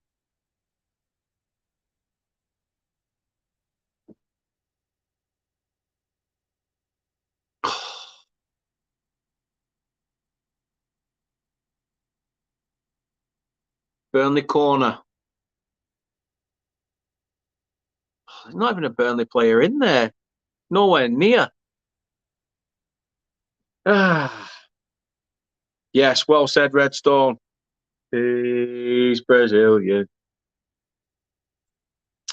Burnley corner. There's not even a Burnley player in there. Nowhere near. Yes, well said, Redstone. He's Brazilian.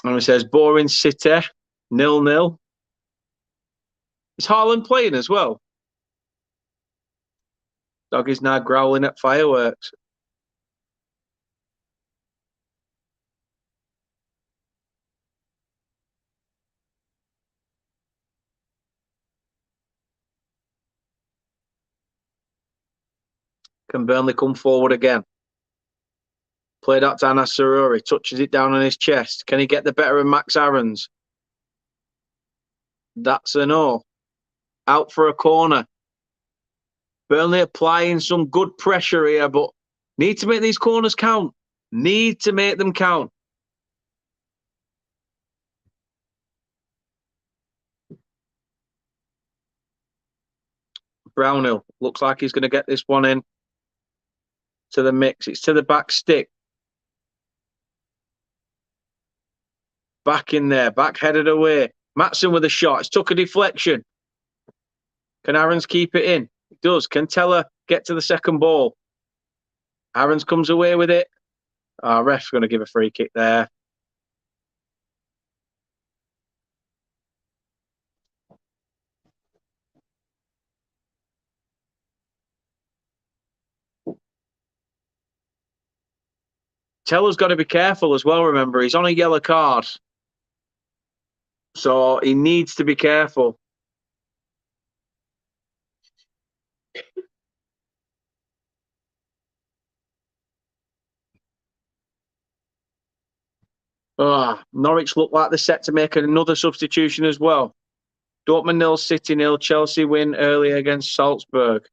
And it says, boring City, 0-0. Is Haaland playing as well? Dog is now growling at fireworks. Can Burnley come forward again? Played out to Anas Saruri, touches it down on his chest. Can he get the better of Max Aarons? That's a no. Out for a corner. Burnley applying some good pressure here, but need to make these corners count. Need to make them count. Brownhill looks like he's going to get this one in. to the mix. It's to the back stick. Back in there, back headed away. Matson with a shot. It's took a deflection. Can Aarons keep it in? It does. Can Teller get to the second ball? Aarons comes away with it. Ref's going to give a free kick there. Teller's got to be careful as well, remember. He's on a yellow card. So he needs to be careful. Norwich look like they're set to make another substitution as well. Dortmund 0, City 0, Chelsea win early against Salzburg.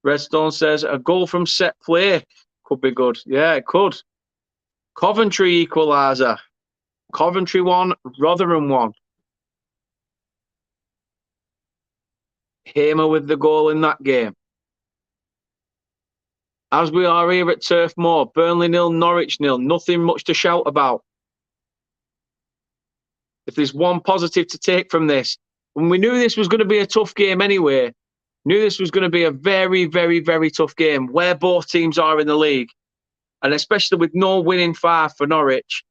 Redstone says a goal from set play could be good. Yeah, it could. Coventry equaliser. Coventry 1, Rotherham 1. Hamer with the goal in that game. As we are here at Turf Moor, Burnley 0, Norwich 0. Nothing much to shout about. If there's one positive to take from this, when we knew this was going to be a tough game anyway, knew this was going to be a very, very, very tough game where both teams are in the league, and especially with no winning 5 for Norwich,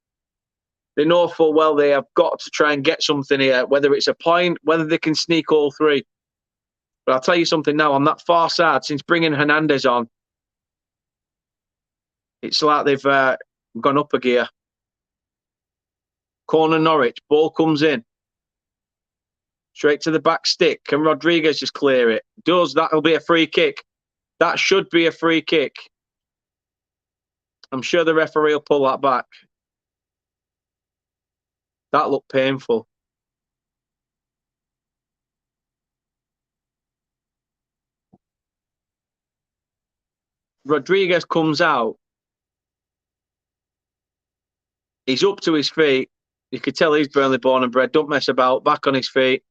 they know full well they have got to try and get something here, whether it's a point, whether they can sneak all 3. But I'll tell you something now, on that far side, since bringing Hernandez on, it's like they've gone up a gear. Corner Norwich, ball comes in. Straight to the back stick. Can Rodriguez just clear it? Does. That'll be a free kick. That should be a free kick. I'm sure the referee will pull that back. That looked painful. Rodriguez comes out. He's up to his feet. You could tell he's Burnley born and bred. Don't mess about. Back on his feet.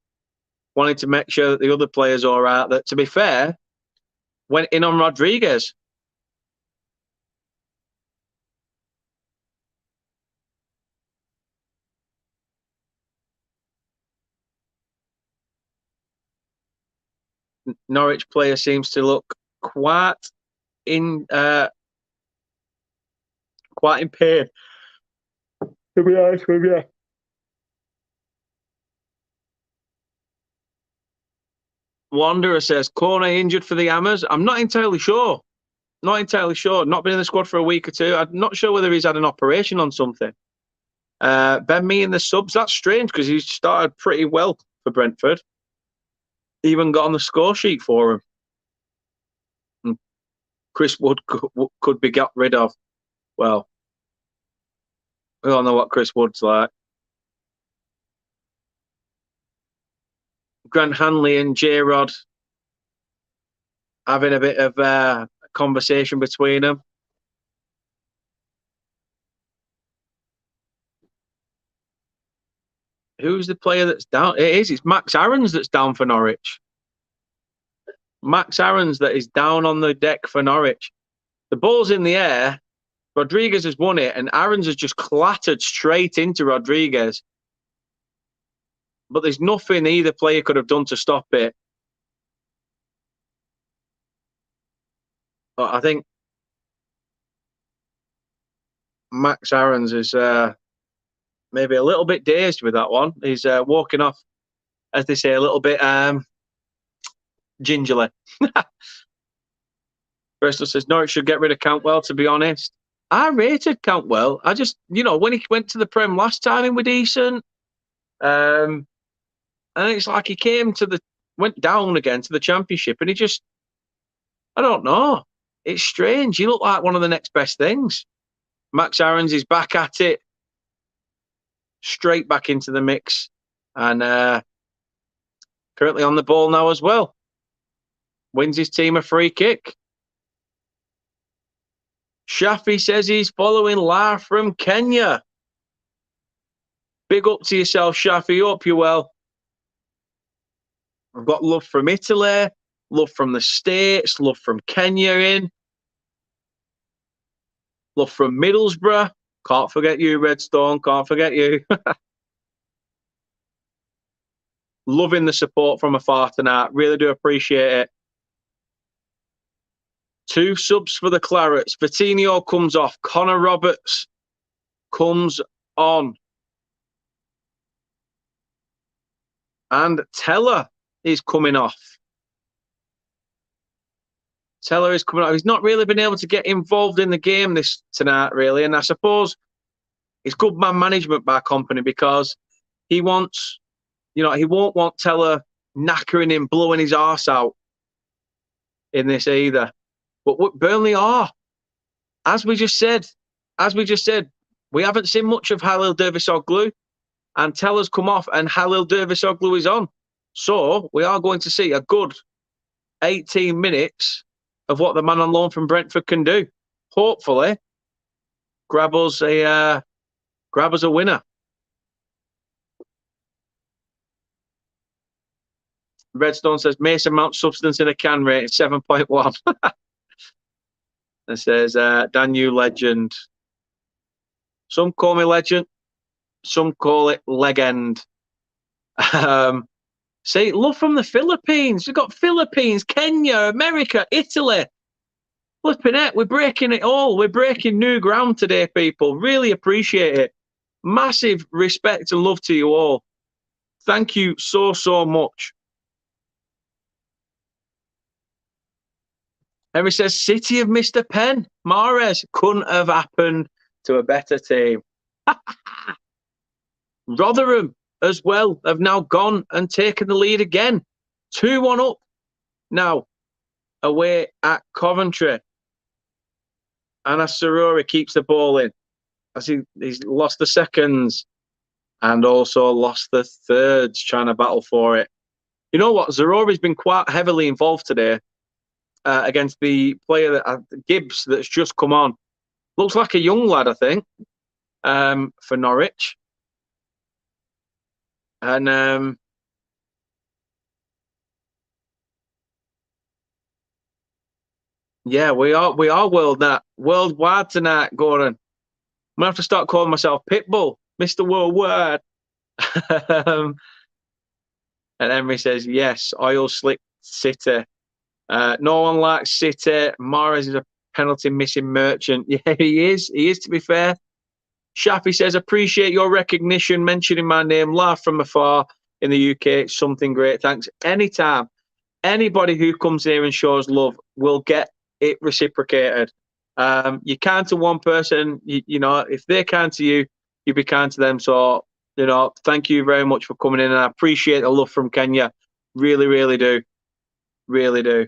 Wanting to make sure that the other players are all right. That, to be fair, went in on Rodriguez. Norwich player seems to look quite in pain. To be honest with you. Wanderer says, corner injured for the Hammers. I'm not entirely sure. Not entirely sure. Not been in the squad for a week or two. I'm not sure whether he's had an operation on something. Ben Mee in the subs. That's strange because he's started pretty well for Brentford. Even got on the score sheet for him. And Chris Wood could be got rid of. Well, we all know what Chris Wood's like. Grant Hanley and J-Rod having a bit of a conversation between them. Who's the player that's down? It's Max Aarons that's down for Norwich. Max Aarons that is down on the deck for Norwich. The ball's in the air. Rodriguez has won it, and Aarons has just clattered straight into Rodriguez. But there's nothing either player could have done to stop it. But I think Max Aarons is maybe a little bit dazed with that one. He's walking off, as they say, a little bit gingerly. Bristol says Norwich should get rid of Cantwell, to be honest. I rated Cantwell. I just, when he went to the Prem last time, he was decent. And it's like he went down again to the Championship, and he just, I don't know. It's strange. He looked like one of the next best things. Max Aarons is back at it. Straight back into the mix. And currently on the ball now as well. Wins his team a free kick. Shafi says he's following live from Kenya. Big up to yourself, Shafi. Hope you're well. I've got love from Italy. love from the States, love from Kenya in, love from Middlesbrough. Can't forget you, Redstone, can't forget you. Loving the support from afar tonight, really do appreciate it. 2 subs for the Clarets. Vitinho comes off. Connor Roberts comes on. And Teller is coming off. Teller is coming off. He's not really been able to get involved in the game tonight, really. And I suppose it's good man management by company, because he wants, he won't want Teller knackering him, blowing his arse out in this either. But what Burnley are, as we just said, we haven't seen much of Halil Dervisoglu, and Teller's come off and Halil Dervisoglu is on. So we are going to see a good 18 minutes of what the man on loan from Brentford can do. Hopefully, grab us a winner. Redstone says Mason Mount substance in a can rate 7.1. It says Dan, you legend. Some call me legend, some call it legend. See, love from the Philippines. We've got Philippines, Kenya, America, Italy. Flipping it, we're breaking it all. We're breaking new ground today, people. Really appreciate it. Massive respect and love to you all. Thank you so, so much. Henry says, City have missed a pen. Mahrez, couldn't have happened to a better team. Rotherham as well have now gone and taken the lead again. 2-1 up now away at Coventry. Anas Sarori keeps the ball in as he's lost the seconds and also lost the thirds, trying to battle for it. You know what? Zarori's been quite heavily involved today against the player Gibbs that's just come on. Looks like a young lad, I think, for Norwich. And yeah, we are worldwide tonight, Gordon. I'm gonna have to start calling myself Pitbull, Mr. Worldwide. And Emery says, yes, oil slick City. No one likes City. Mahrez is a penalty missing merchant. Yeah, he is. He is, to be fair. Shafi says, appreciate your recognition, mentioning my name, laugh from afar in the UK. It's something great. Thanks. Anytime. Anybody who comes here and shows love will get it reciprocated. You kind to one person, you know, if they're kind to you, you be kind to them. So, you know, thank you very much for coming in, and I appreciate the love from Kenya. Really, really do. Really do.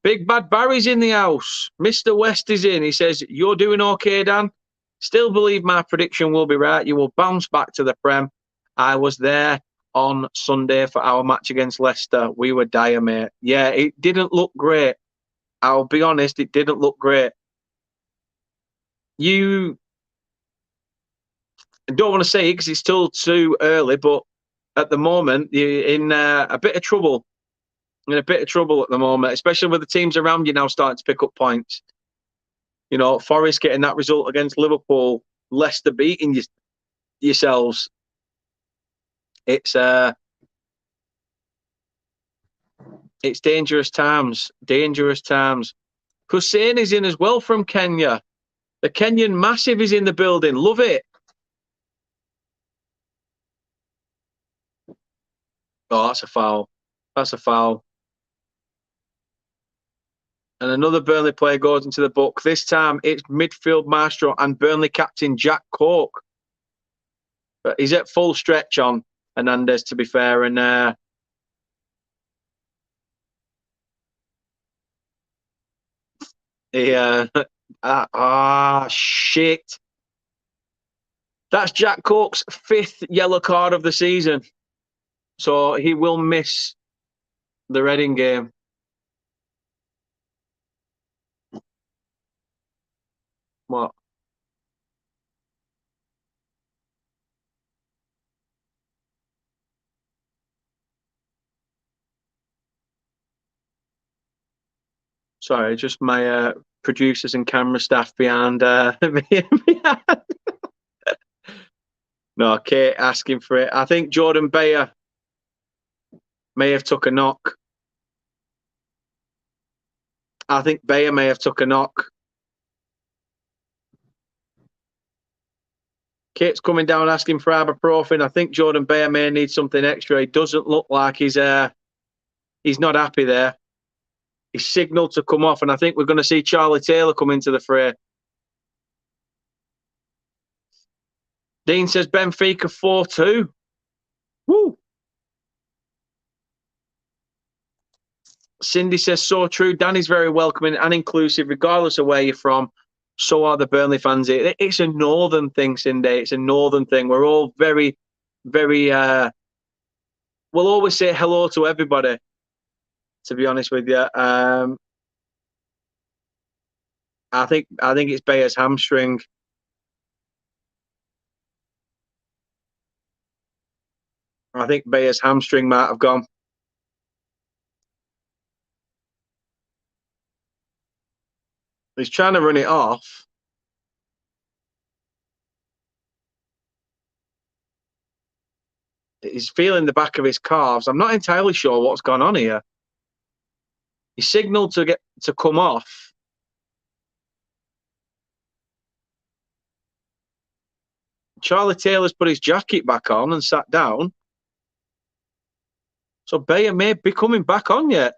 Big Bad Barry's in the house. Mr. West is in. He says, you're doing okay, Dan. Still believe my prediction will be right. You will bounce back to the Prem. I was there on Sunday for our match against Leicester. We were dire, mate. Yeah, it didn't look great. I'll be honest, it didn't look great. You don't want to say it because it's still too early, but at the moment, you're in a bit of trouble. In a bit of trouble at the moment, especially with the teams around you now starting to pick up points. You know, Forest getting that result against Liverpool, Leicester beating yourselves. It's dangerous times. Dangerous times. Hussein is in as well from Kenya. The Kenyan Massive is in the building. Love it. Oh, that's a foul. That's a foul. And another Burnley player goes into the book. This time it's midfield maestro and Burnley captain Jack Cork. But he's at full stretch on Hernandez, to be fair. And shit. That's Jack Cork's 5th yellow card of the season. So he will miss the Reading game. What? Sorry, just my producers and camera staff behind me. No, Kate asking for it. I think Jordan Bayer may have took a knock. I think Bayer may have took a knock. Kate's coming down asking for ibuprofen. I think Jordan Bayer may need something extra. He doesn't look like he's not happy there. He's signalled to come off, and I think we're going to see Charlie Taylor come into the fray. Dean says Benfica 4-2. Woo! Cindy says, so true. Danny's very welcoming and inclusive, regardless of where you're from. So are the Burnley fans. It's a northern thing, Cindy. It's a northern thing. We're all very, very... we'll always say hello to everybody, to be honest with you. I think it's Bayer's hamstring. I think Bayer's hamstring might have gone. He's trying to run it off. He's feeling the back of his calves. I'm not entirely sure what's gone on here. He signalled to come off. Charlie Taylor's put his jacket back on and sat down. So Bayer may be coming back on yet.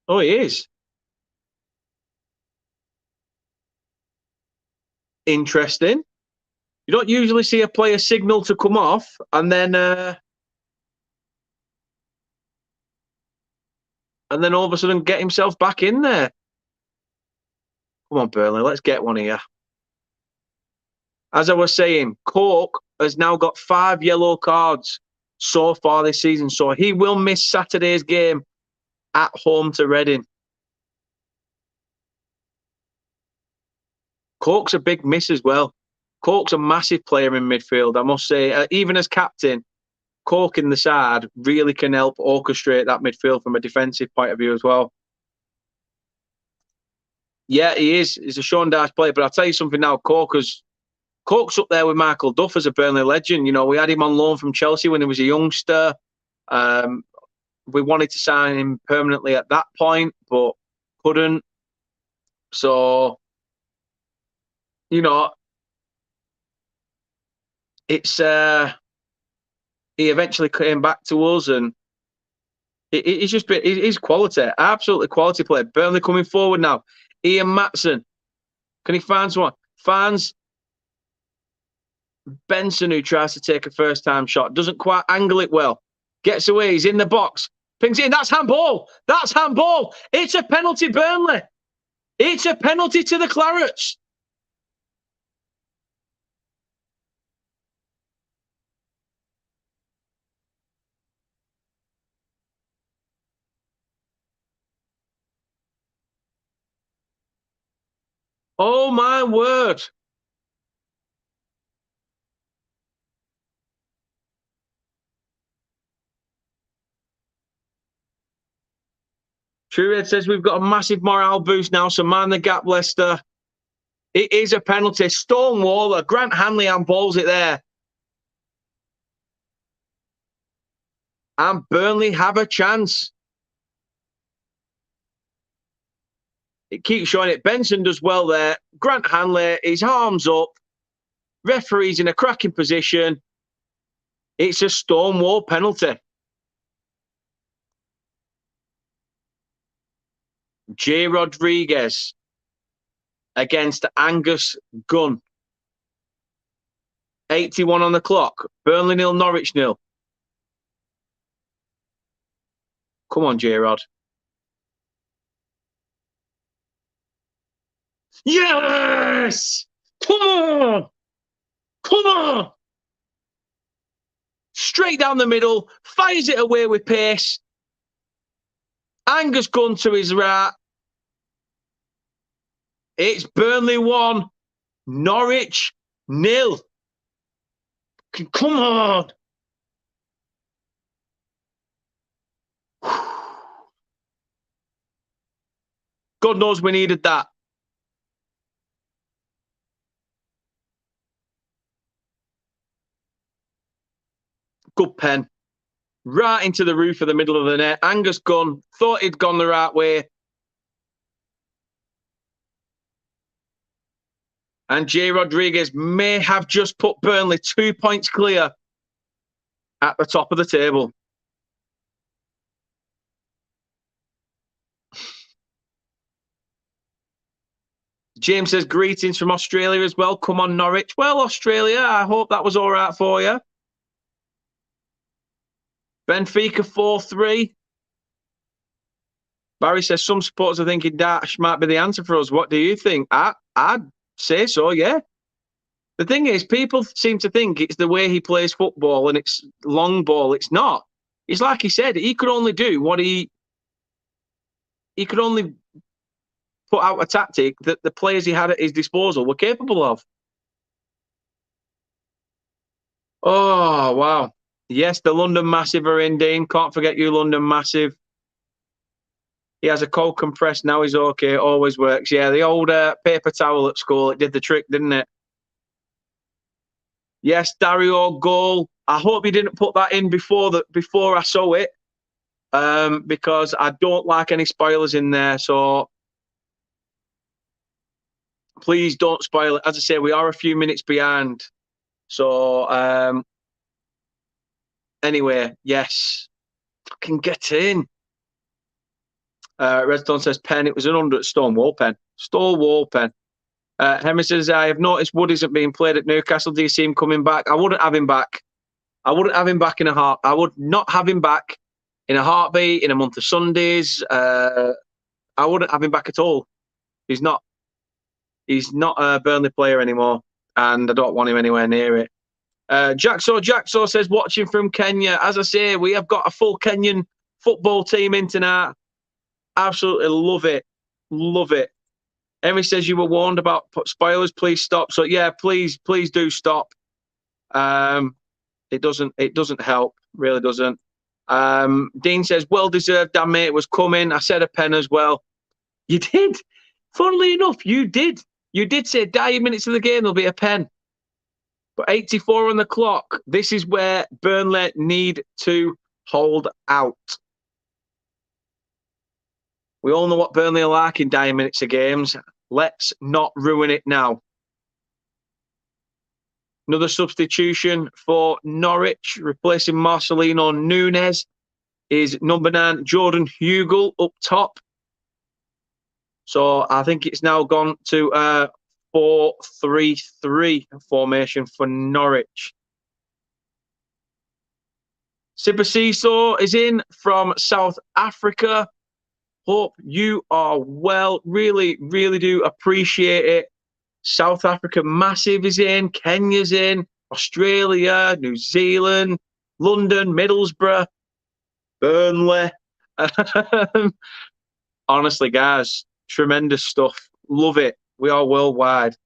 Oh, he is. Interesting. You don't usually see a player signal to come off and then all of a sudden get himself back in there. Come on, Burnley, let's get one here. As I was saying, Cork has now got 5 yellow cards so far this season, so he will miss Saturday's game at home to Reading. Cork's a big miss as well. Cork's a massive player in midfield, I must say. Even as captain, Cork in the side really can help orchestrate that midfield from a defensive point of view as well. Yeah, he is. He's a Sean Dyche player, but I'll tell you something now. Cork's up there with Michael Duff as a Burnley legend. You know, we had him on loan from Chelsea when he was a youngster. We wanted to sign him permanently at that point, but couldn't. So, you know, it's he eventually came back to us, and he's just been, he's quality, absolutely quality player. Burnley coming forward now. Ian Matson, can he find someone? Finds Benson, who tries to take a first-time shot, doesn't quite angle it well. Gets away, he's in the box. Pings in, that's handball. That's handball. It's a penalty, Burnley. It's a penalty to the Clarets. Oh, my word. Truehead says we've got a massive morale boost now, so mind the gap, Leicester. It is a penalty. Stonewaller, Grant Hanley handballs it there. And Burnley have a chance. It keeps showing it. Benson does well there. Grant Hanley, his arms up. Referee's in a cracking position. It's a Stonewall penalty. J. Rodriguez against Angus Gunn. 81 on the clock. Burnley 0, Norwich 0. Come on, J. Rod. Yes! Come on! Come on! Straight down the middle, fires it away with pace. Angus Gunn to his right. It's Burnley 1, Norwich 0. Come on. God knows we needed that. Good pen. Right into the roof of the middle of the net. Angus Gunn thought he'd gone the right way. And Jay Rodriguez may have just put Burnley 2 points clear at the top of the table. James says, greetings from Australia as well. Come on, Norwich. Well, Australia, I hope that was all right for you. Benfica 4-3. Barry says, some supporters are thinking Dash might be the answer for us. What do you think? I'd say so, yeah. The thing is, people seem to think it's the way he plays football and it's long ball. It's not. It's like he said, he could only do what he could only put out a tactic that the players he had at his disposal were capable of. Oh, wow. Yes, the London Massive are in, Dean. Can't forget you, London Massive. He has a cold compress. Now he's okay. It always works. Yeah, the old paper towel at school, it did the trick, didn't it? Yes, Dario goal. I hope you didn't put that in before I saw it, because I don't like any spoilers in there. So please don't spoil it. As I say, we are a few minutes behind. So anyway, yes, fucking get in. Redstone says pen. It was an under stone wall pen. Stone wall pen. Henry says, I have noticed Wood isn't being played at Newcastle. Do you see him coming back? I wouldn't have him back. I wouldn't have him back in a heart. I would not have him back in a heartbeat, in a month of Sundays. I wouldn't have him back at all. He's not a Burnley player anymore, and I don't want him anywhere near it. Jacksaw says, watching from Kenya. As I say, we have got a full Kenyan football team in tonight. Absolutely love it. Love it. Henry says you were warned about spoilers. Please stop. So yeah, please do stop. It doesn't help. Really doesn't. Dean says, well deserved, damn mate, it was coming. I said a pen as well. You did. Funnily enough, you did. You did say 90 minutes of the game there'll be a pen. But 84 on the clock. This is where Burnley need to hold out. We all know what Burnley are like in 90 minutes of games. Let's not ruin it now. Another substitution for Norwich, replacing Marcelino Nunes, is number 9, Jordan Hugel, up top. So I think it's now gone to 4-3-3 formation for Norwich. Sipper Seesaw is in from South Africa. Hope you are well. Really, really do appreciate it. South Africa Massive is in. Kenya's in. Australia, New Zealand, London, Middlesbrough, Burnley. Honestly, guys, tremendous stuff. Love it. We are worldwide.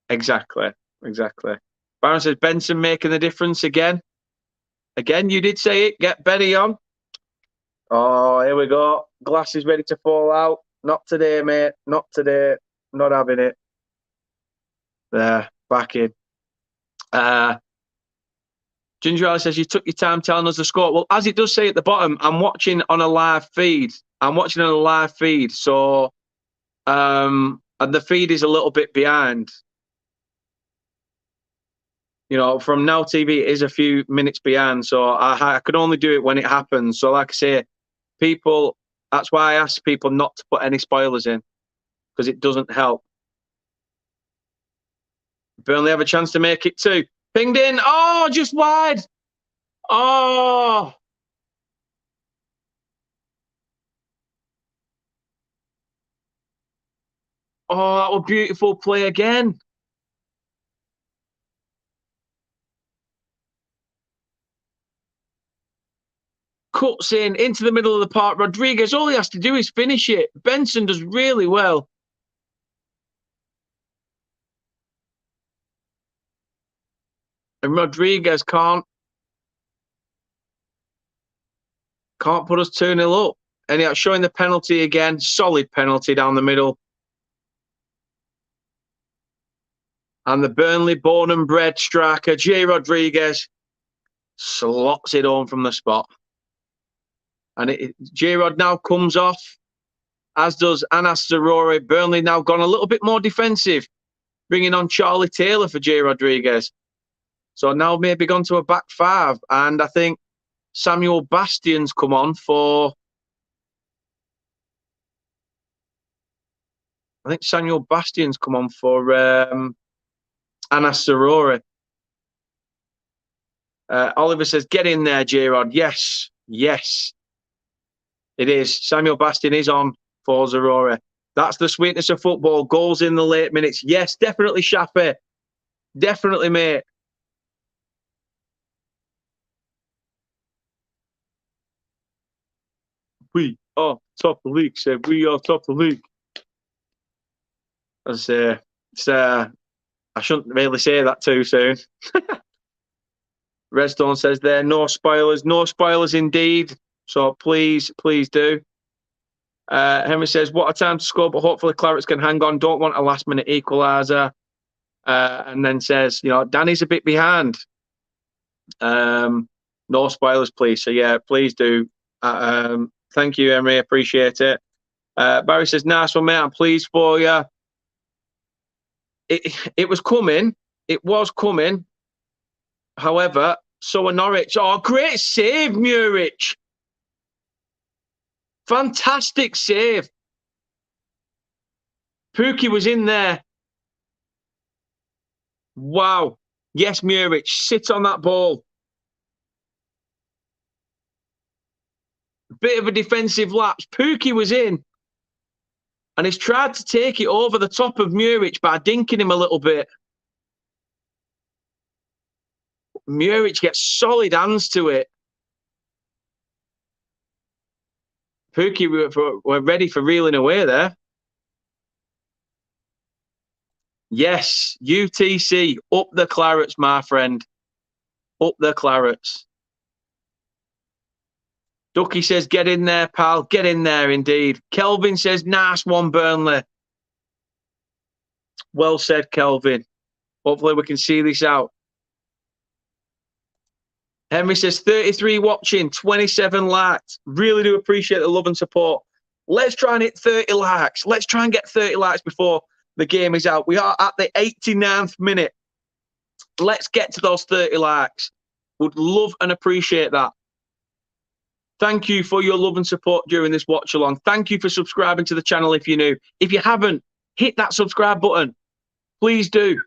Exactly. Baron says, Benson making the difference again. Again, you did say it. Get Benny on. Oh, here we go. Glass is ready to fall out. Not today, mate. Not today. Not having it. There, back in. Ginger Ali says, you took your time telling us the score. Well, as it does say at the bottom, I'm watching on a live feed. So and the feed is a little bit behind. You know, from Now TV, it is a few minutes behind. So I could only do it when it happens. So like I say, people, that's why I ask people not to put any spoilers in, because it doesn't help. Burnley have a chance to make it too. Pinged in. Oh, just wide. Oh. Oh, that was beautiful play again. Cuts in into the middle of the park. Rodriguez, all he has to do is finish it. Benson does really well. And Rodriguez can't put us 2-0 up. And yeah, showing the penalty again. Solid penalty down the middle. And the Burnley born and bred striker, J. Rodriguez, slots it home from the spot. And J-Rod now comes off, as does Anas Zarori. Burnley now gone a little bit more defensive, bringing on Charlie Taylor for J. Rodriguez. So now maybe gone to a back five. And I think Samuel Bastian's come on for... I think Samuel Bastian's come on for Anas Zarori. Oliver says, get in there, J-Rod. Yes, yes, it is. Samuel Bastian is on for Zarori. That's the sweetness of football. Goals in the late minutes. Yes, definitely, Shafi. Definitely, mate. We are top of the league, said we are top of the league. I shouldn't really say that too soon. Redstone says there, no spoilers. No spoilers indeed. So please, please do. Henry says, what a time to score, but hopefully Clarets can hang on. Don't want a last-minute equaliser. And then says, you know, Danny's a bit behind. No spoilers, please. So, yeah, please do. Thank you, Henry. Appreciate it. Barry says, nice one, mate. I'm pleased for you. It was coming. It was coming. However, so are Norwich. Oh, great save, Murich. Fantastic save. Pookie was in there. Wow. Yes, Murich, sit on that ball. Bit of a defensive lapse. Pookie was in. And he's tried to take it over the top of Murich by dinking him a little bit. Murich gets solid hands to it. Pookie were ready for reeling away there. Yes, UTC, up the Clarets, my friend. Up the Clarets. Ducky says, get in there, pal. Get in there, indeed. Kelvin says, nice one, Burnley. Well said, Kelvin. Hopefully we can see this out. Henry says, 33 watching, 27 likes. Really do appreciate the love and support. Let's try and hit 30 likes. Let's try and get 30 likes before the game is out. We are at the 89th minute. Let's get to those 30 likes. Would love and appreciate that. Thank you for your love and support during this watch along. Thank you for subscribing to the channel if you're new. If you haven't, hit that subscribe button. Please do.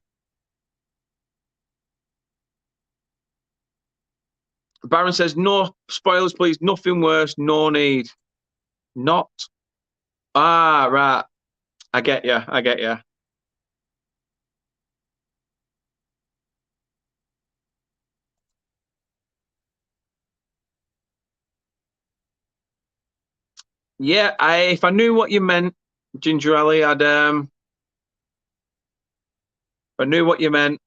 Baron says, no spoilers, please. Nothing worse. No need. Not. Ah, right. I get you. I get you. Yeah, if I knew what you meant, Ginger Ali, if I knew what you meant,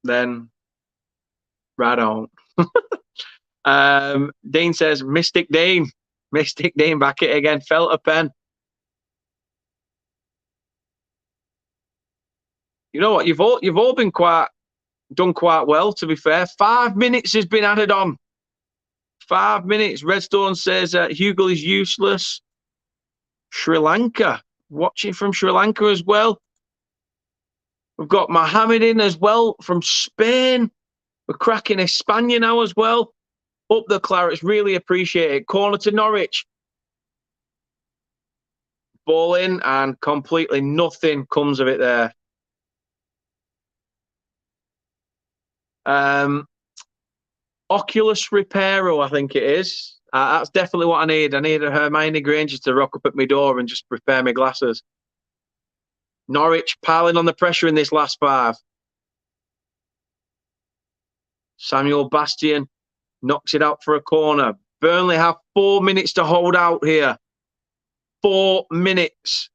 then right on. Dean says, Mystic Dean. Mystic Dean back it again. Felt a pen. You know what? You've all been done quite well, to be fair. 5 minutes has been added on. 5 minutes. Redstone says Hugel is useless. Sri Lanka. Watching from Sri Lanka as well. We've got Mohammed in as well from Spain. We're cracking Espana now as well. Up the Clarets. Really appreciate it. Corner to Norwich. Ball in and completely nothing comes of it there. Oculus Reparo, I think it is. That's definitely what I need. I need a Hermione Granger to rock up at my door and just repair my glasses. Norwich piling on the pressure in this last 5. Samuel Bastian knocks it out for a corner. Burnley have 4 minutes to hold out here. 4 minutes.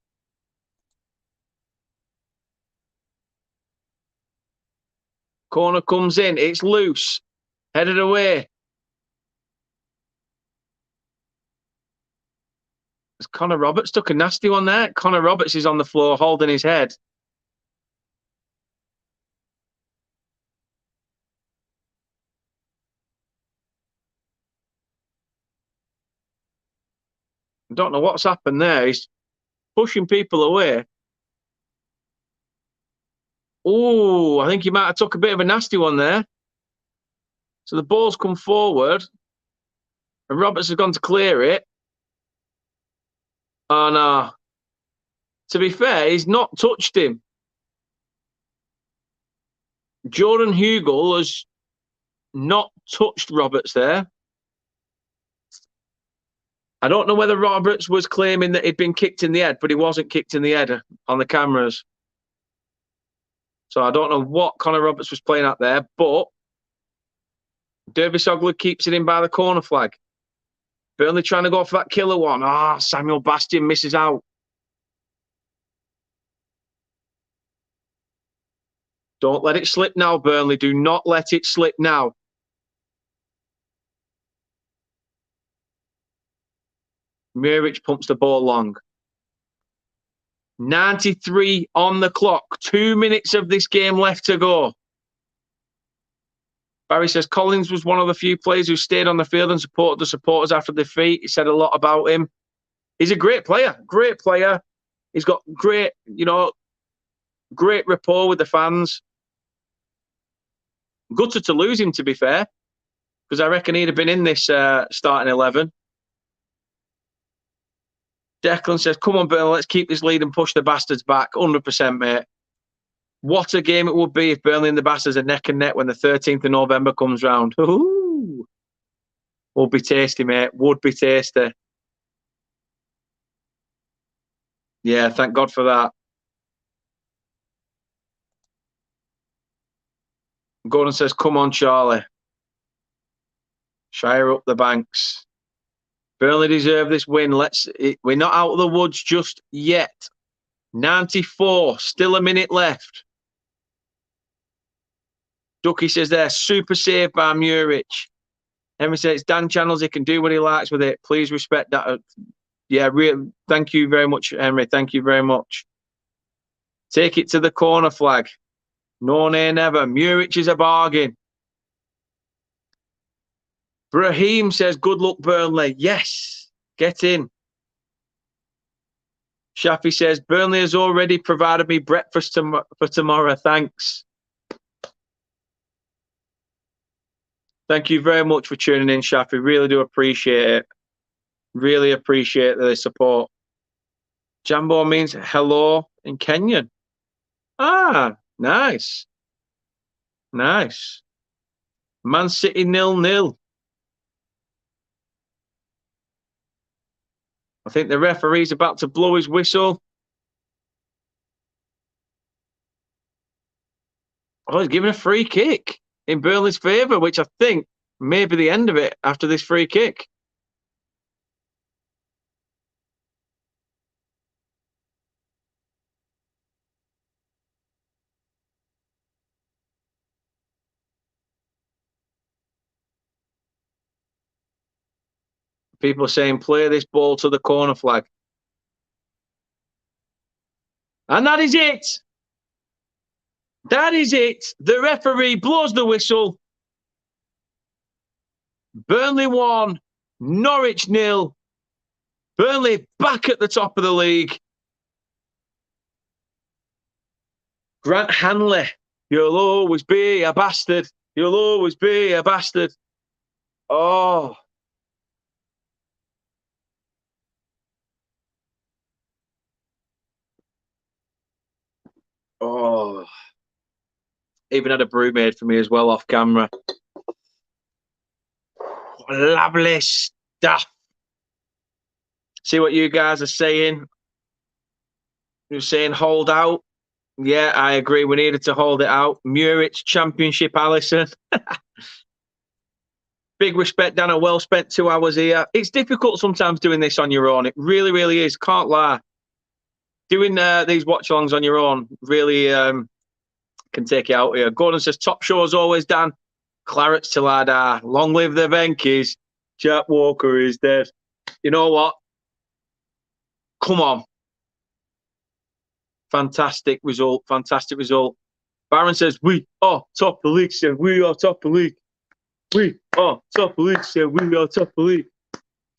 Corner comes in. It's loose. Headed away. Connor Roberts took a nasty one there. Connor Roberts is on the floor holding his head. I don't know what's happened there. He's pushing people away. Oh, I think he might have took a bit of a nasty one there. So the ball's come forward. And Roberts has gone to clear it. Oh, no. To be fair, he's not touched him. Jordan Hugel has not touched Roberts there. I don't know whether Roberts was claiming that he'd been kicked in the head, but he wasn't kicked in the head on the cameras. So I don't know what Connor Roberts was playing at there, but Dervisoglu keeps it in by the corner flag. Burnley trying to go for that killer one. Samuel Bastian misses out. Don't let it slip now, Burnley. Do not let it slip now. Muric pumps the ball long. 93 on the clock. 2 minutes of this game left to go. Barry says Collins was one of the few players who stayed on the field and supported the supporters after the defeat. He said a lot about him. He's a great player. Great player. He's got great, great rapport with the fans. Gutted to lose him, to be fair, because I reckon he'd have been in this starting 11. Declan says, come on, Burnley, let's keep this lead and push the bastards back. 100%, mate. What a game it would be if Burnley and the bastards are neck and neck when the 13th of November comes round. Ooh. Would be tasty, mate. Would be tasty. Yeah, thank God for that. Gordon says, come on, Charlie. Shire up the banks. Burnley deserve this win. We're not out of the woods just yet. 94, still a minute left. Ducky says there, super save by Muric. Henry says, it's Dan Channels, he can do what he likes with it. Please respect that. Yeah, thank you very much, Henry. Thank you very much. Take it to the corner flag. No, nay, never. Muric is a bargain. Brahim says, good luck, Burnley. Yes, get in. Shafi says, Burnley has already provided me breakfast for tomorrow. Thanks. Thank you very much for tuning in, Shafi. Really do appreciate it. Really appreciate the support. Jambo means hello in Kenyan. Ah, nice. Nice. Man City 0-0. I think the referee's about to blow his whistle. Oh, he's giving a free kick in Burnley's favour, which I think may be the end of it after this free kick. People are saying, play this ball to the corner flag. And that is it. That is it. The referee blows the whistle. Burnley 1, Norwich 0. Burnley back at the top of the league. Grant Hanley, you'll always be a bastard. You'll always be a bastard. Oh. Oh. Even had a brew made for me as well off camera. Lovely stuff. See what you guys are saying. You're saying hold out. Yeah, I agree. We needed to hold it out. Muric, Championship, Allison. Big respect, Dan. A well spent 2 hours here. It's difficult sometimes doing this on your own. It really, really is. Can't lie. Doing these watch-alongs on your own really can take you out here. Gordon says, top show as always, Dan. Clarets till I die. Long live the Venkies. Jack Walker is dead. You know what? Come on. Fantastic result. Fantastic result. Baron says, we are top of the league. Said, we are top of the league. We are top of the league. Said, we are top of the league.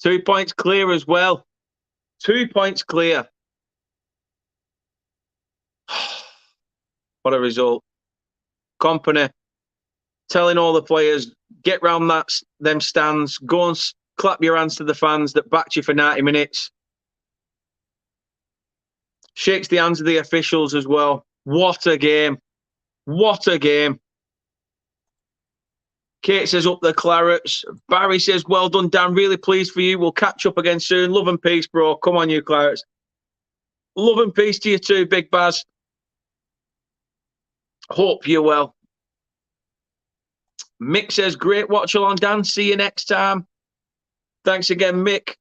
2 points clear as well. 2 points clear. What a result. Company telling all the players, get round them stands, go and clap your hands to the fans that backed you for 90 minutes. Shakes the hands of the officials as well. What a game. What a game. Kate says, up the Clarets. Barry says, well done, Dan. Really pleased for you. We'll catch up again soon. Love and peace, bro. Come on, you Clarets. Love and peace to you too, Big Baz. Hope you're well. Mick says, great watch along, Dan. See you next time. Thanks again, Mick.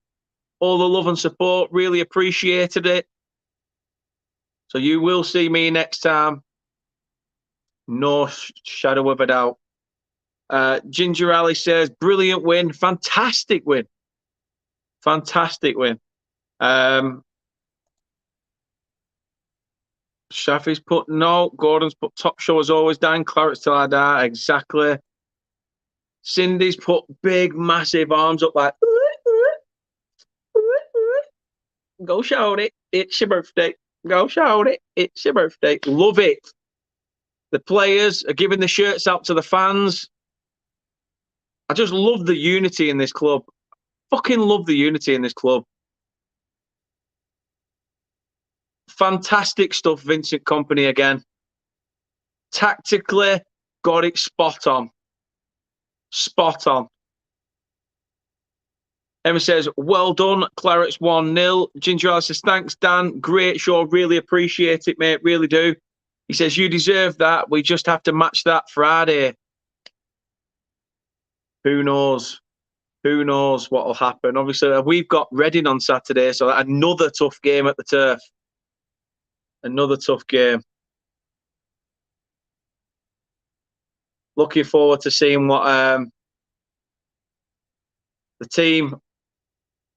All the love and support. Really appreciated it. So you will see me next time. No shadow of a doubt. Ginger Ali says, brilliant win. Fantastic win. Fantastic win. Shafi's put no. Gordon's put top show as always, Dan. Clarets till I die. Exactly. Cindy's put big, massive arms up like, go shout it. It's your birthday. Go shout it. It's your birthday. Love it. The players are giving the shirts out to the fans. I just love the unity in this club. Fucking love the unity in this club. Fantastic stuff, Vincent Kompany again. Tactically, got it spot on. Spot on. Emma says, well done. Clarets 1-0. Ginger Ali says, thanks, Dan. Great show. Really appreciate it, mate. Really do. He says, you deserve that. We just have to match that Friday. Who knows? Who knows what will happen? Obviously, we've got Reading on Saturday, so another tough game at the Turf. Another tough game. Looking forward to seeing what the team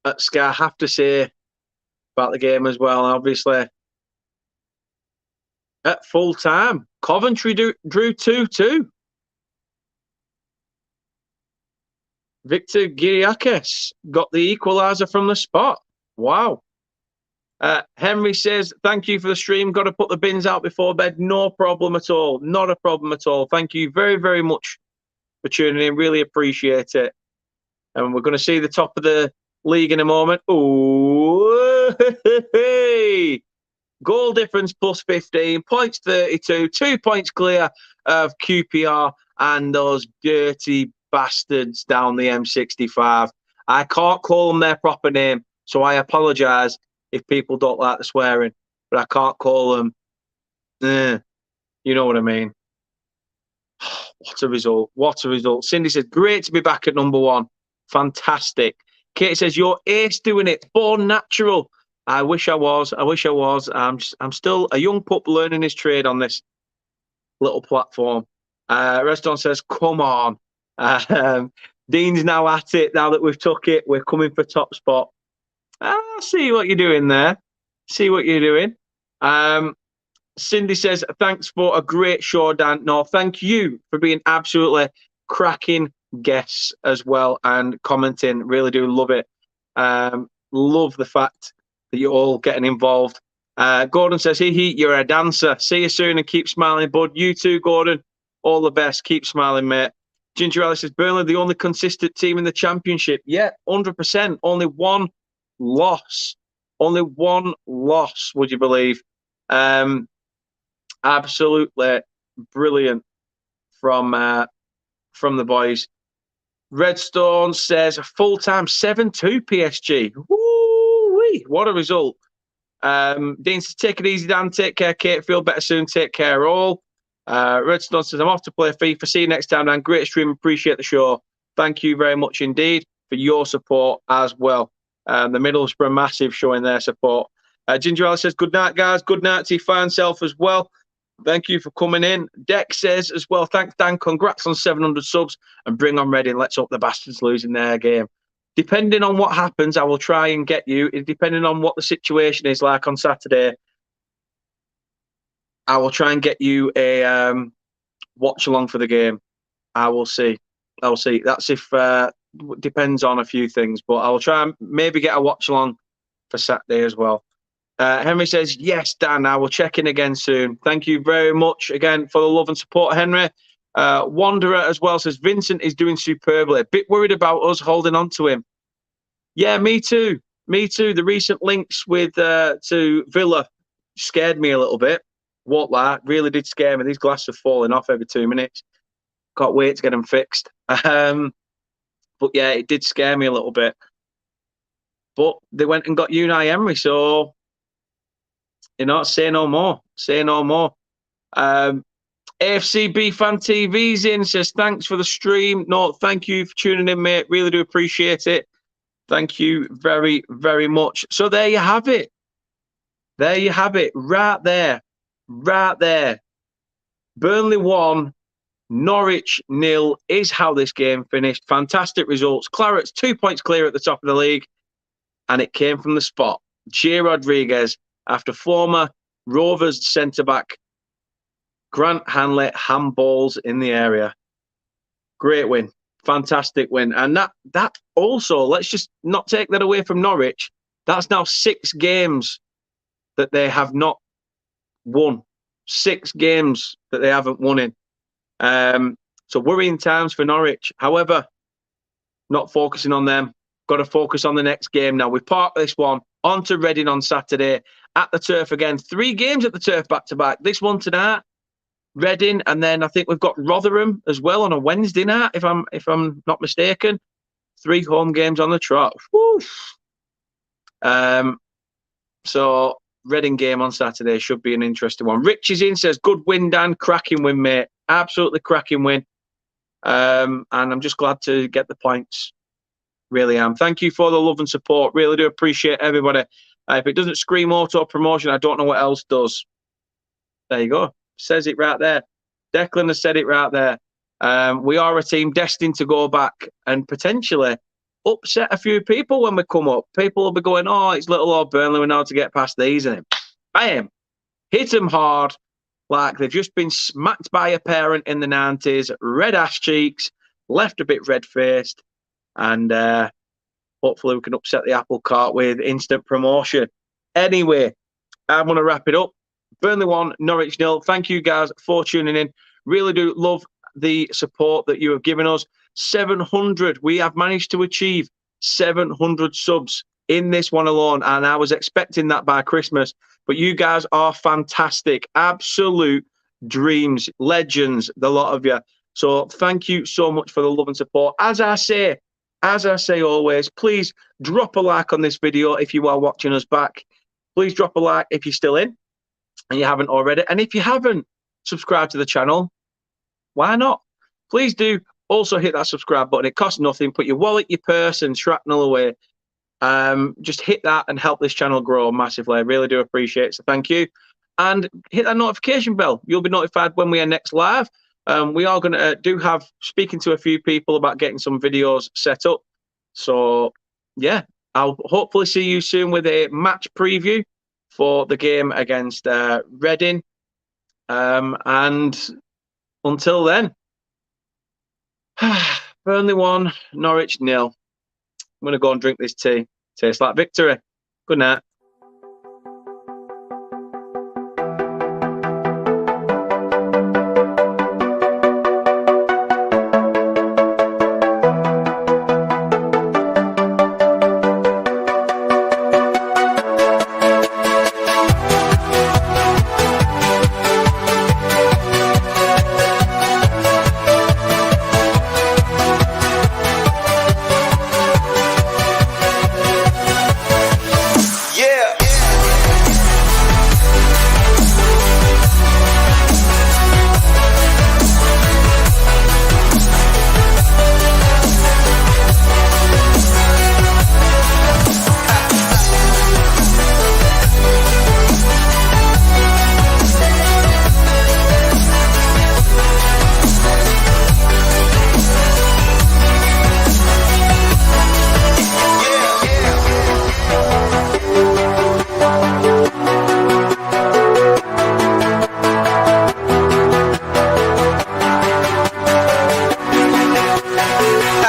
at Sky have to say about the game as well. And obviously, at full time, Coventry drew 2-2. Victor Giriakis got the equaliser from the spot. Wow. Henry says, thank you for the stream. Got to put the bins out before bed. No problem at all. Not a problem at all. Thank you very, very much for tuning in. Really appreciate it. And we're going to see the top of the league in a moment. Oh, hey. Goal difference plus 15. Points 32. 2 points clear of QPR and those dirty bastards down the M65. I can't call them their proper name, so I apologise if people don't like the swearing, but I can't call them. You know what I mean. What a result. What a result. Cindy says, great to be back at number one. Fantastic. Kate says, you're ace doing it. Born natural. I wish I was. I wish I was. I'm still a young pup learning his trade on this little platform. Reston says, come on. Dean's now at it. Now that we've took it, we're coming for top spot. See what you're doing there. See what you're doing. Cindy says, thanks for a great show, Dan. No, thank you for being absolutely cracking guests as well and commenting. Really do love it. Love the fact that you're all getting involved. Gordon says, you're a dancer. See you soon and keep smiling, bud. You too, Gordon. All the best. Keep smiling, mate. Ginger Alice says, Burnley, the only consistent team in the Championship. Yeah, 100%. Only one loss. Only one loss, would you believe? Absolutely brilliant from the boys. Redstone says, full-time 7-2 PSG. Woo-wee, what a result. Dean says, take it easy, Dan. Take care, Kate. Feel better soon. Take care, all. Redstone says, I'm off to play FIFA. See you next time, Dan. Great stream. Appreciate the show. Thank you very much indeed for your support as well. The Middlesbrough massive showing their support. Ginger Alice says, good night, guys. Good night to your fine self as well. Thank you for coming in. Dex says as well, thanks, Dan. Congrats on 700 subs and bring on Reading. Let's hope the bastards lose in their game. depending on what happens, I will try and get you. Depending on what the situation is like on Saturday, I will try and get you a watch along for the game. I will see. I'll see. That's if depends on a few things, but I will try and maybe get a watch along for Saturday as well. Henry says, yes, Dan, I will check in again soon. Thank you very much again for the love and support, Henry. Wanderer as well says, Vincent is doing superbly. A bit worried about us holding on to him. Yeah, me too. Me too. The recent links with to Villa scared me a little bit. Won't lie, really did scare me. These glasses are falling off every 2 minutes. Can't wait to get them fixed. But yeah, it did scare me a little bit. But they went and got Unai Emery, so you know, say no more. Say no more. AFCB Fan TV's in, says thanks for the stream. No, thank you for tuning in, mate. Really do appreciate it. Thank you very, very much. So there you have it. There you have it. Right there. Right there. Burnley 1, Norwich 0 is how this game finished. Fantastic results. Clarets 2 points clear at the top of the league. And it came from the spot. Jay Rodriguez, after former Rovers centre-back Grant Hanley handballs in the area. Great win. Fantastic win. And that also, let's just not take that away from Norwich. That's now 6 games that they have not won. 6 games that they haven't won in. So worrying times for Norwich. However, not focusing on them. Got to focus on the next game now. We've parked this one. On to Reading on Saturday. At the Turf again. 3 games at the Turf back-to-back. This one tonight. Reading, and then I think we've got Rotherham as well on a Wednesday night, if I'm not mistaken. 3 home games on the trot. Woo. So Reading game on Saturday should be an interesting one. Rich is in, says, good win, Dan. Cracking win, mate. Absolutely cracking win. And I'm just glad to get the points. Really am. Thank you for the love and support. Really do appreciate everybody. If it doesn't scream auto promotion, I don't know what else does. There you go. Says it right there. Declan has said it right there. We are a team destined to go back and potentially upset a few people when we come up. People will be going, oh, it's little old Burnley, we know how to get past these. And bam, hit them hard like they've just been smacked by a parent in the 90s, red ass cheeks, left a bit red-faced, and hopefully we can upset the apple cart with instant promotion. Anyway, I'm going to wrap it up. Burnley 1, Norwich 0. Thank you guys for tuning in. Really do love the support that you have given us. 700. We have managed to achieve 700 subs in this one alone, and I was expecting that by Christmas. But you guys are fantastic. Absolute dreams, legends, the lot of you. So thank you so much for the love and support. As I say always, please drop a like on this video if you are watching us back. Please drop a like if you're still in and you haven't already. And if you haven't subscribed to the channel, why not? Please do also hit that subscribe button. It costs nothing. Put your wallet, your purse, and shrapnel away. Just hit that and help this channel grow massively. I really do appreciate it. So thank you. And hit that notification bell. You'll be notified when we are next live. We are going to speaking to a few people about getting some videos set up. So yeah, I'll hopefully see you soon with a match preview for the game against Reading. And until then, Burnley 1, Norwich 0. I'm going to go and drink this tea. Tastes like victory. Good night.